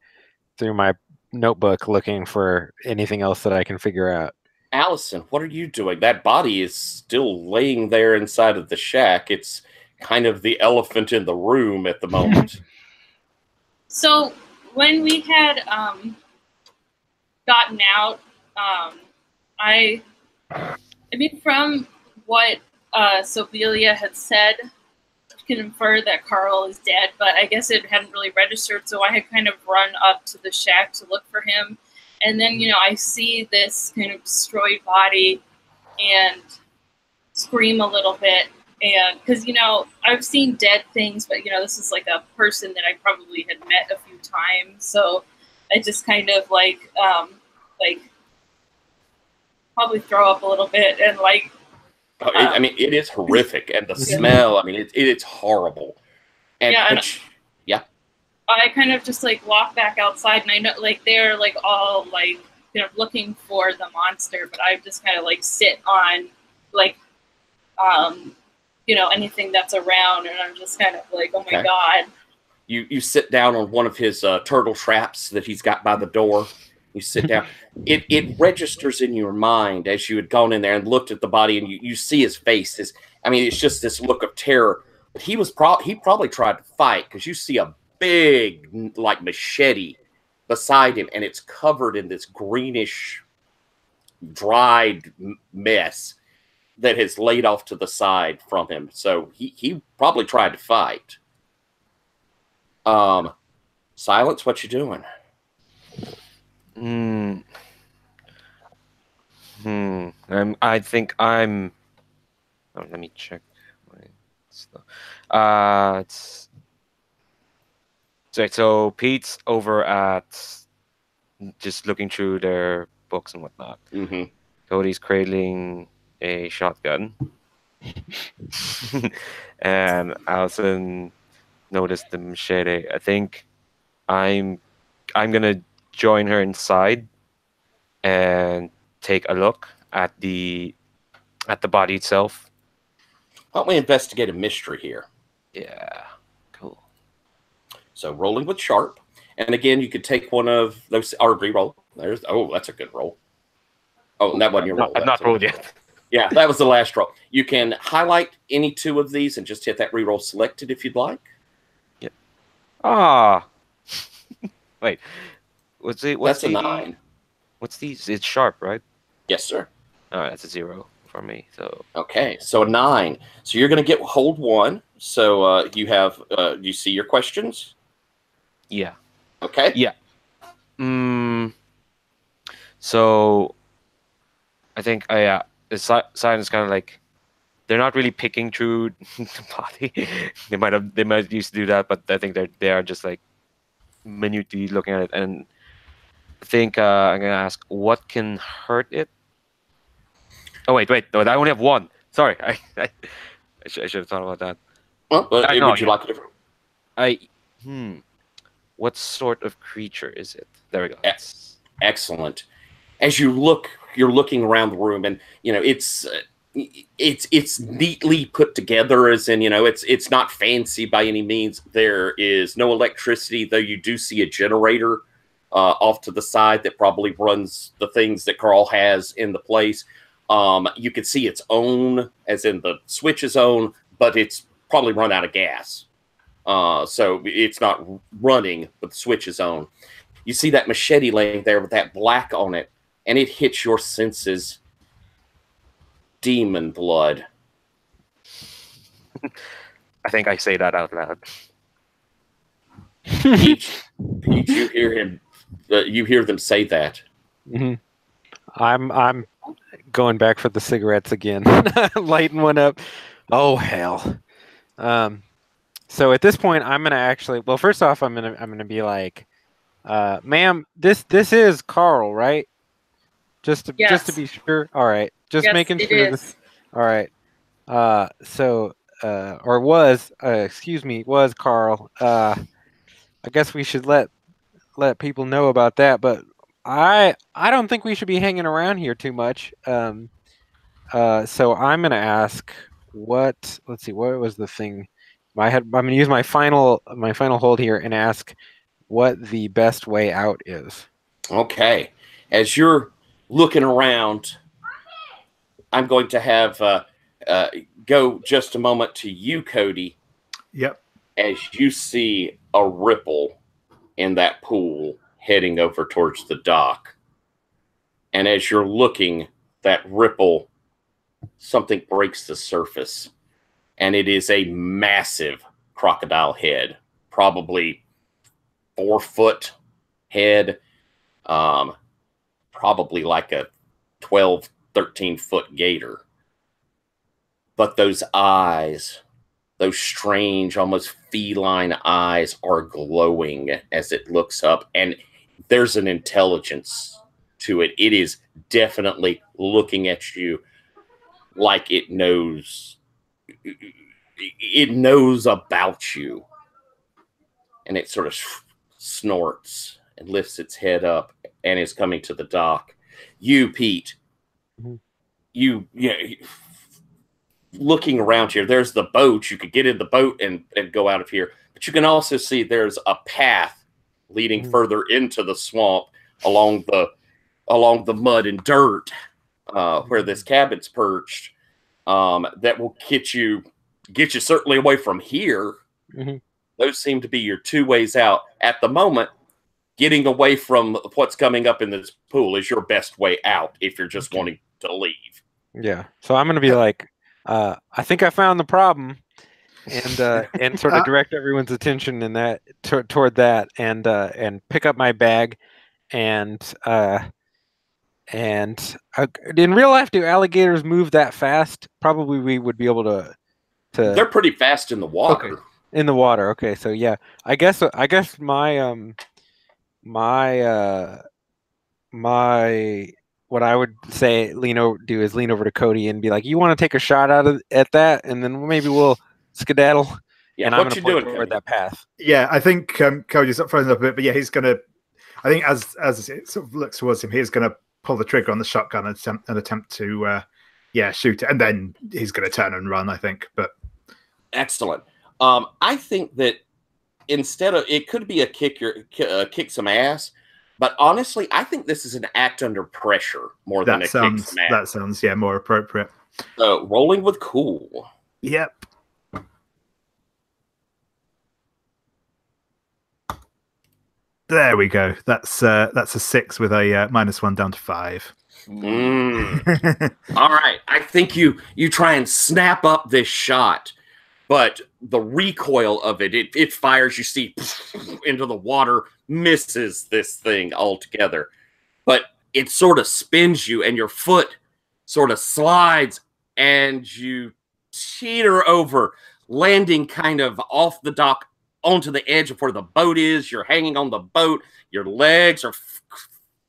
notebook looking for anything else that I can figure out. Allison, what are you doing? That body is still laying there inside of the shack. It's kind of the elephant in the room at the moment. So when we had gotten out, I mean, from what Sobelia had said, you can infer that Carl is dead, but I guess it hadn't really registered, so I had kind of run up to the shack to look for him. And then, I see this kind of destroyed body and scream a little bit. And because, I've seen dead things, but, this is like a person that I probably had met a few times. So I just kind of probably throw up a little bit and it is horrific. And the smell, it's horrible. And, I kind of just walk back outside, and I know they're all looking for the monster, but I just kind of sit on anything that's around, and I'm just kind of oh my god. You sit down on one of his turtle traps that he's got by the door. You sit down. It registers in your mind as you had gone in there and looked at the body, and you see his face. It's just this look of terror. But he probably tried to fight, because you see a big machete beside him, and it's covered in this greenish dried mess that has laid off to the side from him. So he probably tried to fight. Silence, what you doing? I think I'm. Oh, let me check. So Pete's over at just looking through their books and whatnot. Cody's cradling a shotgun, and Allison noticed the machete. I think I'm gonna join her inside and take a look at the body itself. Why don't we investigate a mystery here? Yeah, cool. So rolling with sharp, and again, you could take one of those or re-roll. That's a good roll. Oh, and that wasn't your roll. I've not rolled yet. Yeah, that was the last roll. You can highlight any two of these and just hit that re-roll selected if you'd like. Yeah. Wait. That's a 9. What's these? It's sharp, right? Yes, sir. All right, that's a 0 for me. So Okay, so a 9. So you're going to get hold 1. So you have, you see your questions? yeah, Okay. yeah. So I think the sign is kind of like they're not really picking through the body. They might used to do that, but I think they are just like minutely looking at it. And I think I'm gonna ask what can hurt it. Oh wait, no, I only have 1. Sorry, I should have thought about that. Well, I know. would you like a different? What sort of creature is it? There we go. Excellent. As you look, you're looking around the room, and it's neatly put together. As in, it's not fancy by any means. There is no electricity, though. You do see a generator off to the side that probably runs the things that Carl has in the place. You can see its own, as in the switch's own, but it's probably run out of gas. So it's not running, but the switch is on. You see that machete laying there with that black on it, and it hits your senses. Demon blood. I think I say that out loud. Peach, you hear him. You hear them say that. Mm-hmm. I'm going back for the cigarettes again, lighting one up. Oh hell! So at this point, I'm gonna actually. Well, first off, I'm gonna be like, "Ma'am, this is Carl, right? Just to be sure. All right, just making sure. This, all right. Or was excuse me, was Carl. I guess we should let people know about that, but I don't think we should be hanging around here too much. So I'm gonna ask what. Let's see, what was the thing? I'm gonna use my final hold here and ask what the best way out is. Okay. As you're looking around, I'm going to have go just a moment to you, Cody. Yep. As you see a ripple in that pool heading over towards the dock. And as you're looking, that ripple, something breaks the surface. And it is a massive crocodile head, probably 4-foot head, probably like a 12, 13-foot gator. But those eyes, those strange, almost feline eyes, are glowing as it looks up, and there's an intelligence to it. It is definitely looking at you like it knows about you. And it sort of snorts and lifts its head up and is coming to the dock. You, Pete, you looking around here, there's the boat. You could get in the boat and go out of here. But you can also see there's a path leading further into the swamp along the mud and dirt where this cabin's perched. That will get you certainly away from here. Those seem to be your 2 ways out at the moment. Getting away from what's coming up in this pool is your best way out if you're just wanting to leave. Yeah. So I'm going to be like, I think I found the problem, and sort of direct everyone's attention in that toward that, and pick up my bag, and in real life, do alligators move that fast? Probably we would be able to. They're pretty fast in the water. Okay. In the water. Okay, so yeah, I guess my what I would say lean over to Cody and be like, "You want to take a shot at that, and then maybe we'll skedaddle." Yeah, and I'm going to point toward that path. Yeah, I think Cody's frozen up a bit, but yeah, he's going to. I think as it sort of looks towards him, he's going to pull the trigger on the shotgun and attempt to shoot it, and then he's going to turn and run. I think, but excellent. I think that instead of it could be a kick some ass. But honestly, I think this is an act under pressure more than a kick some ass. That sounds more appropriate. Rolling with cool. Yep. There we go. That's a 6 with a -1 down to 5. All right. I think you try and snap up this shot, but the recoil of it fires, you see, into the water, misses this thing altogether. But it sort of spins you, and your foot sort of slides, and you teeter over, landing kind of off the dock onto the edge of where the boat is. You're hanging on the boat. Your legs are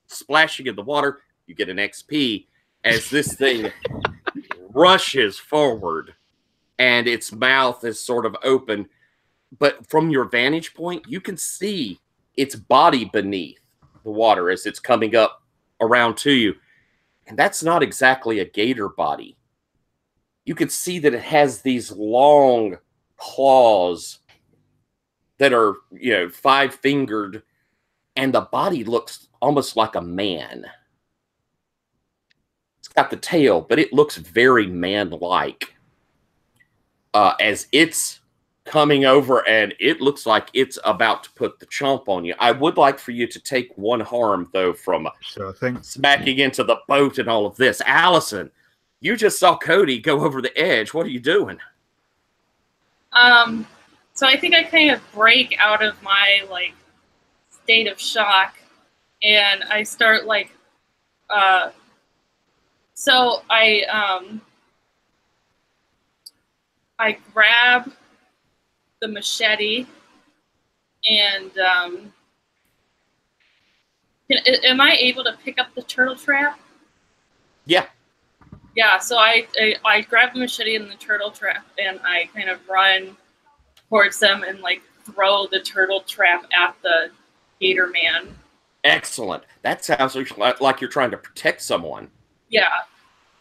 splashing in the water. You get an XP as this thing rushes forward, and its mouth is sort of open. But from your vantage point, you can see its body beneath the water as it's coming up around to you. And that's not exactly a gator body. You can see that it has these long claws that are, 5-fingered, and the body looks almost like a man. It's got the tail, but it looks very man-like. As it's coming over, and it looks like it's about to put the chomp on you. I would like for you to take 1 harm, though, from Sure thing. smacking into the boat and all of this. Allison, you just saw Cody go over the edge. What are you doing? So I think I kind of break out of my state of shock, and I start so I grab the machete, and am I able to pick up the turtle trap? Yeah. Yeah, so I grab the machete and the turtle trap, and I kind of run towards them and throw the turtle trap at the gator man. Excellent. That sounds like you're trying to protect someone. Yeah.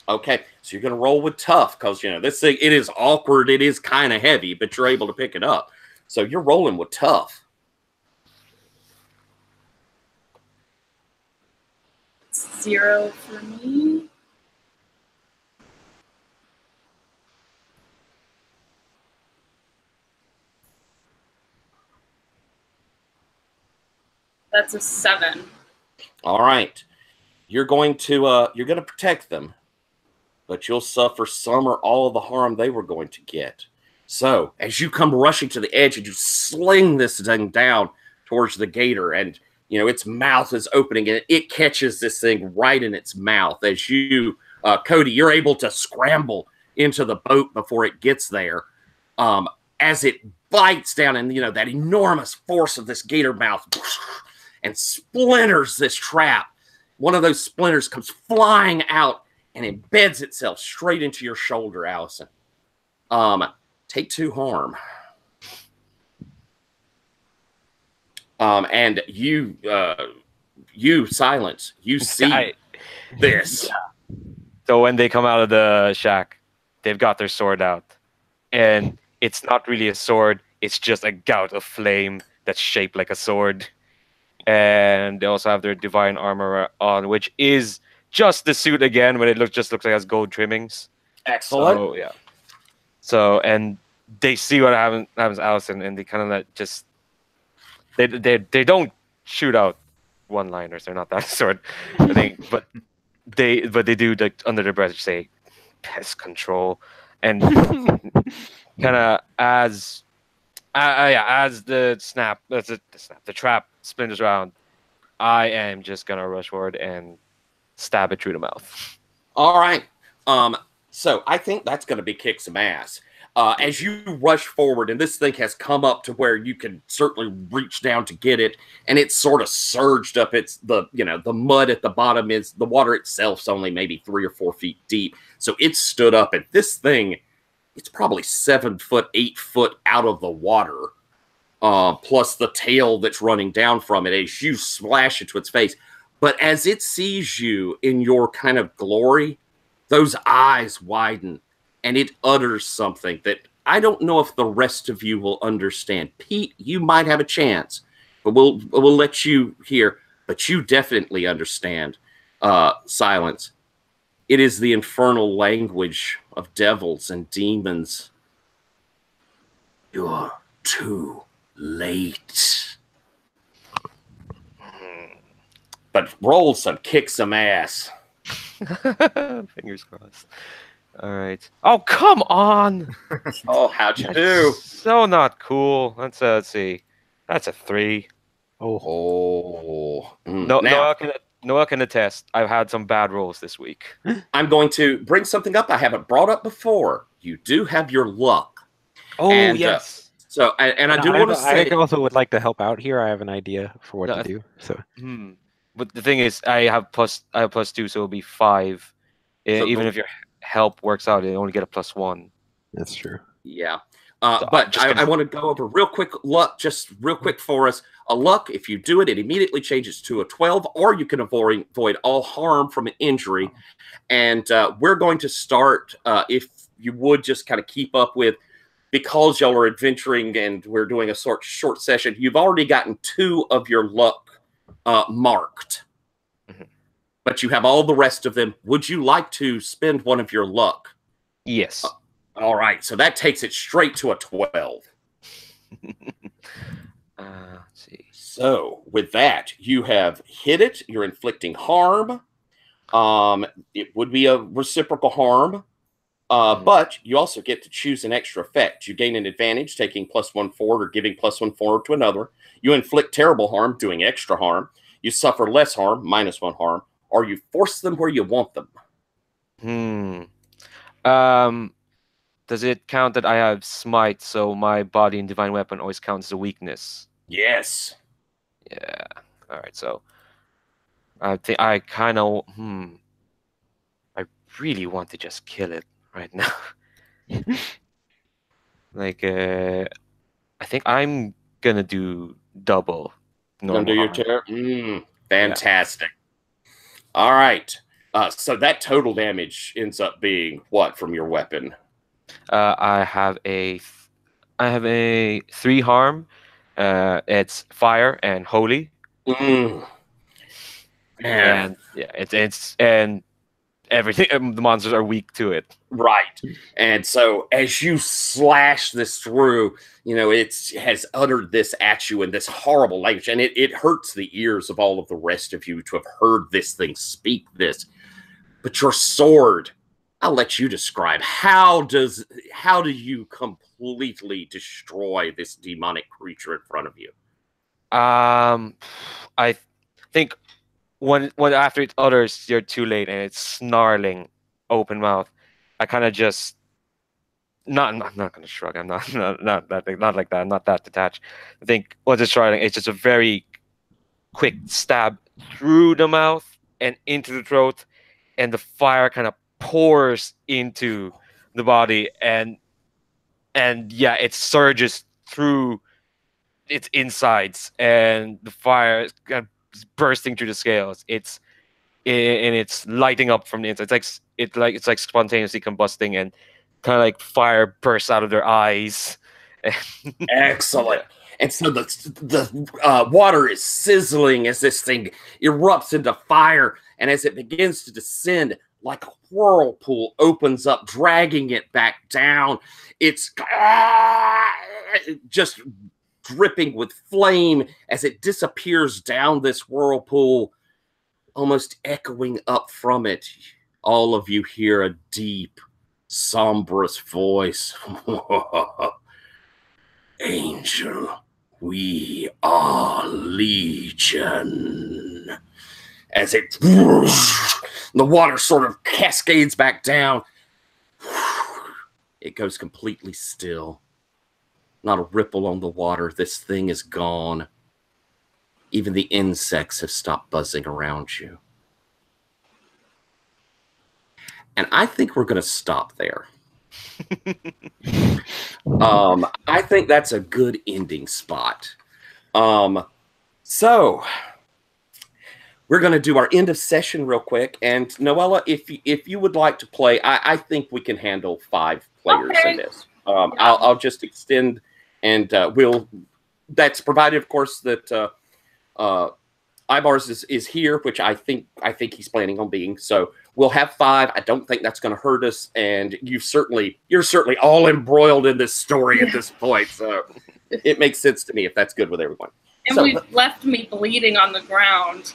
Okay, so you're going to roll with tough, because, this thing, it is awkward, it is kind of heavy, but you're able to pick it up. So you're rolling with tough. 0 for me. That's a 7. All right. You're going to protect them, but you'll suffer some or all of the harm they were going to get. So, as you come rushing to the edge and you sling this thing down towards the gator, and its mouth is opening, and it catches this thing right in its mouth. As you, Cody, you're able to scramble into the boat before it gets there. As it bites down, and that enormous force of this gator mouth, and splinters this trap. One of those splinters comes flying out and embeds itself straight into your shoulder, Allison. Take 2 harm. And you Silence. You see this. Yeah. So when they come out of the shack, they've got their sword out. And it's not really a sword. It's just a gout of flame that's shaped like a sword. And they also have their divine armor on, which is just the suit again, but it just looks like it has gold trimmings. Excellent. So, yeah. So, and they see what happens to Allison, and they kind of just they don't shoot out one-liners. They're not that sort, I think, but they do under their breath say pest control, and kind of as the trap splinters around, I am just gonna rush forward and stab it through the mouth. All right. So I think that's going to be kick some ass. As you rush forward, and this thing has come up to where you can certainly reach down to get it, and it's sort of surged up. It's the mud at the bottom is the water itself's only maybe 3 or 4 feet deep, so it's stood up. And this thing, it's probably 7 foot, 8 foot out of the water, plus the tail that's running down from it as you splash into its face. But as it sees you in your kind of glory, those eyes widen, and it utters something that I don't know if the rest of you will understand. Pete, you might have a chance, but we'll let you hear. But you definitely understand. Silence. It is the infernal language of devils and demons. You're too late. But roll some, kick some ass. Fingers crossed. All right. Oh, come on! Oh, how'd you do? So not cool. Let's see. That's a 3. Oh. No, Now, Noah can attest. I've had some bad rolls this week. I'm going to bring something up I haven't brought up before. You do have your luck. Oh, And, yes. I do want to say... I also would like to help out here. I have an idea for what No, to do. So, But the thing is, I have +2, so it'll be 5. So Even if your help works out, you only get a +1. that's true. Yeah. So But I want to go over real quick luck, just real quick for us. A luck, if you do it, it immediately changes to a 12, or you can avoid all harm from an injury. And we're going to start, if you would just kind of keep up with, because y'all are adventuring and we're doing a short session, you've already gotten 2 of your luck marked. But you have all the rest of them. Would you like to spend one of your luck? Yes. All right, so that takes it straight to a 12. Let's see. So with that, you have hit it. You're inflicting harm. It would be a reciprocal harm, but you also get to choose an extra effect. You gain an advantage, taking +1 forward or giving +1 forward to another. You inflict terrible harm, doing extra harm. You suffer less harm, -1 harm, or you force them where you want them. Does it count that I have smite, so my body and divine weapon always counts as a weakness? Yes. Yeah. All right. So I think I kind of I really want to just kill it right now. Like I think I'm gonna do double. Gonna do your terror. Fantastic. Yeah. All right. So that total damage ends up being what from your weapon? I have a 3 harm. It's fire and holy. And yeah, it's and everything. The monsters are weak to it. Right. And so as you slash this through, you know, it has uttered this at you in this horrible language, and it hurts the ears of all of the rest of you to have heard this thing speak this. But your sword, I'll let you describe. How do you completely destroy this demonic creature in front of you? I think when after it utters, you're too late, and it's snarling, open mouth. I kind of just I'm not gonna shrug. I'm not that thing, not like that. I'm not that detached. I think once it's snarling, it's just a very quick stab through the mouth and into the throat, and the fire kind of pours into the body, and yeah, it surges through its insides, and the fire is kind of bursting through the scales. It's lighting up from the inside. It's like spontaneously combusting, and kind of like fire bursts out of their eyes. Excellent. And so the water is sizzling as this thing erupts into fire, and as it begins to descend, like a whirlpool opens up, dragging it back down. It's just dripping with flame as it disappears down this whirlpool, almost echoing up from it. All of you hear a deep, sombrous voice. Angel, we are legion. As it, the water sort of cascades back down. It goes completely still. Not a ripple on the water. This thing is gone. Even the insects have stopped buzzing around you. And I think we're going to stop there. I think that's a good ending spot. So we're going to do our end of session real quick. And Noella, if you would like to play, I think we can handle 5 players in this. I'll just extend, and that's provided, of course, that Ibars is here, which I think he's planning on being. So we'll have 5. I don't think that's going to hurt us, and you're certainly all embroiled in this story at this point. So it makes sense to me if that's good with everyone. And left me bleeding on the ground.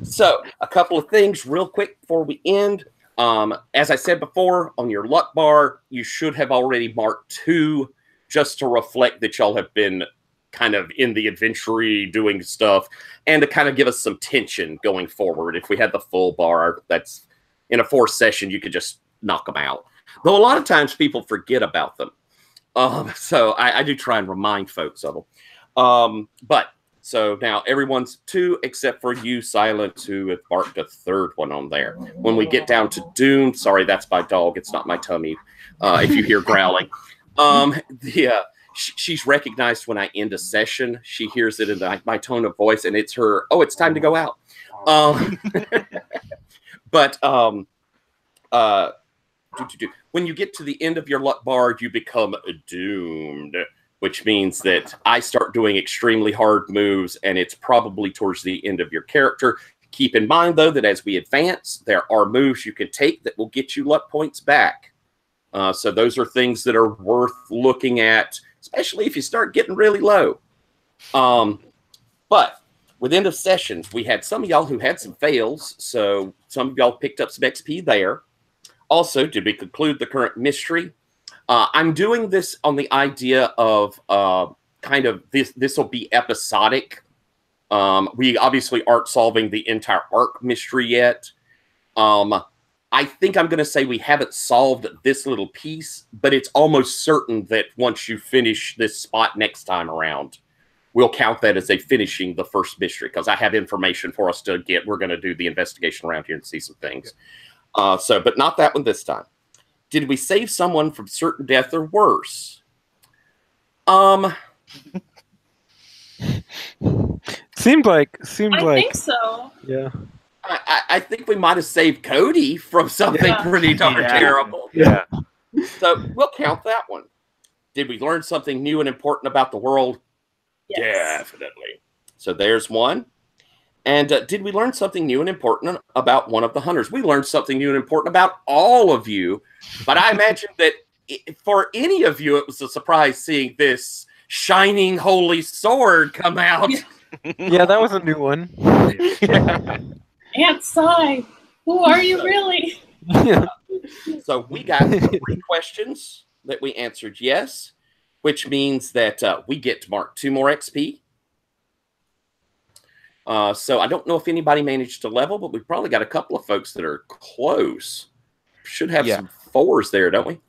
So, a couple of things real quick before we end. As I said before, on your luck bar, you should have already marked 2 just to reflect that y'all have been kind of in the adventure doing stuff and to kind of give us some tension going forward. If we had the full bar, that's in a 4th session, you could just knock them out. Though a lot of times people forget about them. So I do try and remind folks of them. So now everyone's 2 except for you, Silence, who have marked a 3rd one on there. When we get down to Doom, sorry, that's my dog. It's not my tummy. If you hear growling. She's recognized when I end a session. She hears it in my tone of voice, and it's her, oh, it's time to go out. When you get to the end of your luck bar, you become doomed, which means that I start doing extremely hard moves, and it's probably towards the end of your character. Keep in mind, though, that as we advance, there are moves you can take that will get you luck points back. So those are things that are worth looking at, especially if you start getting really low. But with end of sessions, we had some of y'all who had some fails, so some of y'all picked up some XP there. Also, did we conclude the current mystery? I'm doing this on the idea of kind of this will be episodic. We obviously aren't solving the entire arc mystery yet. I think I'm going to say we haven't solved this little piece, but it's almost certain that once you finish this spot next time around, we'll count that as a finishing the first mystery, because I have information for us to get. We're going to do the investigation around here and see some things. But not that one this time. Did we save someone from certain death or worse? Seemed like. I think so. Yeah. I think we might have saved Cody from something pretty darn terrible. Yeah. So we'll count that one. Did we learn something new and important about the world? Yes. Definitely. So there's one. And did we learn something new and important about one of the hunters? We learned something new and important about all of you. But I imagine that for any of you, it was a surprise seeing this shining holy sword come out. Yeah, that was a new one. Aunt Sai, who are you really? Yeah. So we got 3 questions that we answered yes, which means that we get to mark 2 more XP. So I don't know if anybody managed to level, but we've probably got a couple of folks that are close. Should have some 4s there, don't we?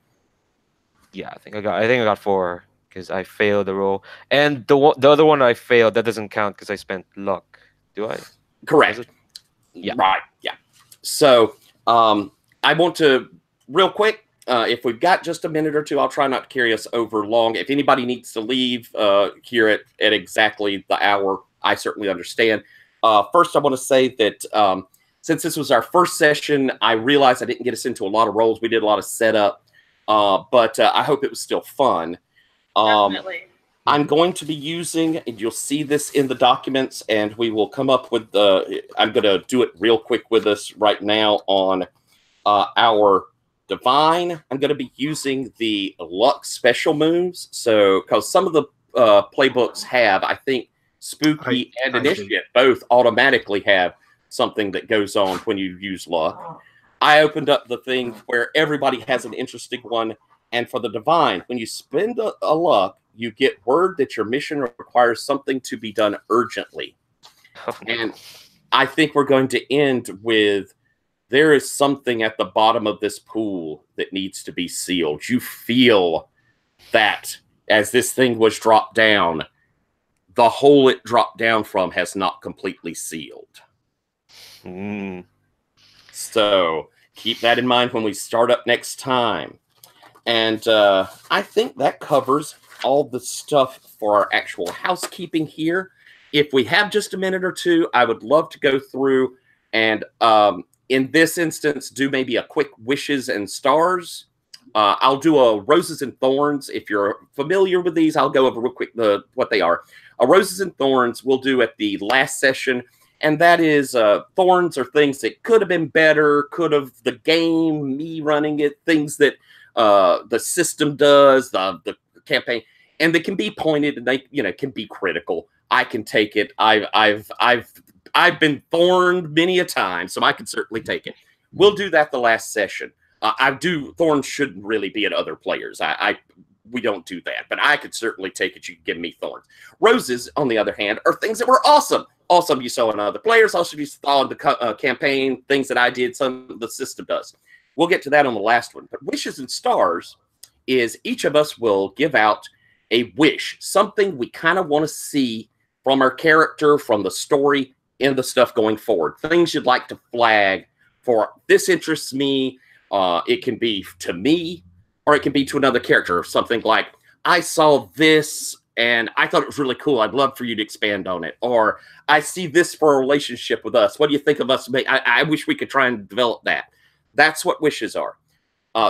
Yeah, I think I got 4 because I failed the roll, and the other one I failed, that doesn't count because I spent luck. Do I? Correct. Yeah. Right. Yeah. So I want to real quick. If we've got just a minute or 2, I'll try not to carry us over long. If anybody needs to leave here at exactly the hour, I certainly understand. First, I want to say that since this was our first session, I realized I didn't get us into a lot of roles. We did a lot of setup, but I hope it was still fun. Definitely. I'm going to be using, and you'll see this in the documents, and we will come up with I'm going to do it real quick with us right now on our Divine. I'm going to be using the luck special moves. So, because some of the playbooks have, I think, Spooky and Initiate both automatically have something that goes on when you use luck. I opened up the thing where everybody has an interesting one. And for the Divine, when you spend a luck, you get word that your mission requires something to be done urgently. And I think we're going to end with, there is something at the bottom of this pool that needs to be sealed. You feel that as this thing was dropped down, the hole it dropped down from has not completely sealed. So keep that in mind when we start up next time. And I think that covers all the stuff for our actual housekeeping here. If we have just a minute or 2, I would love to go through and, in this instance, do maybe a quick wishes and stars. I'll do a roses and thorns. If you're familiar with these, I'll go over real quick what they are. Roses and thorns we'll do at the last session. And that is thorns are things that could have been better, could have the game, me running it, things that the system does, the campaign, and they can be pointed and they can be critical. I can take it. I've I've been thorned many a time, so I can certainly take it. We'll do that the last session. Thorns shouldn't really be at other players. We don't do that, but I could certainly take it. You can give me thorns. Roses, on the other hand, are things that were awesome. Awesome you saw in other players. Also you saw in the campaign, things that I did, some the system does. We'll get to that on the last one. But wishes and stars is each of us will give out a wish, something we kind of want to see from our character, from the story, in the stuff going forward. Things you'd like to flag for, this interests me. It can be to me, or it can be to another character, or something like, I saw this and I thought it was really cool. I'd love for you to expand on it. Or I see this for a relationship with us. What do you think of us? I wish we could try and develop that. That's what wishes are.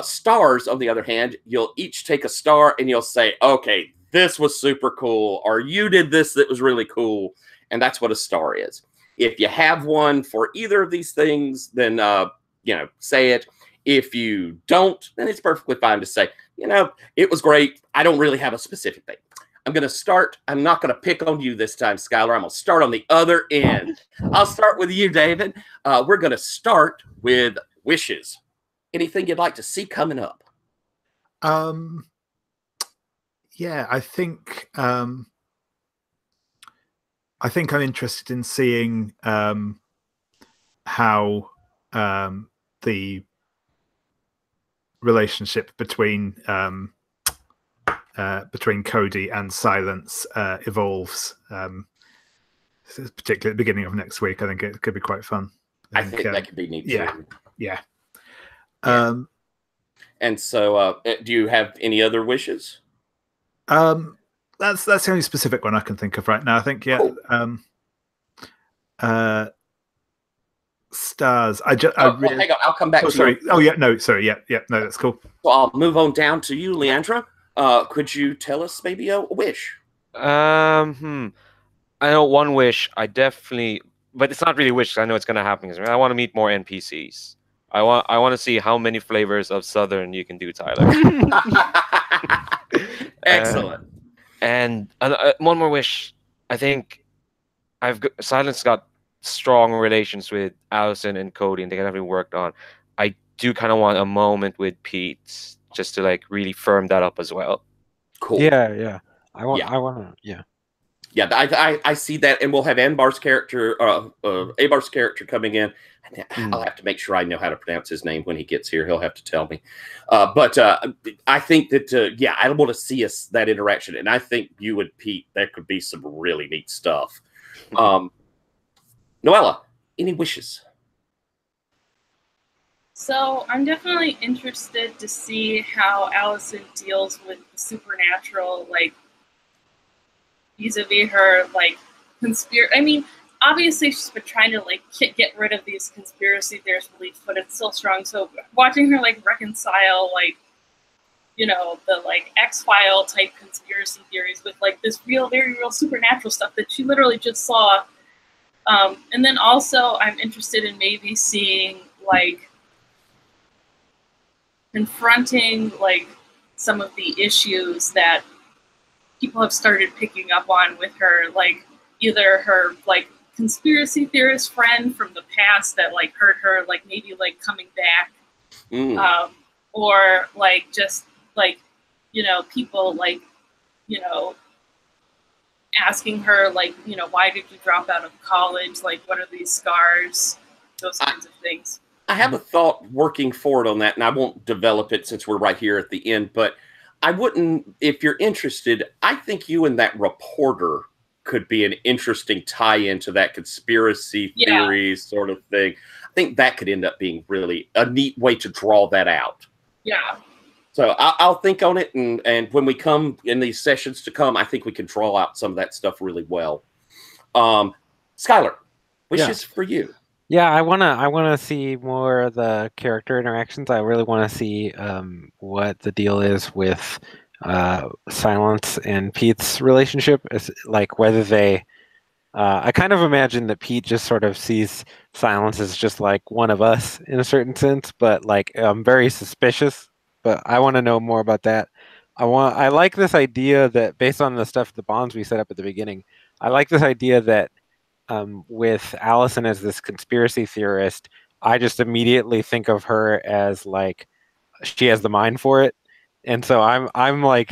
Stars, on the other hand, you'll each take a star and you'll say, okay, this was super cool, or you did this that was really cool. And that's what a star is. If you have one for either of these things, then, say it. If you don't, then it's perfectly fine to say, it was great. I don't really have a specific thing. I'm going to start. I'm not going to pick on you this time, Skylar. I'm going to start on the other end. I'll start with you, David. We're going to start with wishes. Anything you'd like to see coming up? Yeah, I think I'm interested in seeing how the relationship between Cody and Silence evolves, particularly at the beginning of next week. I think it could be quite fun. I think that could be neat too. Yeah. And so, do you have any other wishes? That's the only specific one I can think of right now. I think, yeah. Cool. Stars. Hang on, I'll come back to sorry. you. Oh, yeah, no, sorry. Yeah, no, that's cool. So I'll move on down to you, Leandra. Could you tell us maybe a wish? I know one wish. I definitely, but it's not really a wish. I know it's going to happen. I want to meet more NPCs. I want to see how many flavors of Southern you can do, Tyler. Excellent. And one more wish. I think Silence got strong relations with Allison and Cody, and they haven't worked on. I do kind of want a moment with Pete, just to really firm that up as well. Cool. Yeah. I want to. Yeah. Yeah, I see that, and we'll have Abar's character coming in. I'll have to make sure I know how to pronounce his name when he gets here. He'll have to tell me. But I think that, I want to see that interaction, and I think you and Pete, there could be some really neat stuff. Noella, any wishes? So I'm definitely interested to see how Allison deals with the supernatural, vis-a-vis her, conspiracy. I mean, obviously she's been trying to, get rid of these conspiracy theorist beliefs, but it's still strong. So watching her, reconcile, the, X-File type conspiracy theories with, this very real supernatural stuff that she literally just saw. And then also I'm interested in maybe seeing, confronting, some of the issues that people have started picking up on with her, either her, conspiracy theorist friend from the past that, hurt her, maybe, coming back, or, just, people, asking her, why did you drop out of college? What are these scars? Those kinds of things. I have a thought working forward on that, and I won't develop it since we're right here at the end, but I wouldn't, if you're interested, I think you and that reporter could be an interesting tie-in to that conspiracy theory sort of thing. I think that could end up being really a neat way to draw that out. Yeah. So I'll think on it, and when we come in these sessions to come, I think we can draw out some of that stuff really well. Skylar, wishes for you. Yeah, I wanna see more of the character interactions. I really want to see what the deal is with Silence and Pete's relationship. It's whether they. I kind of imagine that Pete just sort of sees Silence as just one of us in a certain sense, but I'm very suspicious. But I want to know more about that. I like this idea that, based on the bonds we set up at the beginning, I like this idea that with Allison as this conspiracy theorist, I just immediately think of her as like she has the mind for it, and so I'm like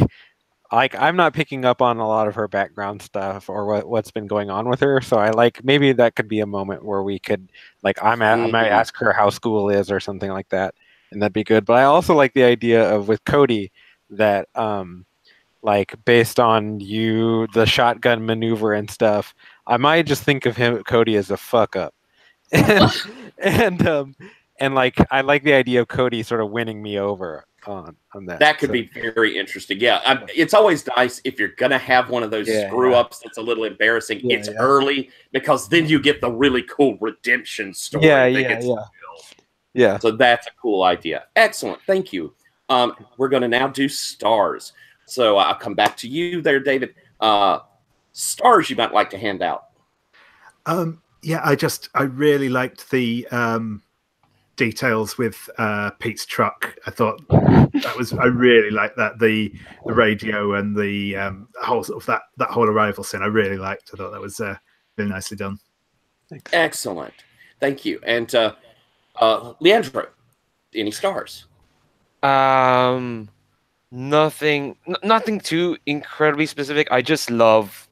I'm not picking up on a lot of her background stuff or what's been going on with her. So I like maybe that could be a moment where we could like I might ask her how school is or something like that, and that'd be good. But I also like the idea of with Cody that like based on the shotgun maneuver and stuff, I might just think of Cody as a fuck up. and and like I like the idea of Cody sort of winning me over on that. That could be very interesting. Yeah, it's always nice if you're gonna have one of those screw ups that's a little embarrassing. It's early because then you get the really cool redemption story. Yeah. So that's a cool idea. Excellent. Thank you. We're gonna now do stars. So I'll come back to you there, David. Stars you might like to hand out. Yeah, I really liked the details with Pete's truck. I thought I really liked that the radio and the whole sort of that whole arrival scene. I really liked. I thought that was really nicely done. Thanks. Excellent, thank you. And Leandro, any stars? Nothing too incredibly specific. I just love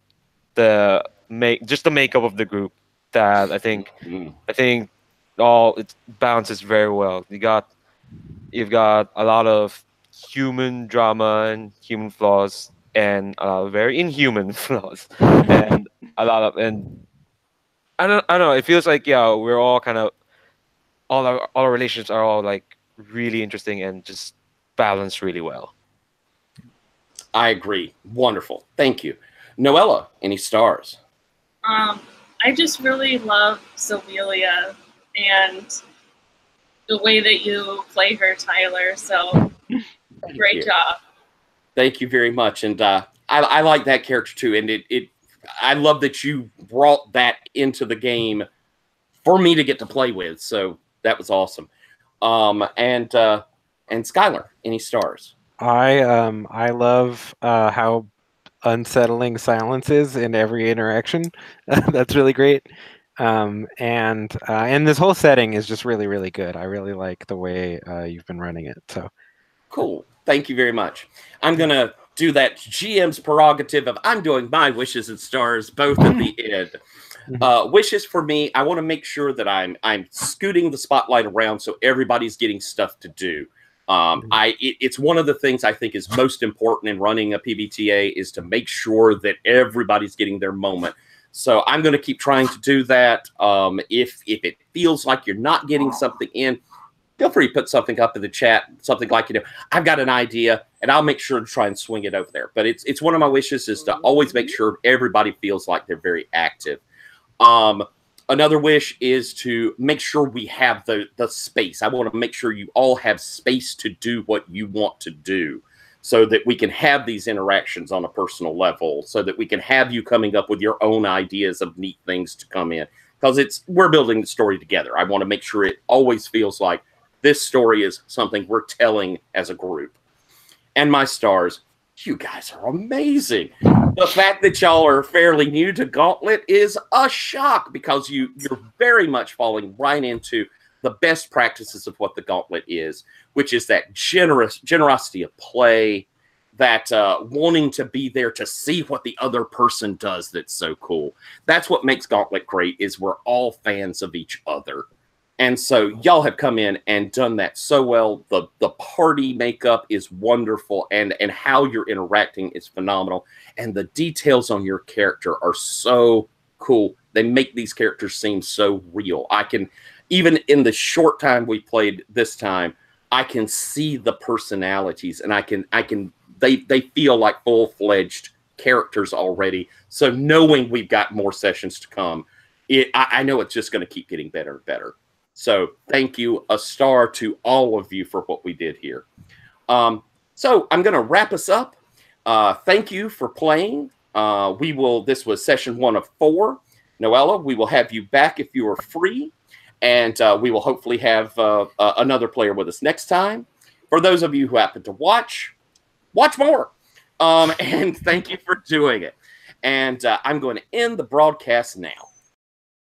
the makeup of the group. That I think all it balances very well. You've got a lot of human drama and human flaws, and a lot of very inhuman flaws, and I don't know. It feels like we're all kind of all our relations are all like really interesting and just balanced really well. I agree. Wonderful. Thank you. Noella, any stars? I just really love Sovelia and the way that you play her, Tyler. So great job. Thank you very much. And I like that character too. And I love that you brought that into the game for me to get to play with. So that was awesome. And Skylar, any stars? I love how unsettling silence is in every interaction. That's really great. And this whole setting is just really, really good. I really like the way you've been running it. So cool. Thank you very much. I'm gonna do that GM's prerogative of I'm doing my wishes and stars both at the end. Wishes for me, I want to make sure that I'm scooting the spotlight around so everybody's getting stuff to do. It's one of the things I think is most important in running a PBTA is to make sure that everybody's getting their moment. So I'm going to keep trying to do that. If it feels like you're not getting something in, feel free to put something up in the chat, something like, I've got an idea, and I'll make sure to try and swing it over there. But it's one of my wishes is to always make sure everybody feels like they're very active. Another wish is to make sure we have the space. I want to make sure you all have space to do what you want to do so that we can have these interactions on a personal level, so that we can have you coming up with your own ideas of neat things to come in. Because we're building the story together. I want to make sure it always feels like this story is something we're telling as a group. And my stars, you guys are amazing. The fact that y'all are fairly new to Gauntlet is a shock because you're very much falling right into the best practices of what the Gauntlet is, which is that generosity of play, that wanting to be there to see what the other person does that's so cool. That's what makes Gauntlet great, is we're all fans of each other. And so y'all have come in and done that so well. The party makeup is wonderful, and how you're interacting is phenomenal. And the details on your character are so cool. They make these characters seem so real. I can, even in the short time we played this time, I can see the personalities, and they feel like full-fledged characters already. So knowing we've got more sessions to come, I know it's just going to keep getting better and better. So thank you, a star to all of you for what we did here. So I'm going to wrap us up. Thank you for playing. This was session 1 of 4. Noella, we will have you back if you are free. And we will hopefully have another player with us next time. For those of you who happen to watch more. And thank you for doing it. And I'm going to end the broadcast now.